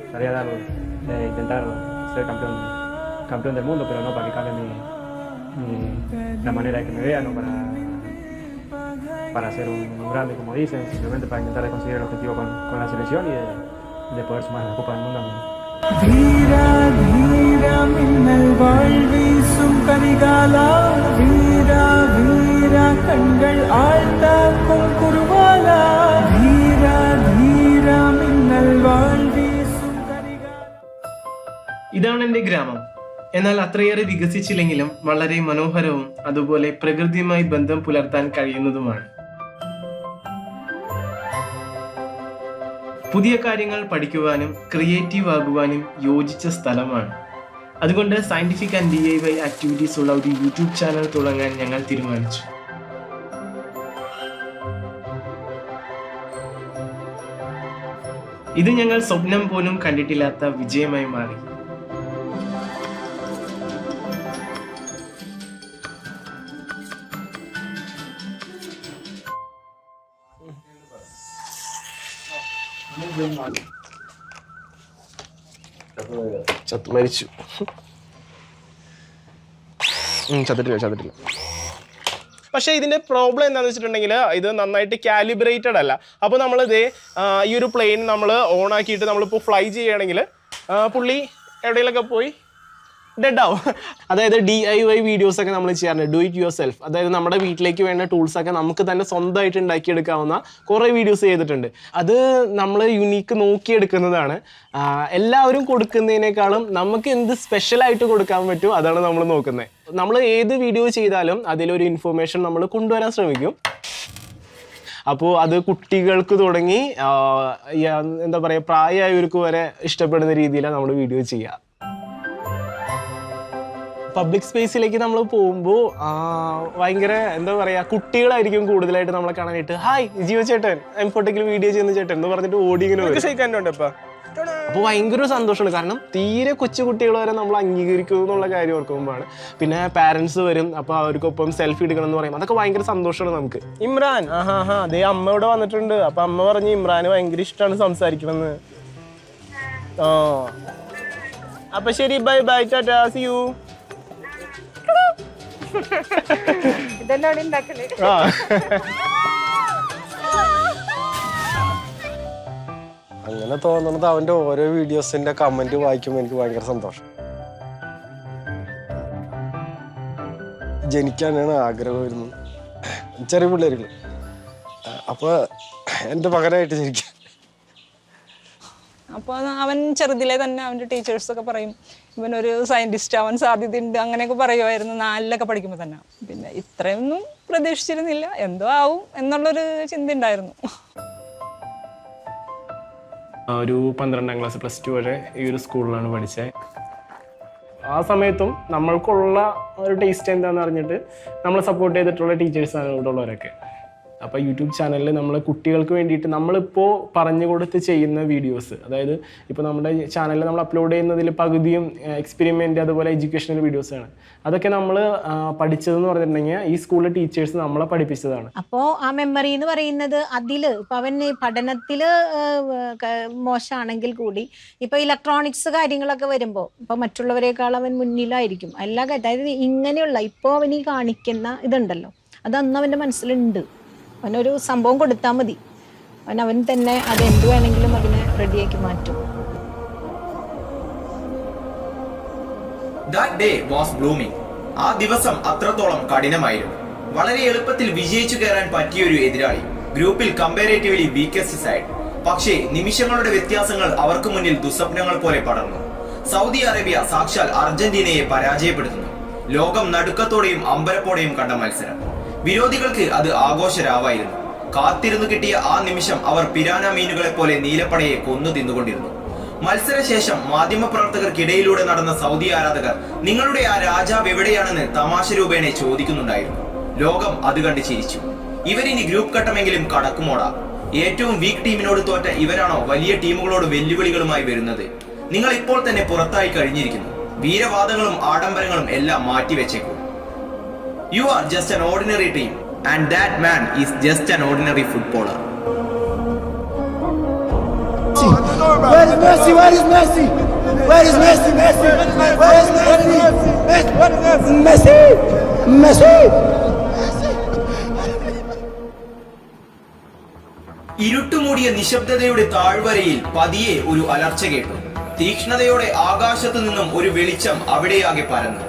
Estaría dar, intentar ser campeón del mundo, pero no para que cambie la manera de que me vean, no para ser un grande como dicen, simplemente para intentar de conseguir el objetivo con la selección y de poder sumar la Copa del Mundo. ഇതാണ് എൻ്റെ ഗ്രാമം. എന്നാൽ അത്രയേറെ വികസിച്ചില്ലെങ്കിലും വളരെ മനോഹരവും അതുപോലെ പ്രകൃതിയുമായി ബന്ധം പുലർത്താൻ കഴിയുന്നതുമാണ്. പുതിയ കാര്യങ്ങൾ പഠിക്കുവാനും ക്രിയേറ്റീവ് ആകുവാനും യോജിച്ച സ്ഥലമാണ്. അതുകൊണ്ട് സയന്റിഫിക് ആൻഡ് DIY ആക്ടിവിറ്റീസ് ഉള്ള ഒരു യൂട്യൂബ് ചാനൽ തുടങ്ങാൻ ഞങ്ങൾ തീരുമാനിച്ചു. ഇത് ഞങ്ങൾ സ്വപ്നം പോലും കണ്ടിട്ടില്ലാത്ത വിജയമായി മാറി. മരിച്ചു. ചത്തിട്ടില്ല. പക്ഷേ ഇതിൻ്റെ പ്രോബ്ലം എന്താണെന്ന് വെച്ചിട്ടുണ്ടെങ്കിൽ ഇത് നന്നായിട്ട് കാലിബ്രേറ്റഡ് അല്ല. അപ്പോൾ നമ്മളിത് ഈ ഒരു പ്ലെയിൻ നമ്മൾ ഓൺ ആക്കിയിട്ട് നമ്മളിപ്പോൾ ഫ്ലൈ ചെയ്യുകയാണെങ്കിൽ പുള്ളി എവിടെയെങ്കിലൊക്കെ പോയി ഡെഡ് ആവും. അതായത് DIY വീഡിയോസൊക്കെ നമ്മൾ ചെയ്യാറുണ്ട്, ഡു ഇറ്റ് യുവർ സെൽഫ്. അതായത് നമ്മുടെ വീട്ടിലേക്ക് വേണ്ട ടൂൾസൊക്കെ നമുക്ക് തന്നെ സ്വന്തമായിട്ട് ഉണ്ടാക്കിയെടുക്കാവുന്ന കുറേ വീഡിയോസ് ചെയ്തിട്ടുണ്ട്. അത് നമ്മൾ യുണീക്ക് നോക്കിയെടുക്കുന്നതാണ്. എല്ലാവരും കൊടുക്കുന്നതിനേക്കാളും നമുക്ക് എന്ത് സ്പെഷ്യലായിട്ട് കൊടുക്കാൻ പറ്റും അതാണ് നമ്മൾ നോക്കുന്നത്. നമ്മൾ ഏത് വീഡിയോ ചെയ്താലും അതിലൊരു ഇൻഫർമേഷൻ നമ്മൾ കൊണ്ടുവരാൻ ശ്രമിക്കും. അപ്പോൾ അത് കുട്ടികൾക്ക് തുടങ്ങി എന്താ പറയുക, പ്രായമായവർക്ക് വരെ ഇഷ്ടപ്പെടുന്ന രീതിയിലാണ് നമ്മൾ വീഡിയോ ചെയ്യുക. പബ്ലിക് സ്പേസിലേക്ക് നമ്മൾ പോകുമ്പോൾ ഭയങ്കര എന്താ പറയുക, കുട്ടികളായിരിക്കും കൂടുതലായിട്ട് നമ്മളെ കാണാനായിട്ട് ഹായ് ജിയോ ചേട്ടൻ, എംഫോട്ടെക്കിൽ വീഡിയോ ചെയ്യുന്ന ചേട്ടൻ എന്ന് പറഞ്ഞിട്ട് ഓടി ഇങ്ങനെ ഷെയ്ക്കാനുണ്ട്. അപ്പോൾ ഭയങ്കര സന്തോഷമാണ്. കാരണം തീരെ കൊച്ചു കുട്ടികൾ വരെ നമ്മൾ അംഗീകരിക്കും എന്നുള്ള കാര്യം ഓർക്കുമ്പോഴാണ്. പിന്നെ പാരൻസ് വരും, അപ്പോൾ അവർക്കൊപ്പം സെൽഫി എടുക്കണം എന്ന് പറയും. അതൊക്കെ ഭയങ്കര സന്തോഷമാണ് നമുക്ക്. ഇമ്രാൻ അതേ അമ്മ ഇവിടെ വന്നിട്ടുണ്ട്. അപ്പോൾ അമ്മ പറഞ്ഞ് ഇമ്രാന് ഭയങ്കര ഇഷ്ടമാണ് സംസാരിക്കണമെന്ന്. അപ്പോൾ ശരി, bye bye, tata, see you. അങ്ങനെ തോന്നുന്നത് അവന്റെ ഓരോ വീഡിയോസിന്റെ കമന്റ് വായിക്കുമ്പോൾ എനിക്ക് ഭയങ്കര സന്തോഷം. ജനിക്കാനാണ് ആഗ്രഹം വരുന്നത്, ചെറിയ പിള്ളേരുകൾ. അപ്പൊ എന്റെ മകനായിട്ട് ജനിക്കാൻ. അപ്പോൾ അവൻ ചെറുതിലെ തന്നെ അവൻ്റെ ടീച്ചേഴ്സൊക്കെ പറയും ഇവനൊരു സയൻറ്റിസ്റ്റ് ആവാൻ സാധ്യതയുണ്ട്, അങ്ങനെയൊക്കെ പറയുമായിരുന്നു 4-ലൊക്കെ പഠിക്കുമ്പോൾ തന്നെ. പിന്നെ ഇത്രയൊന്നും പ്രതീക്ഷിച്ചിരുന്നില്ല, എന്തോ ആവും എന്നുള്ളൊരു ചിന്ത ഉണ്ടായിരുന്നു. ഒരു 12ാം ക്ലാസ് +2 വരെ ഈ ഒരു സ്കൂളിലാണ് പഠിച്ചത്. ആ സമയത്തും നമ്മൾക്കുള്ള ഒരു ടേസ്റ്റ് എന്താണെന്ന് അറിഞ്ഞിട്ട് നമ്മൾ സപ്പോർട്ട് ചെയ്തിട്ടുള്ള ടീച്ചേഴ്സാണ് ഇവിടെ ഉള്ളവരൊക്കെ. അപ്പോൾ യൂട്യൂബ് ചാനലിൽ നമ്മൾ കുട്ടികൾക്ക് വേണ്ടിയിട്ട് നമ്മളിപ്പോൾ പറഞ്ഞു കൊടുത്ത് ചെയ്യുന്ന വീഡിയോസ്, അതായത് ഇപ്പോൾ നമ്മുടെ ചാനലിൽ നമ്മൾ അപ്ലോഡ് ചെയ്യുന്നതിൽ പകുതിയും എക്സ്പെരിമെൻ്റ് അതുപോലെ എഡ്യൂക്കേഷണൽ വീഡിയോസാണ്. അതൊക്കെ നമ്മൾ പഠിച്ചതെന്ന് പറഞ്ഞിട്ടുണ്ടെങ്കിൽ ഈ സ്കൂളിലെ ടീച്ചേഴ്സ് നമ്മളെ പഠിപ്പിച്ചതാണ്. അപ്പോൾ ആ മെമ്മറി എന്ന് പറയുന്നത് അതിൽ ഇപ്പോൾ അവൻ പഠനത്തിൽ മോശമാണെങ്കിൽ കൂടി ഇപ്പോൾ ഇലക്ട്രോണിക്സ് കാര്യങ്ങളൊക്കെ വരുമ്പോൾ ഇപ്പോൾ മറ്റുള്ളവരെക്കാൾ അവൻ മുന്നിലായിരിക്കും എല്ലാ കാര്യം. അതായത് ഇങ്ങനെയുള്ള ഇപ്പോൾ അവൻ ഈ കാണിക്കുന്ന ഇതുണ്ടല്ലോ, അതന്ന് അവൻ്റെ മനസ്സിലുണ്ട്. അവനൊരു സംഭവം കൊടുത്താൽ മതി, അവൻ തന്നെ അത് എന്ത് വേണമെങ്കിലും അതിനെ റെഡിയാക്കി മാറ്റും. That day was blooming. ആ ദിവസം അത്രത്തോളം കഠിനമായിരുന്നു. വളരെ എളുപ്പത്തിൽ വിജയിച്ചു കയറാൻ പറ്റിയ ഒരു എതിരാളി, ഗ്രൂപ്പിൽ കമ്പാരേറ്റീവ്ലി വീക്കസ്റ്റ് സൈഡ്. പക്ഷേ നിമിഷങ്ങളുടെ വ്യത്യാസങ്ങൾ അവർക്ക് മുന്നിൽ ദുസ്വപ്നങ്ങൾ പോലെ പടർന്നു. സൗദി അറേബ്യ സാക്ഷാൽ അർജന്റീനയെ പരാജയപ്പെടുത്തുന്നു. ലോകം നടുക്കത്തോടെയും അമ്പരപ്പോടെയും കണ്ട മത്സരം. വിരോധികൾക്ക് അത് ആഘോഷരാവായിരുന്നു. കാത്തിരുന്നു കിട്ടിയ ആ നിമിഷം അവർ പിരാന മീനുകളെ പോലെ നീലപ്പടയെ കൊന്നു തിന്നുകൊണ്ടിരുന്നു. മത്സരശേഷം മാധ്യമപ്രവർത്തകർക്കിടയിലൂടെ നടന്ന സൗദി ആരാധകർ നിങ്ങളുടെ ആ രാജാവ് എവിടെയാണെന്ന് തമാശ രൂപേണ ചോദിക്കുന്നുണ്ടായിരുന്നു. ലോകം അത് കണ്ട് ചിരിച്ചു. ഇവരിനി ഗ്രൂപ്പ് ഘട്ടമെങ്കിലും കടക്കുമോടാ? ഏറ്റവും വീക്ക് ടീമിനോട് തോറ്റ ഇവരാണോ വലിയ ടീമുകളോട് വെല്ലുവിളികളുമായി വരുന്നത്? നിങ്ങൾ ഇപ്പോൾ തന്നെ പുറത്തായി കഴിഞ്ഞിരിക്കുന്നു. വീരവാദങ്ങളും ആഡംബരങ്ങളും എല്ലാം മാറ്റിവെച്ചേക്കൂ. You are just an ordinary team, and that man is just an ordinary footballer. Where is Messi? Where is Messi? Where is Messi? Messi? Where is Messi? Messi? Messi? ഇരുട്ടുമൂടിയ നിശബ്ദതയുടെ താഴ്വരയിൽ പതിയെ ഒരു അലർച്ച കേട്ടു. തീക്ഷ്ണതയോടെ ആകാശത്തു നിന്നും ഒരു വെളിച്ചം അവിടെയാകെ പരന്നു.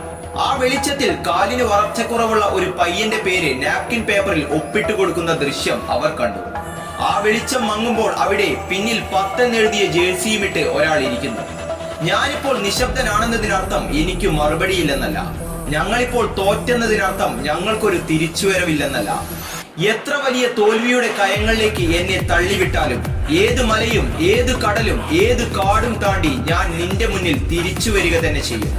ആ വെളിച്ചത്തിൽ കാലിന് വളർച്ചക്കുറവുള്ള ഒരു പയ്യന്റെ പേര് നാപ്കിൻ പേപ്പറിൽ ഒപ്പിട്ട് കൊടുക്കുന്ന ദൃശ്യം അവർ കണ്ടു. ആ വെളിച്ചം മങ്ങുമ്പോൾ അവിടെ പിന്നിൽ 10 എന്നെഴുതിയ ജേഴ്സിയുമിട്ട് ഒരാൾ ഇരിക്കുന്നു. ഞാനിപ്പോൾ നിശബ്ദനാണെന്നതിനർത്ഥം എനിക്ക് മറുപടിയില്ലെന്നല്ല. ഞങ്ങളിപ്പോൾ തോറ്റെന്നതിനർത്ഥം ഞങ്ങൾക്കൊരു തിരിച്ചുവരവില്ലെന്നല്ല. എത്ര വലിയ തോൽവിയുടെ കയങ്ങളിലേക്ക് എന്നെ തള്ളിവിട്ടാലും, ഏത് മലയും ഏത് കടലും ഏത് കാടും താണ്ടി ഞാൻ നിന്റെ മുന്നിൽ തിരിച്ചു വരിക തന്നെ ചെയ്യും.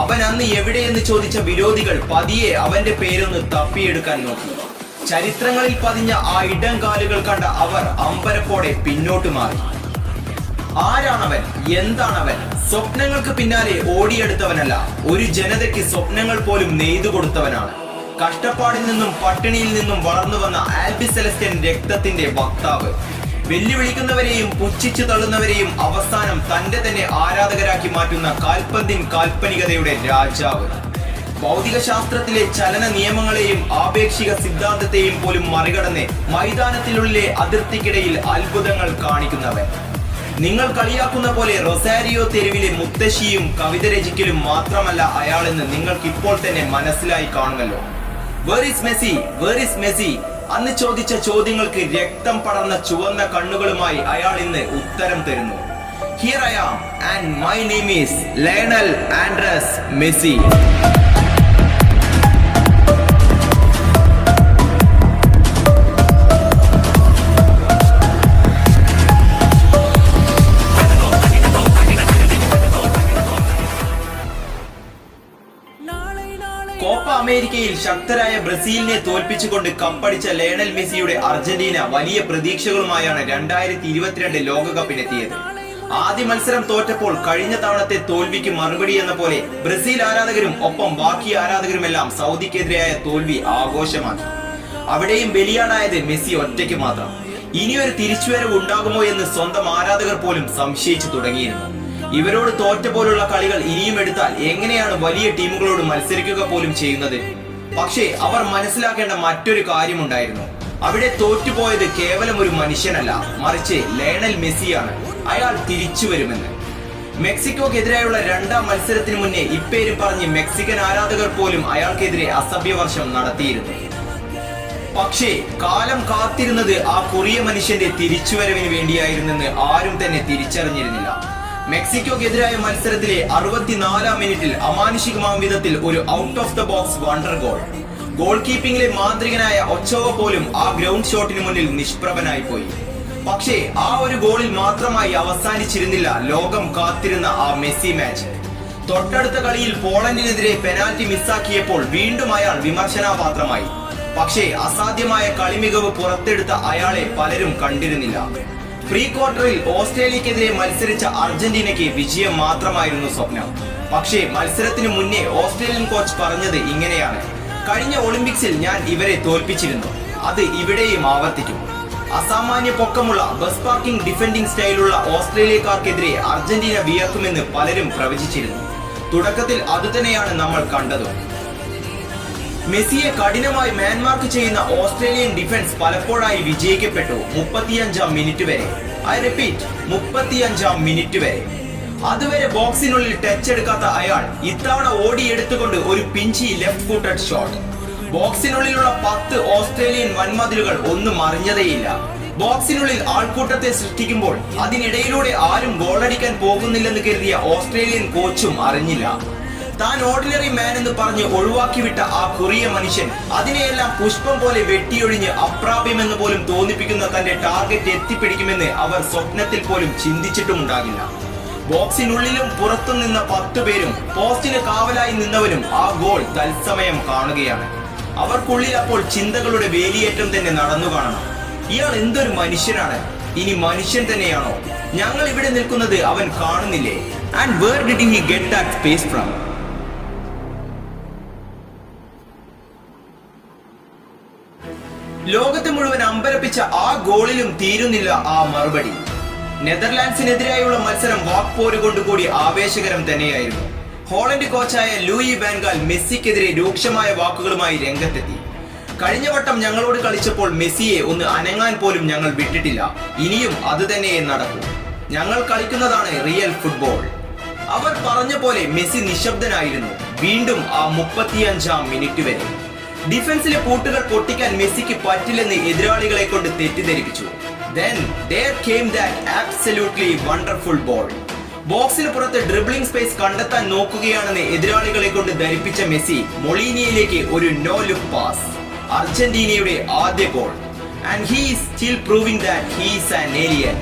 അവൻ അന്ന് എവിടെയെന്ന് ചോദിച്ച വിരോധികൾ പതിയെ അവന്റെ പേരൊന്ന് തപ്പിയെടുക്കാൻ നോക്കി. ചരിത്രങ്ങളിൽ പതിഞ്ഞ ആ ഇടംകാലുകൾ കണ്ട അവർ അമ്പരപ്പോടെ പിന്നോട്ട് മാറി. ആരാണവൻ? എന്താണവൻ? സ്വപ്നങ്ങൾക്ക് പിന്നാലെ ഓടിയെടുത്തവനല്ല, ഒരു ജനതയ്ക്ക് സ്വപ്നങ്ങൾ പോലും നെയ്തു കൊടുത്തവനാണ്. കഷ്ടപ്പാടിൽ നിന്നും പട്ടിണിയിൽ നിന്നും വളർന്നു വന്ന ആൽബി സെലസ്റ്റ്യൻ രക്തത്തിന്റെ വക്താവ്. വെല്ലുവിളിക്കുന്നവരെയും പുച്ഛിച്ചു തള്ളുന്നവരെയും അവസാനം തന്റെ തന്നെ ആരാധകരാക്കി മാറ്റുന്ന കാൽപന്തിൻ കാൽപ്പനികതയുടെ രാജാവ്. ഭൗതിക ശാസ്ത്രത്തിലെ ചലന നിയമങ്ങളെയും ആപേക്ഷിക സിദ്ധാന്തത്തെയും പോലും മറികടന്ന് മൈതാനത്തിനുള്ളിലെ അതിർത്തിക്കിടയിൽ അത്ഭുതങ്ങൾ കാണിക്കുന്നവൻ. നിങ്ങൾ കളിയാക്കുന്ന പോലെ റൊസാരിയോ തെരുവിലെ മുത്തശ്ശിയും കവിത രചിക്കലും മാത്രമല്ല അയാളെന്ന് നിങ്ങൾക്ക് ഇപ്പോൾ തന്നെ മനസ്സിലായി കാണുമല്ലോ. Where is Messi, where is Messi? അന്ന് ചോദിച്ച ചോദ്യങ്ങൾക്ക് രക്തം പടർന്ന ചുവന്ന കണ്ണുകളുമായി അയാൾ ഇന്ന് ഉത്തരം തരുന്നു. Here I am and my name is Lionel Andres Messi. Copa അമേരിക്കയിൽ ശക്തരായ ബ്രസീലിനെ തോൽപ്പിച്ചുകൊണ്ട് കപ്പടിച്ച ലയണൽ മെസ്സിയുടെ അർജന്റീന വലിയ പ്രതീക്ഷകളുമായാണ് 2022 ലോകകപ്പിനെത്തിയത്. ആദ്യ മത്സരം തോറ്റപ്പോൾ കഴിഞ്ഞ തവണത്തെ തോൽവിക്ക് മറുപടി എന്ന പോലെ ബ്രസീൽ ആരാധകരും ഒപ്പം ബാക്കി ആരാധകരുമെല്ലാം സൗദിക്കെതിരായ തോൽവി ആഘോഷമാക്കി. അവിടെയും ബലിയാടായത് മെസ്സി ഒറ്റയ്ക്ക് മാത്രം. ഇനിയൊരു തിരിച്ചുവരവ് ഉണ്ടാകുമോ എന്ന് സ്വന്തം ആരാധകർ പോലും സംശയിച്ചു തുടങ്ങിയിരുന്നു. ഇവരോട് തോറ്റ പോലുള്ള കളികൾ ഇനിയും എടുത്താൽ എങ്ങനെയാണ് വലിയ ടീമുകളോട് മത്സരിക്കുക പോലും ചെയ്യുന്നത്? പക്ഷേ അവർ മനസ്സിലാക്കേണ്ട മറ്റൊരു കാര്യമുണ്ടായിരുന്നു. അവിടെ തോറ്റുപോയത് കേവലം ഒരു മനുഷ്യനല്ല, മറിച്ച് ലയണൽ മെസ്സിയാണ്. അയാൾ തിരിച്ചു വരുമെന്ന്. മെക്സിക്കോക്കെതിരായുള്ള രണ്ടാം മത്സരത്തിന് മുന്നേ ഇപ്പേരും പറഞ്ഞ് മെക്സിക്കൻ ആരാധകർ പോലും അയാൾക്കെതിരെ അസഭ്യവർഷം നടത്തിയിരുന്നു. പക്ഷേ കാലം കാത്തിരുന്നത് ആ കൊറിയ മനുഷ്യന്റെ തിരിച്ചുവരവിന് വേണ്ടിയായിരുന്നെന്ന് ആരും തന്നെ തിരിച്ചറിഞ്ഞിരുന്നില്ല. മെക്സിക്കോക്കെതിരായ മത്സരത്തിലെ 64-ാം മിനിറ്റിൽ അമാനുഷികമാം വിധത്തിൽ ഒരു out of the box wonder goal. Goal കീപ്പിംഗിലെ മാന്ത്രികനായ ഒച്ചോവ പോലും ആ ഗ്രൗണ്ട് ഷോട്ടിന് മുന്നിൽ നിഷ്പ്രഭനായി പോയി. പക്ഷേ ആ ഒരു ഗോളിൽ മാത്രമായി അവസാനിച്ചിരുന്നില്ല ലോകം കാത്തിരുന്ന ആ മെസ്സി മാച്ച്. തൊട്ടടുത്ത കളിയിൽ പോളണ്ടിനെതിരെ പെനാൽറ്റി മിസ്സാക്കിയപ്പോൾ വീണ്ടും അയാൾ വിമർശനാപാത്രമായി. പക്ഷേ അസാധ്യമായ കളിമികവ് പുറത്തെടുത്ത അയാളെ പലരും കണ്ടിരുന്നില്ല. പ്രീ ക്വാർട്ടറിൽ ഓസ്ട്രേലിയക്കെതിരെ മത്സരിച്ച അർജന്റീനയ്ക്ക് വിജയം മാത്രമായിരുന്നു സ്വപ്നം. പക്ഷേ മത്സരത്തിന് മുന്നേ ഓസ്ട്രേലിയൻ കോച്ച് പറഞ്ഞത് ഇങ്ങനെയാണ്: കഴിഞ്ഞ ഒളിമ്പിക്സിൽ ഞാൻ ഇവരെ തോൽപ്പിച്ചിരുന്നു, അത് ഇവിടെയും ആവർത്തിക്കും. അസാമാന്യ പൊക്കമുള്ള ബസ് പാർക്കിംഗ് ഡിഫെൻഡിംഗ് സ്റ്റൈലുള്ള ഓസ്ട്രേലിയക്കാർക്കെതിരെ അർജന്റീന വിയർക്കുമെന്ന് പലരും പ്രവചിച്ചിരുന്നു. തുടക്കത്തിൽ അതുതന്നെയാണ് നമ്മൾ കണ്ടത്. മെസ്സിയെ കഠിനമായി മാൻമാർക്ക് ചെയ്യുന്ന ഓസ്ട്രേലിയൻ ഡിഫൻസ് പലപ്പോഴായി വിജയിക്കപ്പെട്ടു. 35-ാം മിനിറ്റ് വരെ. ഐ റിപ്പീറ്റ്, 35-ാം മിനിറ്റ് വരെ. അതുവരെ ബോക്സിനുള്ളിൽ ടച്ച് എടുക്കാത്ത അയാൾ ഇത്തവണ ഓടിയെടുത്തുകൊണ്ട് ഒരു പിഞ്ചി ലെഫ്റ്റ് ഫൂട്ടഡ് ഷോട്ട്. ബോക്സിനുള്ളിലുള്ള 10 ഓസ്ട്രേലിയൻ വൻമതിലുകൾ ഒന്നും അറിഞ്ഞതേയില്ല. ബോക്സിനുള്ളിൽ ആൾക്കൂട്ടത്തെ സൃഷ്ടിക്കുമ്പോൾ അതിനിടയിലൂടെ ആരും ഗോളടിക്കാൻ പോകുന്നില്ലെന്ന് കരുതിയ ഓസ്ട്രേലിയൻ കോച്ചും അറിഞ്ഞില്ല. താൻ ഓർഡിനറി മാൻ എന്ന് പറഞ്ഞ് ഒഴിവാക്കി വിട്ട ആ കൊറിയ മനുഷ്യൻ അതിനെയെല്ലാം പുഷ്പം പോലെ വെട്ടിയൊഴിഞ്ഞ് അപ്രാപ്യമെന്ന് പോലും തോന്നിപ്പിക്കുന്ന തന്റെ ടാർഗറ്റ് എത്തിപ്പിടിക്കുമെന്ന് അവർ സ്വപ്നത്തിൽ പോലും ചിന്തിച്ചിട്ടുമുണ്ടാകില്ല. ബോക്സിനുള്ളിലും പുറത്തും നിന്ന 10 പേരും പോസ്റ്റിന് കാവലായി നിന്നവരും ആ ഗോൾ തത്സമയം കാണുകയാണ്. അവർക്കുള്ളിൽ അപ്പോൾ ചിന്തകളുടെ വേലിയേറ്റം തന്നെ നടന്നു കാണണം. ഇയാൾ എന്തൊരു മനുഷ്യനാണ്, ഇനി മനുഷ്യൻ തന്നെയാണോ? ഞങ്ങൾ ഇവിടെ നിൽക്കുന്നത് അവൻ കാണുന്നില്ലേ? And where did he get that space from? ലോകത്തെ മുഴുവൻ അമ്പരപ്പിച്ച ആ ഗോളിലും തീരുന്നില്ല ആ മറുപടി. നെതർലാൻഡ്സിനെതിരായുള്ള മത്സരം വാക്പോര് കൊണ്ടുകൂടി ആവേശകരം തന്നെയായിരുന്നു. ഹോളണ്ട് കോച്ചായ ലൂയി വാൻ ഗാൽ മെസ്സിക്കെതിരെ രൂക്ഷമായ വാക്കുകളുമായി രംഗത്തെത്തി. കഴിഞ്ഞ വട്ടം ഞങ്ങളോട് കളിച്ചപ്പോൾ മെസ്സിയെ ഒന്ന് അനങ്ങാൻ പോലും ഞങ്ങൾ വിട്ടിട്ടില്ല. ഇനിയും അത് തന്നെ നടക്കും. ഞങ്ങൾ കളിക്കുന്നതാണ് റിയൽ ഫുട്ബോൾ. അവർ പറഞ്ഞ പോലെ മെസ്സി നിശബ്ദനായിരുന്നു. വീണ്ടും ആ 35-ാം മിനിറ്റ് വരെ. ഡിഫൻസിലെ പൂട്ടുകൾ പൊട്ടിക്കാൻ മെസ്സിക്ക് പറ്റില്ലെന്ന് എതിരാളികളെ കൊണ്ട് തെറ്റിദ്ധരിപ്പിച്ചു. Then there came that absolutely wonderful ball. ബോക്സിന് പുറത്ത് ഡ്രിബ്ലിംഗ് സ്പേസ് കണ്ടെത്താൻ നോക്കുകയാണെന്ന് എതിരാളികളെ കൊണ്ട് ധരിപ്പിച്ച മെസ്സി മൊളീനിയയിലേക്ക് ഒരു നോ ലുക്ക് പാസ്. അർജന്റീനയുടെ ആദ്യ goal. And he is still proving that he is an alien.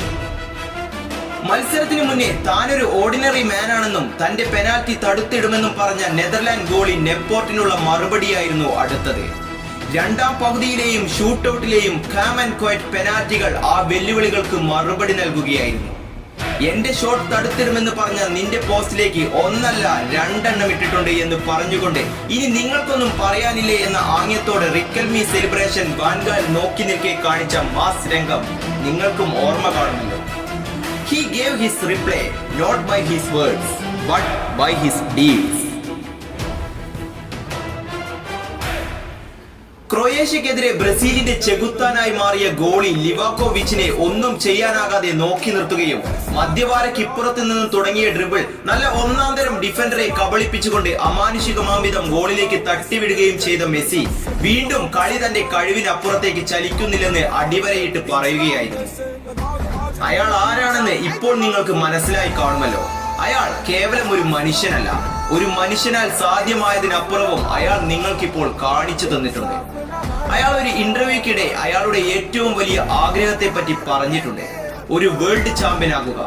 മത്സരത്തിന് മുന്നേ താനൊരു ഓർഡിനറി മാൻ ആണെന്നും തന്റെ പെനാൽറ്റി തടുത്തിടുമെന്നും പറഞ്ഞ നെതർലാൻഡ് ഗോളി നെപ്പോർട്ടിനുള്ള മറുപടിയായിരുന്നു അടുത്തത്. രണ്ടാം പകുതിയിലെയും ഷൂട്ടൌട്ടിലെയും കാം ആൻഡ് ക്വയറ്റ് പെനാൽറ്റികൾ ആ വെല്ലുവിളികൾക്ക് മറുപടി നൽകുകയായിരുന്നു. എന്റെ ഷോട്ട് തടുത്തിരുമെന്ന് പറഞ്ഞ നിന്റെ പോസ്റ്റിലേക്ക് ഒന്നല്ല 2 എണ്ണം ഇട്ടിട്ടുണ്ട് എന്ന് പറഞ്ഞുകൊണ്ട് ഇനി നിങ്ങൾക്കൊന്നും പറയാനില്ലേ എന്ന ആംഗ്യത്തോടെ റിക്കൽമി സെലിബ്രേഷൻ വാൻഗാൽ നോക്കി നിൽക്കെ കാണിച്ച മാസ് രംഗം നിങ്ങൾക്കും ഓർമ്മ കാണുമല്ലോ. He gave his reply not by his words but by his deeds. ക്രൊയേഷ്യക്കെതിരെ ബ്രസീലിന്റെ ചെകുത്താനായി മാറിയ ഗോളി ലിവാക്കോവിച്ചിനെ ഒന്നും ചെയ്യാനാകാതെ നോക്കി നിർത്തുകയും മധ്യവാരക്കിപ്പുറത്ത് നിന്നും തുടങ്ങിയ ഡ്രിബിൾ നല്ല ഒന്നാന്തരം ഡിഫൻഡറെ കബളിപ്പിച്ചുകൊണ്ട് അമാനുഷികമാംവിധം ഗോളിലേക്ക് തട്ടിവിടുകയും ചെയ്ത മെസ്സി വീണ്ടും കളി തന്റെ കഴിവിനപ്പുറത്തേക്ക് ചലിക്കുന്നില്ലെന്ന് അടിവരയിട്ട് പറയുകയായിരുന്നു. അയാൾ ആരാണെന്ന് ഇപ്പോൾ നിങ്ങൾക്ക് മനസ്സിലായി കാണുമല്ലോ. അയാൾ കേവലം ഒരു മനുഷ്യനല്ല, ഒരു മനുഷ്യനാൽ സാധ്യമായതിനപ്പുറവും അയാൾ നിങ്ങൾക്കിപ്പോൾ കാണിച്ചു തന്നിട്ടുണ്ട്. അയാൾ ഒരു ഇന്റർവ്യൂക്കിടെ അയാളുടെ ഏറ്റവും വലിയ ആഗ്രഹത്തെ പറ്റി പറഞ്ഞിട്ടുണ്ട്, ഒരു വേൾഡ് ചാമ്പ്യൻ ആകുക.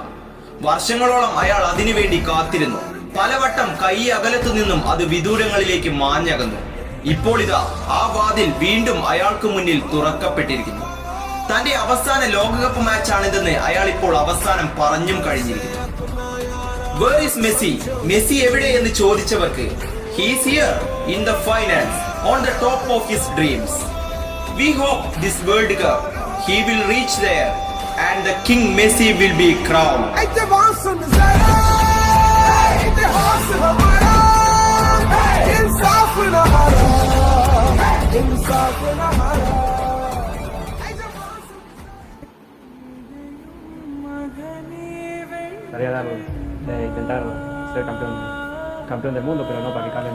വർഷങ്ങളോളം അയാൾ അതിനുവേണ്ടി കാത്തിരുന്നു. പലവട്ടം കൈ അകലത്തു നിന്നും അത് വിദൂരങ്ങളിലേക്ക് മാഞ്ഞകന്നു. ഇപ്പോൾ ഇതാ ആ വാതിൽ വീണ്ടും അയാൾക്ക് മുന്നിൽ തുറക്കപ്പെട്ടിരിക്കുന്നു. തന്റെ അവസാന ലോകകപ്പ് മാച്ചാണിതെന്ന് അയാൾ ഇപ്പോൾ അവസാനം പറഞ്ഞും കഴിഞ്ഞിരിക്കുന്നു. Where is Messi? മെസ്സി എവിടെ എന്ന് ചോദിച്ചവർക്ക് he is here in the finals on the top of his dreams. We hope this World Cup he will reach there and the King Messi will be crowned. Estaría dar de intentar ser campeón del mundo, pero no para que cambie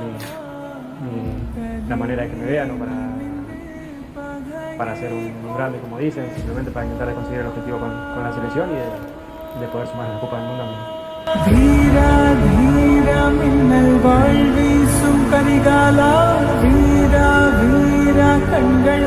la manera de que me vean, no para ser un grande como dicen, simplemente para intentar conseguir el objetivo con la selección y de poder sumar la Copa del Mundo. ധീരാ ധീരാ മിന്നൽ വാൾ വീസും കരികാല വീരാ വീരാ കണ്ണുകൾ